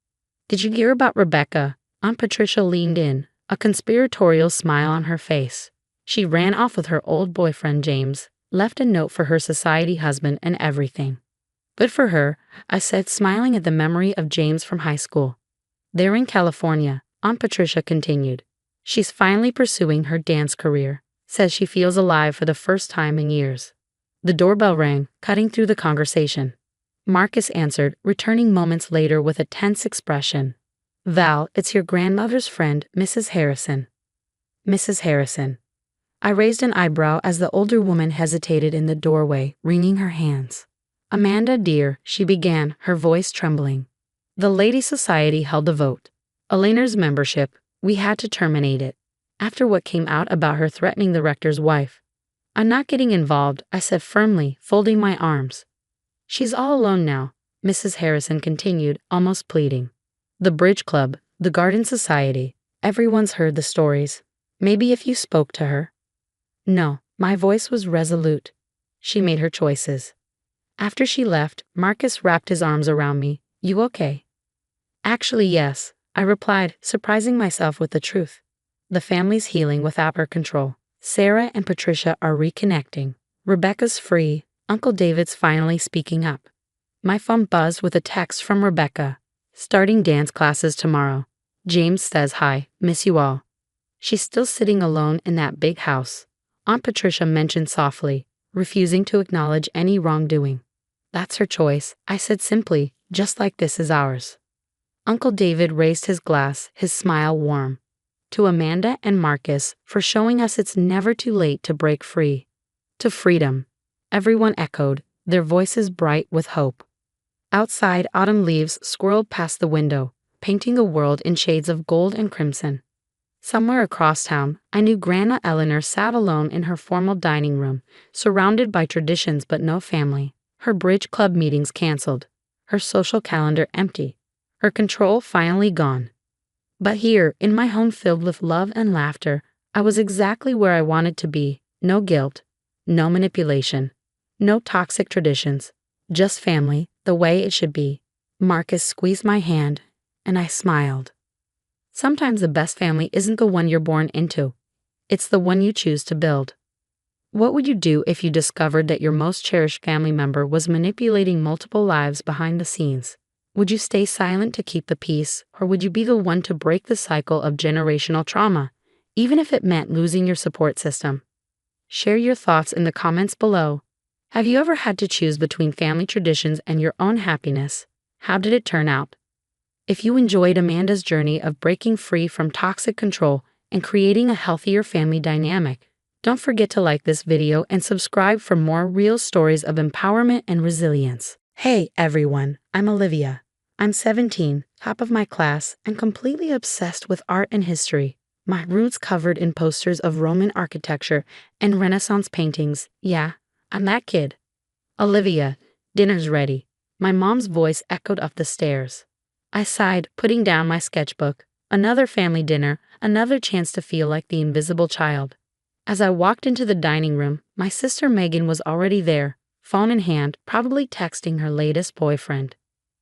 [SPEAKER 2] "Did you hear about Rebecca?" Aunt Patricia leaned in, a conspiratorial smile on her face. "She ran off with her old boyfriend James, left a note for her society husband and everything." "Good for her," I said, smiling at the memory of James from high school. "They're in California," Aunt Patricia continued. "She's finally pursuing her dance career. Says she feels alive for the first time in years." The doorbell rang, cutting through the conversation. Marcus answered, returning moments later with a tense expression. "Val, it's your grandmother's friend, Mrs. Harrison." "Mrs. Harrison." I raised an eyebrow as the older woman hesitated in the doorway, wringing her hands. "Amanda, dear," she began, her voice trembling. "The Lady Society held a vote. Eleanor's membership, we had to terminate it. After what came out about her threatening the rector's wife." "I'm not getting involved," I said firmly, folding my arms. "She's all alone now," Mrs. Harrison continued, almost pleading. "The bridge club, the garden society, everyone's heard the stories. Maybe if you spoke to her." "No," my voice was resolute. "She made her choices." After she left, Marcus wrapped his arms around me. "You okay?" "Actually, yes," I replied, surprising myself with the truth. "The family's healing without our control. Sarah and Patricia are reconnecting. Rebecca's free. Uncle David's finally speaking up." My phone buzzed with a text from Rebecca. "Starting dance classes tomorrow. James says hi, miss you all." She's still sitting alone in that big house, Aunt Patricia mentioned softly, refusing to acknowledge any wrongdoing. "That's her choice," I said simply, "just like this is ours." Uncle David raised his glass, his smile warm. "To Amanda and Marcus, for showing us it's never too late to break free." "To freedom," everyone echoed, their voices bright with hope. Outside, autumn leaves swirled past the window, painting a world in shades of gold and crimson. Somewhere across town, I knew Grandma Eleanor sat alone in her formal dining room, surrounded by traditions but no family. Her bridge club meetings canceled, her social calendar empty, her control finally gone. But here, in my home filled with love and laughter, I was exactly where I wanted to be. No guilt, no manipulation, no toxic traditions, just family, the way it should be. Marcus squeezed my hand, and I smiled. Sometimes the best family isn't the one you're born into. It's the one you choose to build. What would you do if you discovered that your most cherished family member was manipulating multiple lives behind the scenes? Would you stay silent to keep the peace, or would you be the one to break the cycle of generational trauma, even if it meant losing your support system? Share your thoughts in the comments below. Have you ever had to choose between family traditions and your own happiness? How did it turn out? If you enjoyed Amanda's journey of breaking free from toxic control and creating a healthier family dynamic, don't forget to like this video and subscribe for more real stories of empowerment and resilience. Hey everyone, I'm Olivia. I'm 17, top of my class, and completely obsessed with art and history. My roots covered in posters of Roman architecture and Renaissance paintings. Yeah, I'm that kid. "Olivia, dinner's ready." My mom's voice echoed up the stairs. I sighed, putting down my sketchbook. Another family dinner, another chance to feel like the invisible child. As I walked into the dining room, my sister Megan was already there, phone in hand, probably texting her latest boyfriend.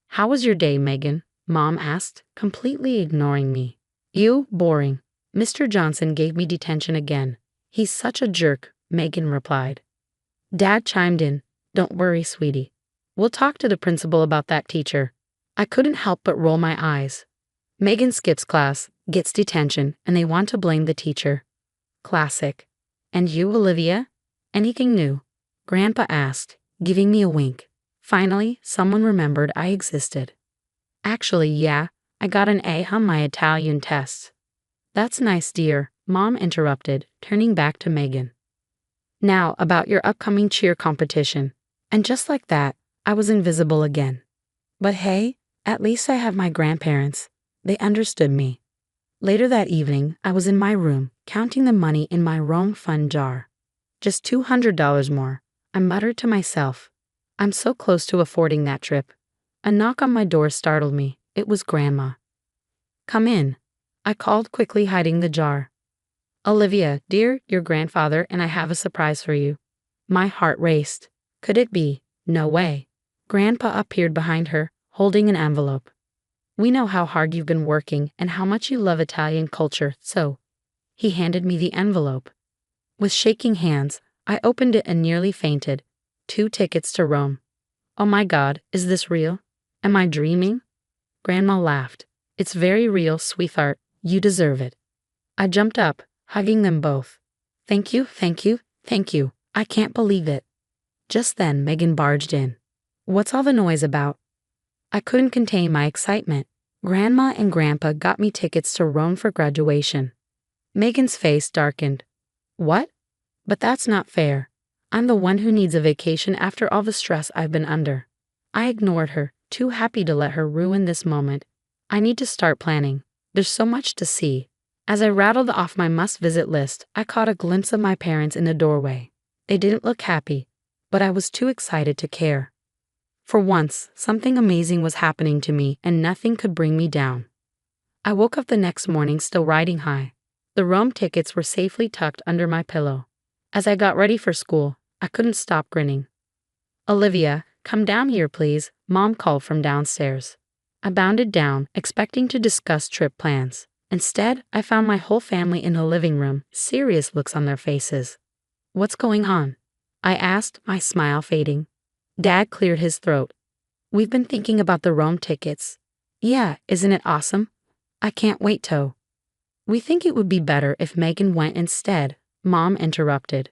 [SPEAKER 2] "How was your day, Megan?" Mom asked, completely ignoring me. "You, boring." Mr. Johnson gave me detention again. "He's such a jerk," Megan replied. Dad chimed in, "Don't worry, sweetie. We'll talk to the principal about that teacher." I couldn't help but roll my eyes. Megan skips class, gets detention, and they want to blame the teacher. Classic. "And you, Olivia? Anything new?" Grandpa asked, giving me a wink. Finally, someone remembered I existed. "Actually, yeah, I got an A on my Italian test." "That's nice, dear," Mom interrupted, turning back to Megan. "Now, about your upcoming cheer competition." And just like that, I was invisible again. But hey, at least I have my grandparents. They understood me. Later that evening, I was in my room, counting the money in my Rome fund jar. Just $200 more, I muttered to myself. I'm so close to affording that trip. A knock on my door startled me. It was Grandma. "Come in," I called, quickly hiding the jar. "Olivia, dear, your grandfather and I have a surprise for you." My heart raced. Could it be? No way. Grandpa appeared behind her, holding an envelope. "We know how hard you've been working and how much you love Italian culture, so." He handed me the envelope. With shaking hands, I opened it and nearly fainted. 2 tickets to Rome. "Oh my God, is this real? Am I dreaming?" Grandma laughed. "It's very real, sweetheart. You deserve it." I jumped up, hugging them both. "Thank you, thank you, thank you. I can't believe it." Just then, Megan barged in. "What's all the noise about?" I couldn't contain my excitement. Grandma and Grandpa got me tickets to Rome for graduation. Megan's face darkened. "What? But that's not fair. I'm the one who needs a vacation after all the stress I've been under." I ignored her, too happy to let her ruin this moment. I need to start planning. There's so much to see. As I rattled off my must-visit list, I caught a glimpse of my parents in the doorway. They didn't look happy, but I was too excited to care. For once, something amazing was happening to me and nothing could bring me down. I woke up the next morning still riding high. The Rome tickets were safely tucked under my pillow. As I got ready for school, I couldn't stop grinning. "Olivia, come down here, please," Mom called from downstairs. I bounded down, expecting to discuss trip plans. Instead, I found my whole family in the living room, serious looks on their faces. "What's going on?" I asked, my smile fading. Dad cleared his throat. "We've been thinking about the Rome tickets." "Yeah, isn't it awesome? I can't wait to." "We think it would be better if Megan went instead," Mom interrupted.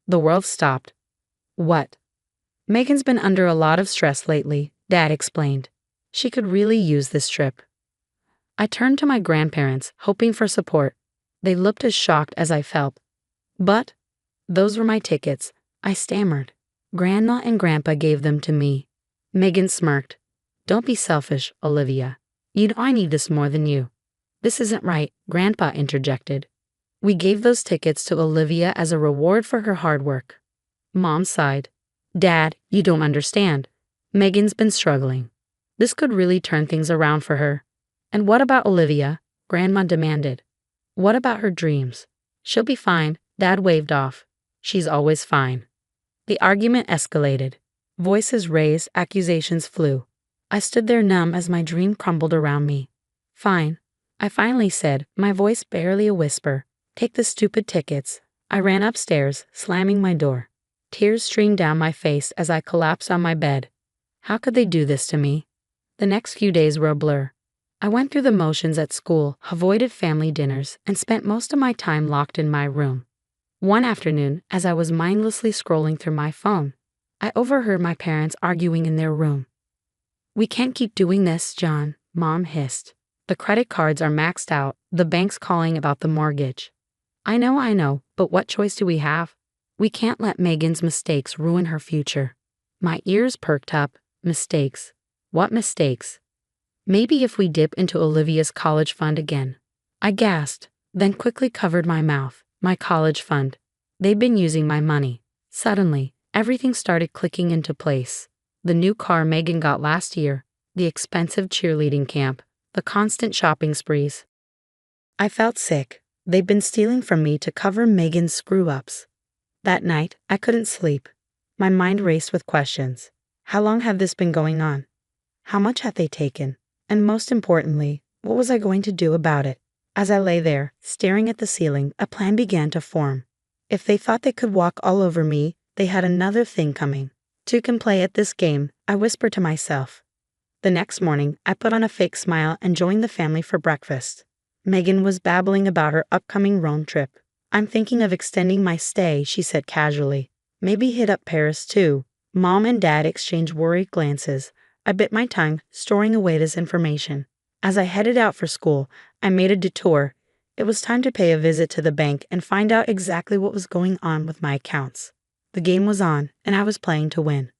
[SPEAKER 2] The world stopped. "What?" "Megan's been under a lot of stress lately," Dad explained. "She could really use this trip." I turned to my grandparents, hoping for support. They looked as shocked as I felt. "But those were my tickets," I stammered. "Grandma and Grandpa gave them to me." Megan smirked. "Don't be selfish, Olivia. You know I need this more than you." "This isn't right," Grandpa interjected. "We gave those tickets to Olivia as a reward for her hard work." Mom sighed. "Dad, you don't understand. Megan's been struggling. This could really turn things around for her." "And what about Olivia?" Grandma demanded. "What about her dreams?" "She'll be fine," Dad waved off. "She's always fine." The argument escalated. Voices raised, accusations flew. I stood there numb as my dream crumbled around me. "Fine," I finally said, my voice barely a whisper. "Take the stupid tickets." I ran upstairs, slamming my door. Tears streamed down my face as I collapsed on my bed. How could they do this to me? The next few days were a blur. I went through the motions at school, avoided family dinners, and spent most of my time locked in my room. One afternoon, as I was mindlessly scrolling through my phone, I overheard my parents arguing in their room. "We can't keep doing this, John," Mom hissed. "The credit cards are maxed out, the bank's calling about the mortgage." I know, but what choice do we have? We can't let Megan's mistakes ruin her future." My ears perked up. Mistakes? What mistakes? "Maybe if we dip into Olivia's college fund again." I gasped, then quickly covered my mouth. My college fund. They'd been using my money. Suddenly, everything started clicking into place. The new car Megan got last year, the expensive cheerleading camp, the constant shopping sprees. I felt sick. They'd been stealing from me to cover Megan's screw-ups. That night, I couldn't sleep. My mind raced with questions. How long had this been going on? How much had they taken? And most importantly, what was I going to do about it? As I lay there, staring at the ceiling, a plan began to form. If they thought they could walk all over me, they had another thing coming. Two can play at this game, I whispered to myself. The next morning, I put on a fake smile and joined the family for breakfast. Megan was babbling about her upcoming Rome trip. I'm thinking of extending my stay, she said casually. Maybe hit up Paris too. Mom and Dad exchanged worried glances. I bit my tongue, storing away this information. As I headed out for school, I made a detour. It was time to pay a visit to the bank and find out exactly what was going on with my accounts. The game was on, and I was playing to win.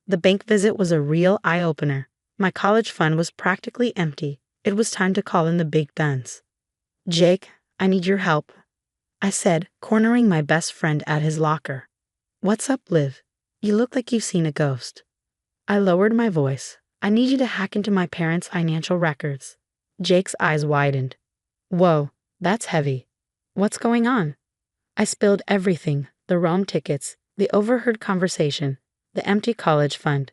[SPEAKER 2] The bank visit was a real eye-opener. My college fund was practically empty. It was time to call in the big guns. Jake, I need your help, I said, cornering my best friend at his locker. What's up, Liv? You look like you've seen a ghost. I lowered my voice. I need you to hack into my parents' financial records. Jake's eyes widened. Whoa, that's heavy. What's going on? I spilled everything, the Rome tickets, the overheard conversation, the empty college fund.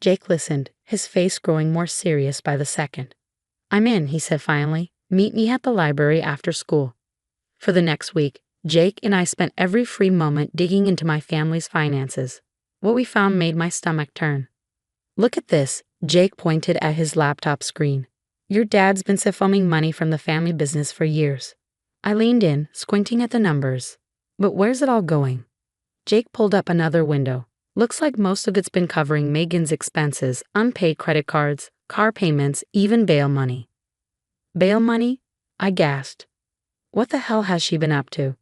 [SPEAKER 2] Jake listened, his face growing more serious by the second. I'm in, he said finally. Meet me at the library after school. For the next week, Jake and I spent every free moment digging into my family's finances. What we found made my stomach turn. Look at this, Jake pointed at his laptop screen. Your dad's been siphonning money from the family business for years. I leaned in, squinting at the numbers. But where's it all going? Jake pulled up another window. Looks like most of it's been covering Megan's expenses, unpaid credit cards, car payments, even bail money. Bail money? I gasped. What the hell has she been up to?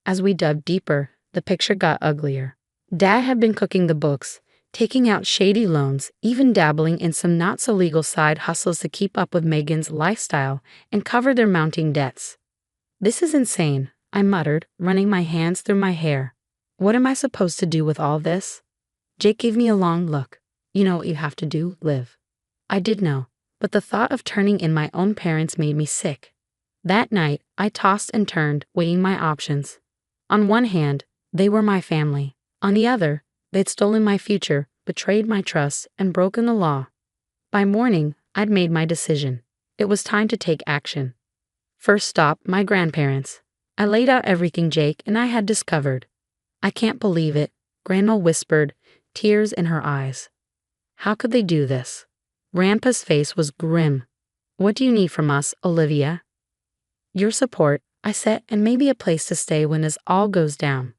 [SPEAKER 2] As we dug deeper, the picture got uglier. Dad had been cooking the books, taking out shady loans, even dabbling in some not-so-legal side hustles to keep up with Megan's lifestyle and cover their mounting debts. This is insane, I muttered, running my hands through my hair. What am I supposed to do with all this? Jake gave me a long look. You know what you have to do, Liv. I did know, but the thought of turning in my own parents made me sick. That night, I tossed and turned, weighing my options. On one hand, they were my family. On the other, they'd stolen my future, betrayed my trust, and broken the law. By morning, I'd made my decision. It was time to take action. First stop, my grandparents. I laid out everything Jake and I had discovered. I can't believe it, Grandma whispered, tears in her eyes. How could they do this? Grandpa's face was grim. What do you need from us, Olivia? Your support, I said, and maybe a place to stay when this all goes down.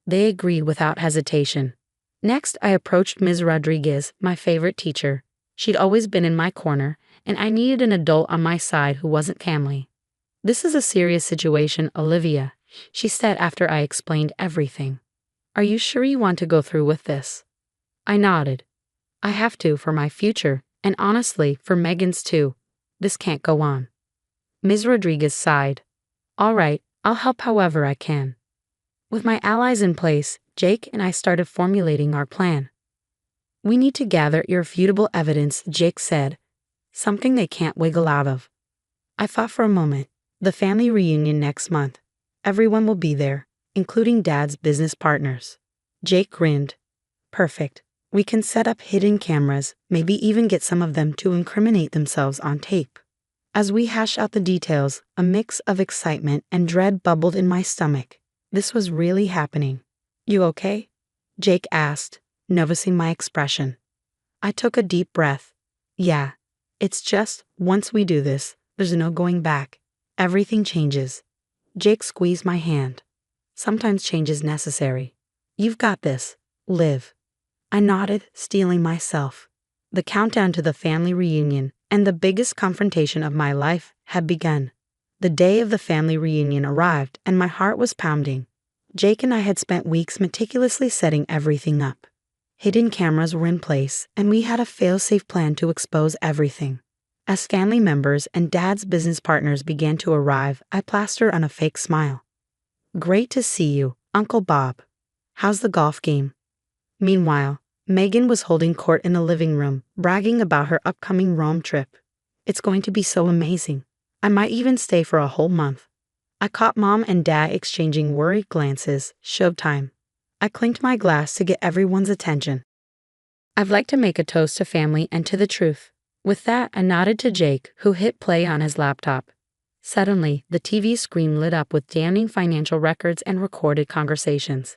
[SPEAKER 2] They agreed without hesitation. Next, I approached Ms. Rodriguez, my favorite teacher. She'd always been in my corner, and I needed an adult on my side who wasn't family. This is a serious situation, Olivia, she said after I explained everything. Are you sure you want to go through with this? I nodded. I have to for my future, and honestly, for Megan's too. This can't go on. Ms. Rodriguez sighed. All right, I'll help however I can. With my allies in place, Jake and I started formulating our plan. We need to gather irrefutable evidence, Jake said. Something they can't wiggle out of. I thought for a moment. The family reunion next month. Everyone will be there, including Dad's business partners. Jake grinned. Perfect. We can set up hidden cameras, maybe even get some of them to incriminate themselves on tape. As we hashed out the details, a mix of excitement and dread bubbled in my stomach. This was really happening. You okay? Jake asked, noticing my expression. I took a deep breath. Yeah. It's just, once we do this, there's no going back. Everything changes. Jake squeezed my hand. Sometimes change is necessary. You've got this. Liv. I nodded, steeling myself. The countdown to the family reunion and the biggest confrontation of my life had begun. The day of the family reunion arrived and my heart was pounding. Jake and I had spent weeks meticulously setting everything up. Hidden cameras were in place and we had a fail-safe plan to expose everything. As family members and Dad's business partners began to arrive, I plastered on a fake smile. Great to see you, Uncle Bob. How's the golf game? Meanwhile, Megan was holding court in the living room, bragging about her upcoming Rome trip. It's going to be so amazing. I might even stay for a whole month. I caught Mom and Dad exchanging worried glances. Showtime. I clinked my glass to get everyone's attention. I'd like to make a toast to family and to the truth. With that, I nodded to Jake, who hit play on his laptop. Suddenly, the TV screen lit up with damning financial records and recorded conversations.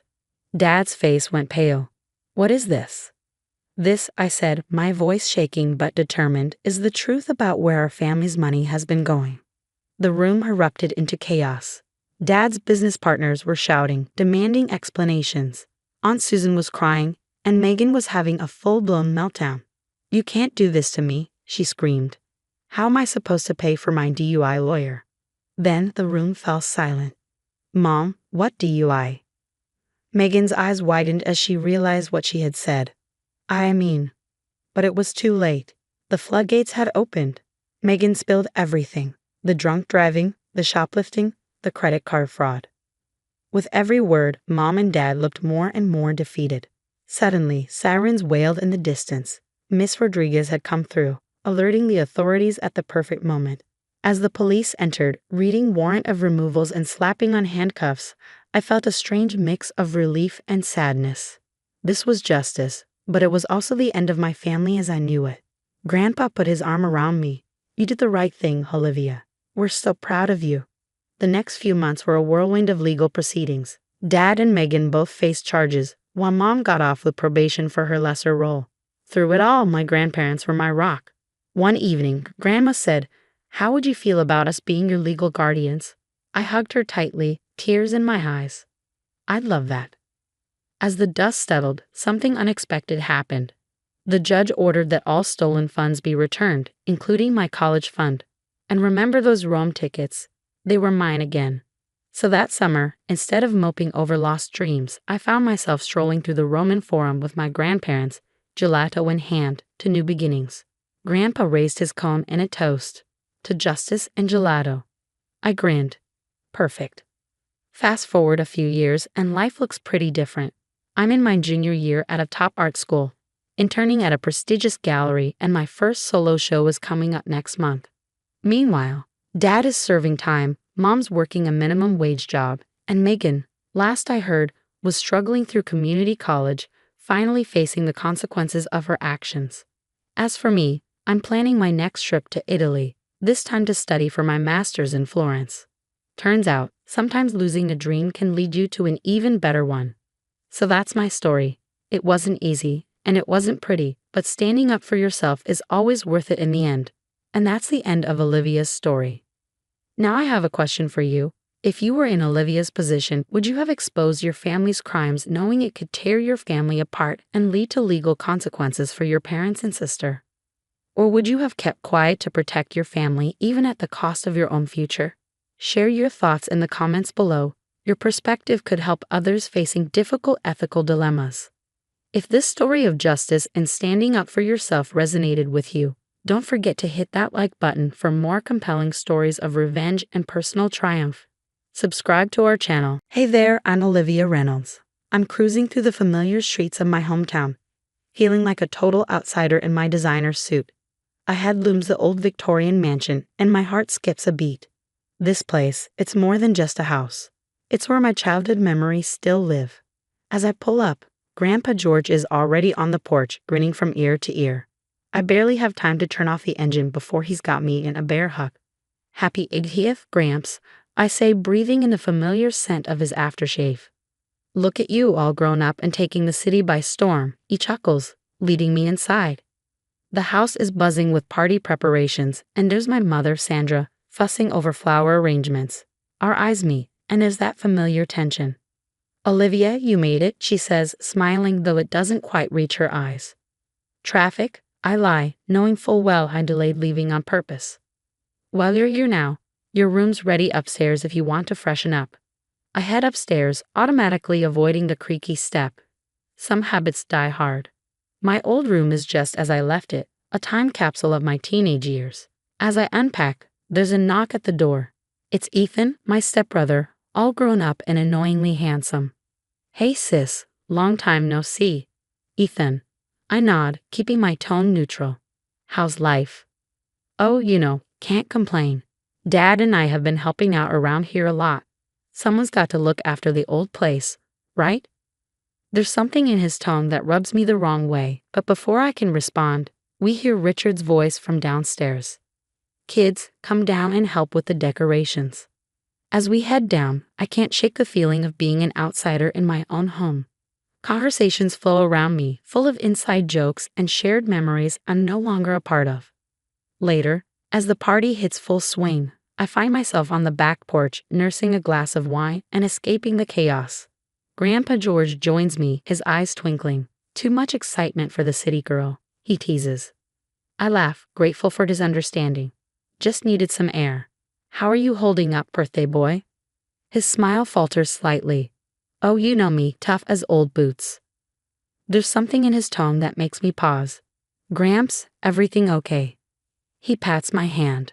[SPEAKER 2] Dad's face went pale. "What is this?" "This," I said, my voice shaking but determined, "is the truth about where our family's money has been going." The room erupted into chaos. Dad's business partners were shouting, demanding explanations. Aunt Susan was crying, and Megan was having a full-blown meltdown. "You can't do this to me," she screamed. "How am I supposed to pay for my DUI lawyer?" Then the room fell silent. "Mom, what DUI?" Megan's eyes widened as she realized what she had said. I mean, but it was too late. The floodgates had opened. Megan spilled everything. The drunk driving, the shoplifting, the credit card fraud. With every word, Mom and Dad looked more and more defeated. Suddenly, sirens wailed in the distance. Miss Rodriguez had come through, alerting the authorities at the perfect moment. As the police entered, reading warrant of removals and slapping on handcuffs, I felt a strange mix of relief and sadness. This was justice, but it was also the end of my family as I knew it. Grandpa put his arm around me. "You did the right thing, Olivia. We're so proud of you." The next few months were a whirlwind of legal proceedings. Dad and Megan both faced charges, while Mom got off with probation for her lesser role. Through it all, my grandparents were my rock. One evening, Grandma said, "How would you feel about us being your legal guardians?" I hugged her tightly, tears in my eyes. "I'd love that." As the dust settled, something unexpected happened. The judge ordered that all stolen funds be returned, including my college fund. And remember those Rome tickets? They were mine again. So that summer, instead of moping over lost dreams, I found myself strolling through the Roman Forum with my grandparents, gelato in hand, to new beginnings. Grandpa raised his cone in a toast. To justice and gelato. I grinned. Perfect. Fast forward a few years, and life looks pretty different. I'm in my junior year at a top art school, interning at a prestigious gallery, and my first solo show is coming up next month. Meanwhile, Dad is serving time, Mom's working a minimum wage job, and Megan, last I heard, was struggling through community college, finally facing the consequences of her actions. As for me, I'm planning my next trip to Italy, this time to study for my master's in Florence. Turns out, sometimes losing a dream can lead you to an even better one. So that's my story. It wasn't easy, and it wasn't pretty, but standing up for yourself is always worth it in the end. And that's the end of Olivia's story. Now I have a question for you. If you were in Olivia's position, would you have exposed your family's crimes knowing it could tear your family apart and lead to legal consequences for your parents and sister? Or would you have kept quiet to protect your family even at the cost of your own future? Share your thoughts in the comments below. Your perspective could help others facing difficult ethical dilemmas. If this story of justice and standing up for yourself resonated with you, don't forget to hit that like button for more compelling stories of revenge and personal triumph. Subscribe to our channel. Hey there, I'm Olivia Reynolds. I'm cruising through the familiar streets of my hometown, feeling like a total outsider in my designer suit. Ahead looms the old Victorian mansion, and my heart skips a beat. This place, it's more than just a house. It's where my childhood memories still live. As I pull up, Grandpa George is already on the porch, grinning from ear to ear. I barely have time to turn off the engine before he's got me in a bear hug. "Happy 80th, Gramps," I say, breathing in the familiar scent of his aftershave. "Look at you, all grown up and taking the city by storm," he chuckles, leading me inside. The house is buzzing with party preparations, and there's my mother, Sandra, fussing over flower arrangements. Our eyes meet, and there's that familiar tension. "Olivia, you made it," she says, smiling though it doesn't quite reach her eyes. "Traffic?" I lie, knowing full well I delayed leaving on purpose. "Well, you're here now. Your room's ready upstairs if you want to freshen up." I head upstairs, automatically avoiding the creaky step. Some habits die hard. My old room is just as I left it, a time capsule of my teenage years. As I unpack, there's a knock at the door. It's Ethan, my stepbrother, all grown up and annoyingly handsome. "Hey sis, long time no see." "Ethan." I nod, keeping my tone neutral. "How's life?" "Oh, can't complain." Dad and I have been helping out around here a lot. Someone's got to look after the old place, right? There's something in his tone that rubs me the wrong way, but before I can respond, we hear Richard's voice from downstairs. Kids, come down and help with the decorations. As we head down, I can't shake the feeling of being an outsider in my own home. Conversations flow around me, full of inside jokes and shared memories I'm no longer a part of. Later, as the party hits full swing, I find myself on the back porch nursing a glass of wine and escaping the chaos. Grandpa George joins me, his eyes twinkling. Too much excitement for the city girl, he teases. I laugh, grateful for his understanding. Just needed some air. How are you holding up, birthday boy? His smile falters slightly. Oh, you know me, tough as old boots. There's something in his tone that makes me pause. Gramps, everything okay? He pats my hand.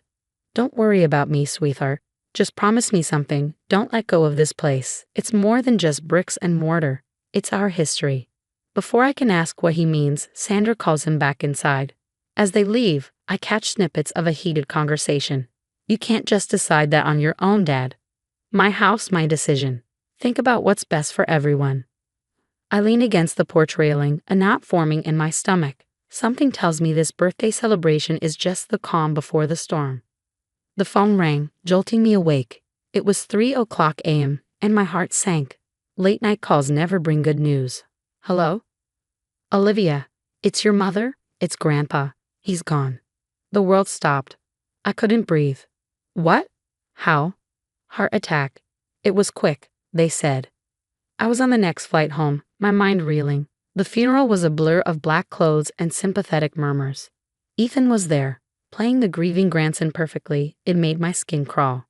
[SPEAKER 2] Don't worry about me, sweetheart. Just promise me something. Don't let go of this place. It's more than just bricks and mortar. It's our history. Before I can ask what he means, Sandra calls him back inside. As they leave, I catch snippets of a heated conversation. You can't just decide that on your own, Dad. My house, my decision. Think about what's best for everyone. I lean against the porch railing, a knot forming in my stomach. Something tells me this birthday celebration is just the calm before the storm. The phone rang, jolting me awake. It was 3:00 a.m., and my heart sank. Late-night calls never bring good news. Hello? Olivia, it's your mother? It's Grandpa. He's gone. The world stopped. I couldn't breathe. What? How? Heart attack. It was quick, they said. I was on the next flight home, my mind reeling. The funeral was a blur of black clothes and sympathetic murmurs. Ethan was there, playing the grieving grandson perfectly. It made my skin crawl.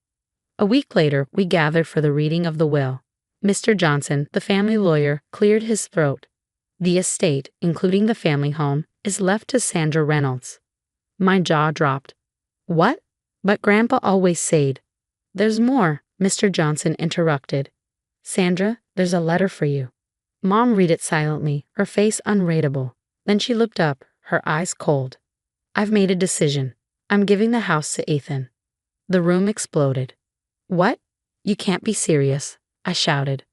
[SPEAKER 2] A week later, we gathered for the reading of the will. Mr. Johnson, the family lawyer, cleared his throat. The estate, including the family home, is left to Sandra Reynolds. My jaw dropped. What? But Grandpa always said. There's more, Mr. Johnson interrupted. Sandra, there's a letter for you. Mom read it silently, her face unreadable. Then she looked up, her eyes cold. I've made a decision. I'm giving the house to Ethan. The room exploded. What? You can't be serious, I shouted.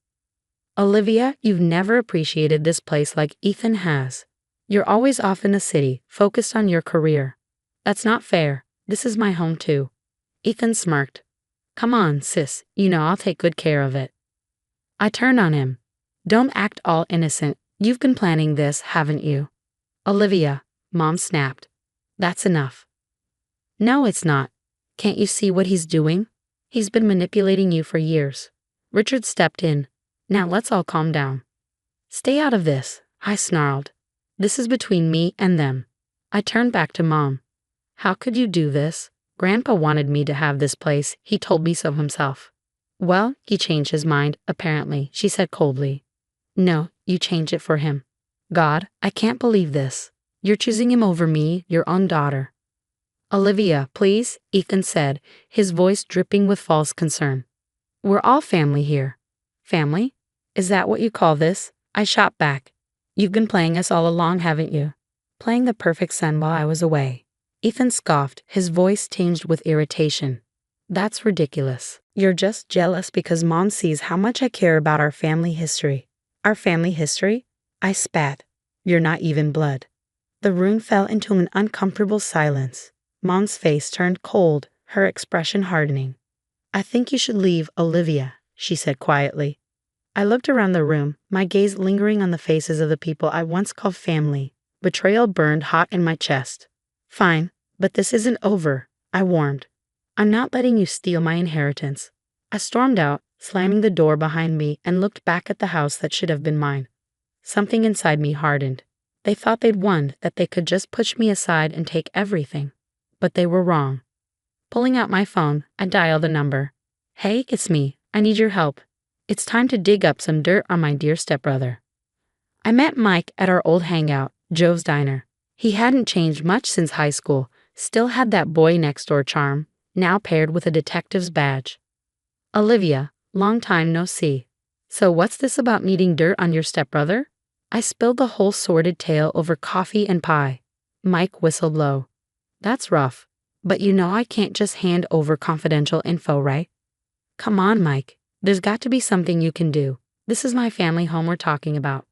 [SPEAKER 2] Olivia, you've never appreciated this place like Ethan has. You're always off in the city, focused on your career. That's not fair. This is my home too. Ethan smirked. Come on, sis, you know I'll take good care of it. I turned on him. Don't act all innocent. You've been planning this, haven't you? Olivia, Mom snapped. That's enough. No, it's not. Can't you see what he's doing? He's been manipulating you for years. Richard stepped in. Now let's all calm down. Stay out of this, I snarled. This is between me and them. I turned back to Mom. How could you do this? Grandpa wanted me to have this place. He told me so himself. Well, he changed his mind, apparently, she said coldly. No, you changed it for him. God, I can't believe this. You're choosing him over me, your own daughter. Olivia, please, Ethan said, his voice dripping with false concern. We're all family here. Family? Is that what you call this? I shot back. You've been playing us all along, haven't you? Playing the perfect son while I was away. Ethan scoffed, his voice tinged with irritation. That's ridiculous. You're just jealous because Mom sees how much I care about our family history. Our family history? I spat. You're not even blood. The room fell into an uncomfortable silence. Mom's face turned cold, her expression hardening. I think you should leave, Olivia, she said quietly. I looked around the room, my gaze lingering on the faces of the people I once called family. Betrayal burned hot in my chest. Fine, but this isn't over, I warned. I'm not letting you steal my inheritance. I stormed out, slamming the door behind me, and looked back at the house that should have been mine. Something inside me hardened. They thought they'd won, that they could just push me aside and take everything. But they were wrong. Pulling out my phone, I dialed the number. Hey, it's me. I need your help. It's time to dig up some dirt on my dear stepbrother. I met Mike at our old hangout, Joe's Diner. He hadn't changed much since high school, still had that boy next door charm, now paired with a detective's badge. Olivia, long time no see. So what's this about needing dirt on your stepbrother? I spilled the whole sordid tale over coffee and pie. Mike whistled low. That's rough. But you know I can't just hand over confidential info, right? Come on, Mike. There's got to be something you can do. This is my family home we're talking about.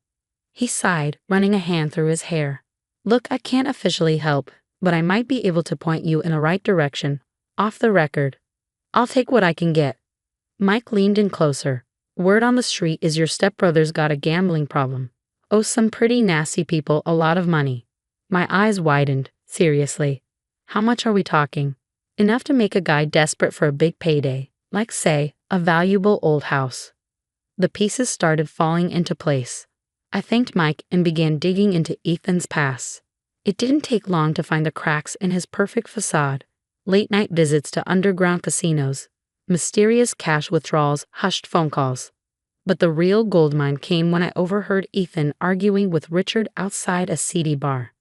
[SPEAKER 2] He sighed, running a hand through his hair. Look, I can't officially help, but I might be able to point you in the right direction. Off the record. I'll take what I can get. Mike leaned in closer. Word on the street is your stepbrother's got a gambling problem. Owes some pretty nasty people a lot of money. My eyes widened. Seriously. How much are we talking? Enough to make a guy desperate for a big payday, like, say, a valuable old house. The pieces started falling into place. I thanked Mike and began digging into Ethan's past. It didn't take long to find the cracks in his perfect facade. Late-night visits to underground casinos, mysterious cash withdrawals, hushed phone calls. But the real goldmine came when I overheard Ethan arguing with Richard outside a seedy bar.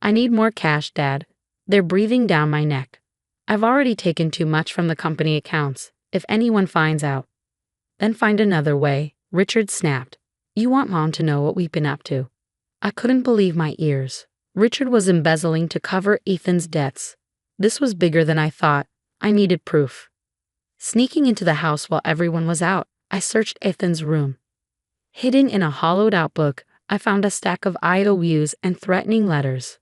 [SPEAKER 2] I need more cash, Dad. They're breathing down my neck. I've already taken too much from the company accounts, if anyone finds out. Then find another way, Richard snapped. You want Mom to know what we've been up to. I couldn't believe my ears. Richard was embezzling to cover Ethan's debts. This was bigger than I thought. I needed proof. Sneaking into the house while everyone was out, I searched Ethan's room. Hidden in a hollowed-out book, I found a stack of IOUs and threatening letters.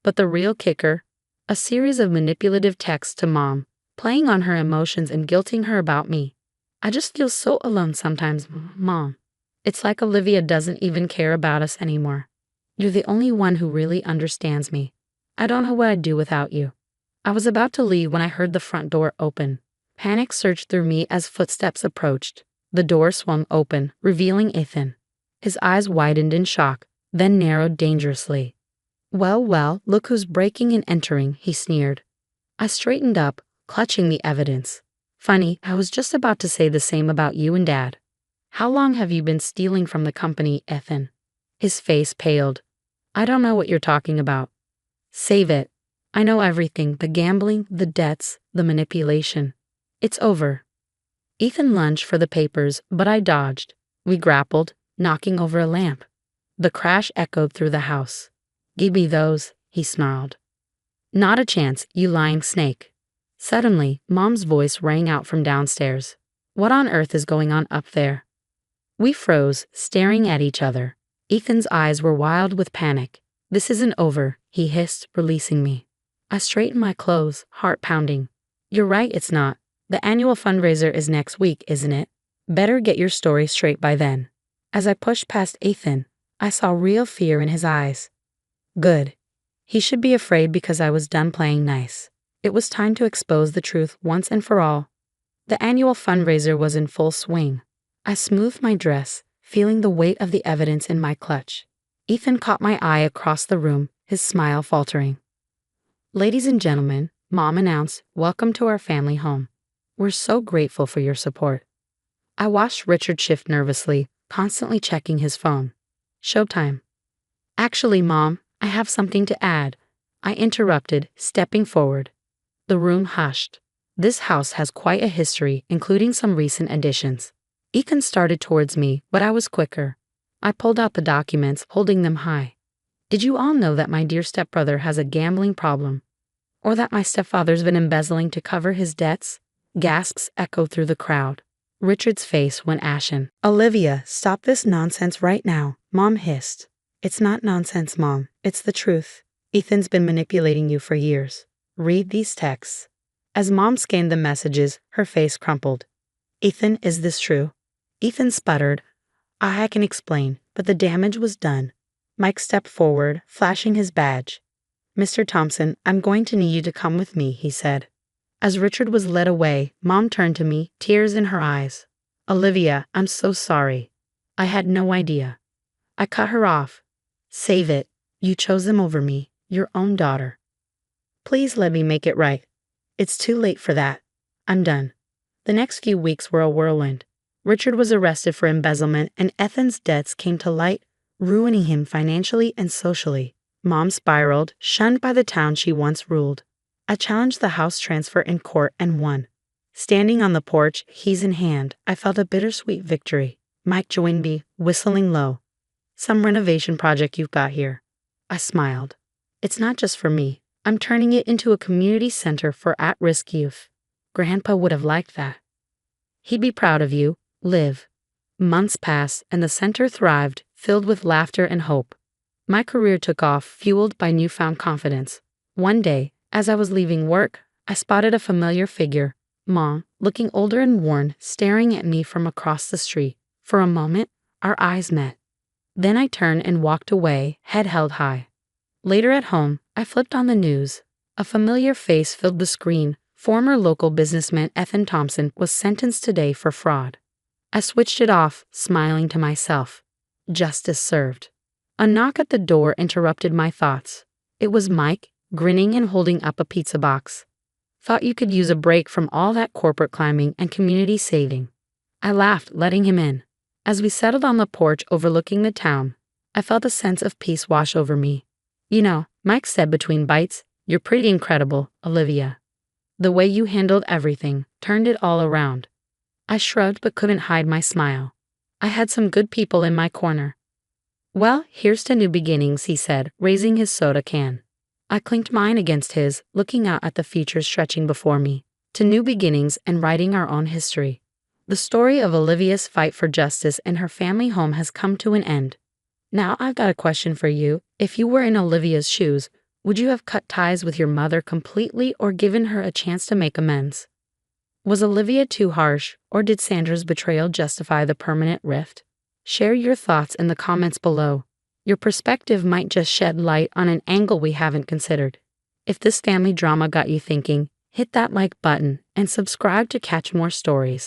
[SPEAKER 2] But the real kicker, a series of manipulative texts to Mom, playing on her emotions and guilting her about me. I just feel so alone sometimes, Mom. It's like Olivia doesn't even care about us anymore. You're the only one who really understands me. I don't know what I'd do without you. I was about to leave when I heard the front door open. Panic surged through me as footsteps approached. The door swung open, revealing Ethan. His eyes widened in shock, then narrowed dangerously. Well, look who's breaking and entering, he sneered. I straightened up, clutching the evidence. Funny, I was just about to say the same about you and Dad. How long have you been stealing from the company, Ethan? His face paled. I don't know what you're talking about. Save it. I know everything, the gambling, the debts, the manipulation. It's over. Ethan lunged for the papers, but I dodged. We grappled, knocking over a lamp. The crash echoed through the house. Give me those, he snarled. Not a chance, you lying snake. Suddenly, Mom's voice rang out from downstairs. What on earth is going on up there? We froze, staring at each other. Ethan's eyes were wild with panic. This isn't over, he hissed, releasing me. I straightened my clothes, heart pounding. You're right, it's not. The annual fundraiser is next week, isn't it? Better get your story straight by then. As I pushed past Ethan, I saw real fear in his eyes. Good. He should be afraid because I was done playing nice. It was time to expose the truth once and for all. The annual fundraiser was in full swing. I smoothed my dress, feeling the weight of the evidence in my clutch. Ethan caught my eye across the room, his smile faltering. Ladies and gentlemen, Mom announced, welcome to our family home. We're so grateful for your support. I watched Richard shift nervously, constantly checking his phone. Showtime. Actually, Mom, I have something to add. I interrupted, stepping forward. The room hushed. This house has quite a history, including some recent additions. Ethan started towards me, but I was quicker. I pulled out the documents, holding them high. Did you all know that my dear stepbrother has a gambling problem? Or that my stepfather's been embezzling to cover his debts? Gasps echoed through the crowd. Richard's face went ashen.
[SPEAKER 3] Olivia, stop this nonsense right now, Mom hissed. It's not nonsense, Mom. It's the truth. Ethan's been manipulating you for years. Read these texts. As Mom scanned the messages, her face crumpled. Ethan, is this true? Ethan sputtered. I can explain, but the damage was done. Mike stepped forward, flashing his badge. Mr. Thompson, I'm going to need you to come with me, he said. As Richard was led away, Mom turned to me, tears in her eyes. Olivia, I'm so sorry. I had no idea. I cut her off. Save it. You chose them over me, your own daughter. Please let me make it right. It's too late for that. I'm done. The next few weeks were a whirlwind. Richard was arrested for embezzlement and Ethan's debts came to light, ruining him financially and socially. Mom spiraled, shunned by the town she once ruled. I challenged the house transfer in court and won. Standing on the porch, keys in hand, I felt a bittersweet victory. Mike joined me, whistling low. Some renovation project you've got here. I smiled. It's not just for me.
[SPEAKER 2] I'm turning it into a community center for at-risk youth. Grandpa would have liked that. He'd be proud of you, Liv. Months passed and the center thrived, filled with laughter and hope. My career took off, fueled by newfound confidence. One day, as I was leaving work, I spotted a familiar figure, Mom, looking older and worn, staring at me from across the street. For a moment, our eyes met. Then I turned and walked away, head held high. Later at home, I flipped on the news. A familiar face filled the screen. Former local businessman Ethan Thompson was sentenced today for fraud. I switched it off, smiling to myself. Justice served. A knock at the door interrupted my thoughts. It was Mike, grinning and holding up a pizza box. Thought you could use a break from all that corporate climbing and community saving. I laughed, letting him in. As we settled on the porch overlooking the town, I felt a sense of peace wash over me. You know, Mike said between bites, "You're pretty incredible, Olivia. The way you handled everything turned it all around." I shrugged but couldn't hide my smile. I had some good people in my corner. "Well, here's to new beginnings," he said, raising his soda can. I clinked mine against his, looking out at the futures stretching before me. To new beginnings and writing our own history. The story of Olivia's fight for justice in her family home has come to an end. Now I've got a question for you. If you were in Olivia's shoes, would you have cut ties with your mother completely or given her a chance to make amends? Was Olivia too harsh, or did Sandra's betrayal justify the permanent rift? Share your thoughts in the comments below. Your perspective might just shed light on an angle we haven't considered. If this family drama got you thinking, hit that like button and subscribe to catch more stories.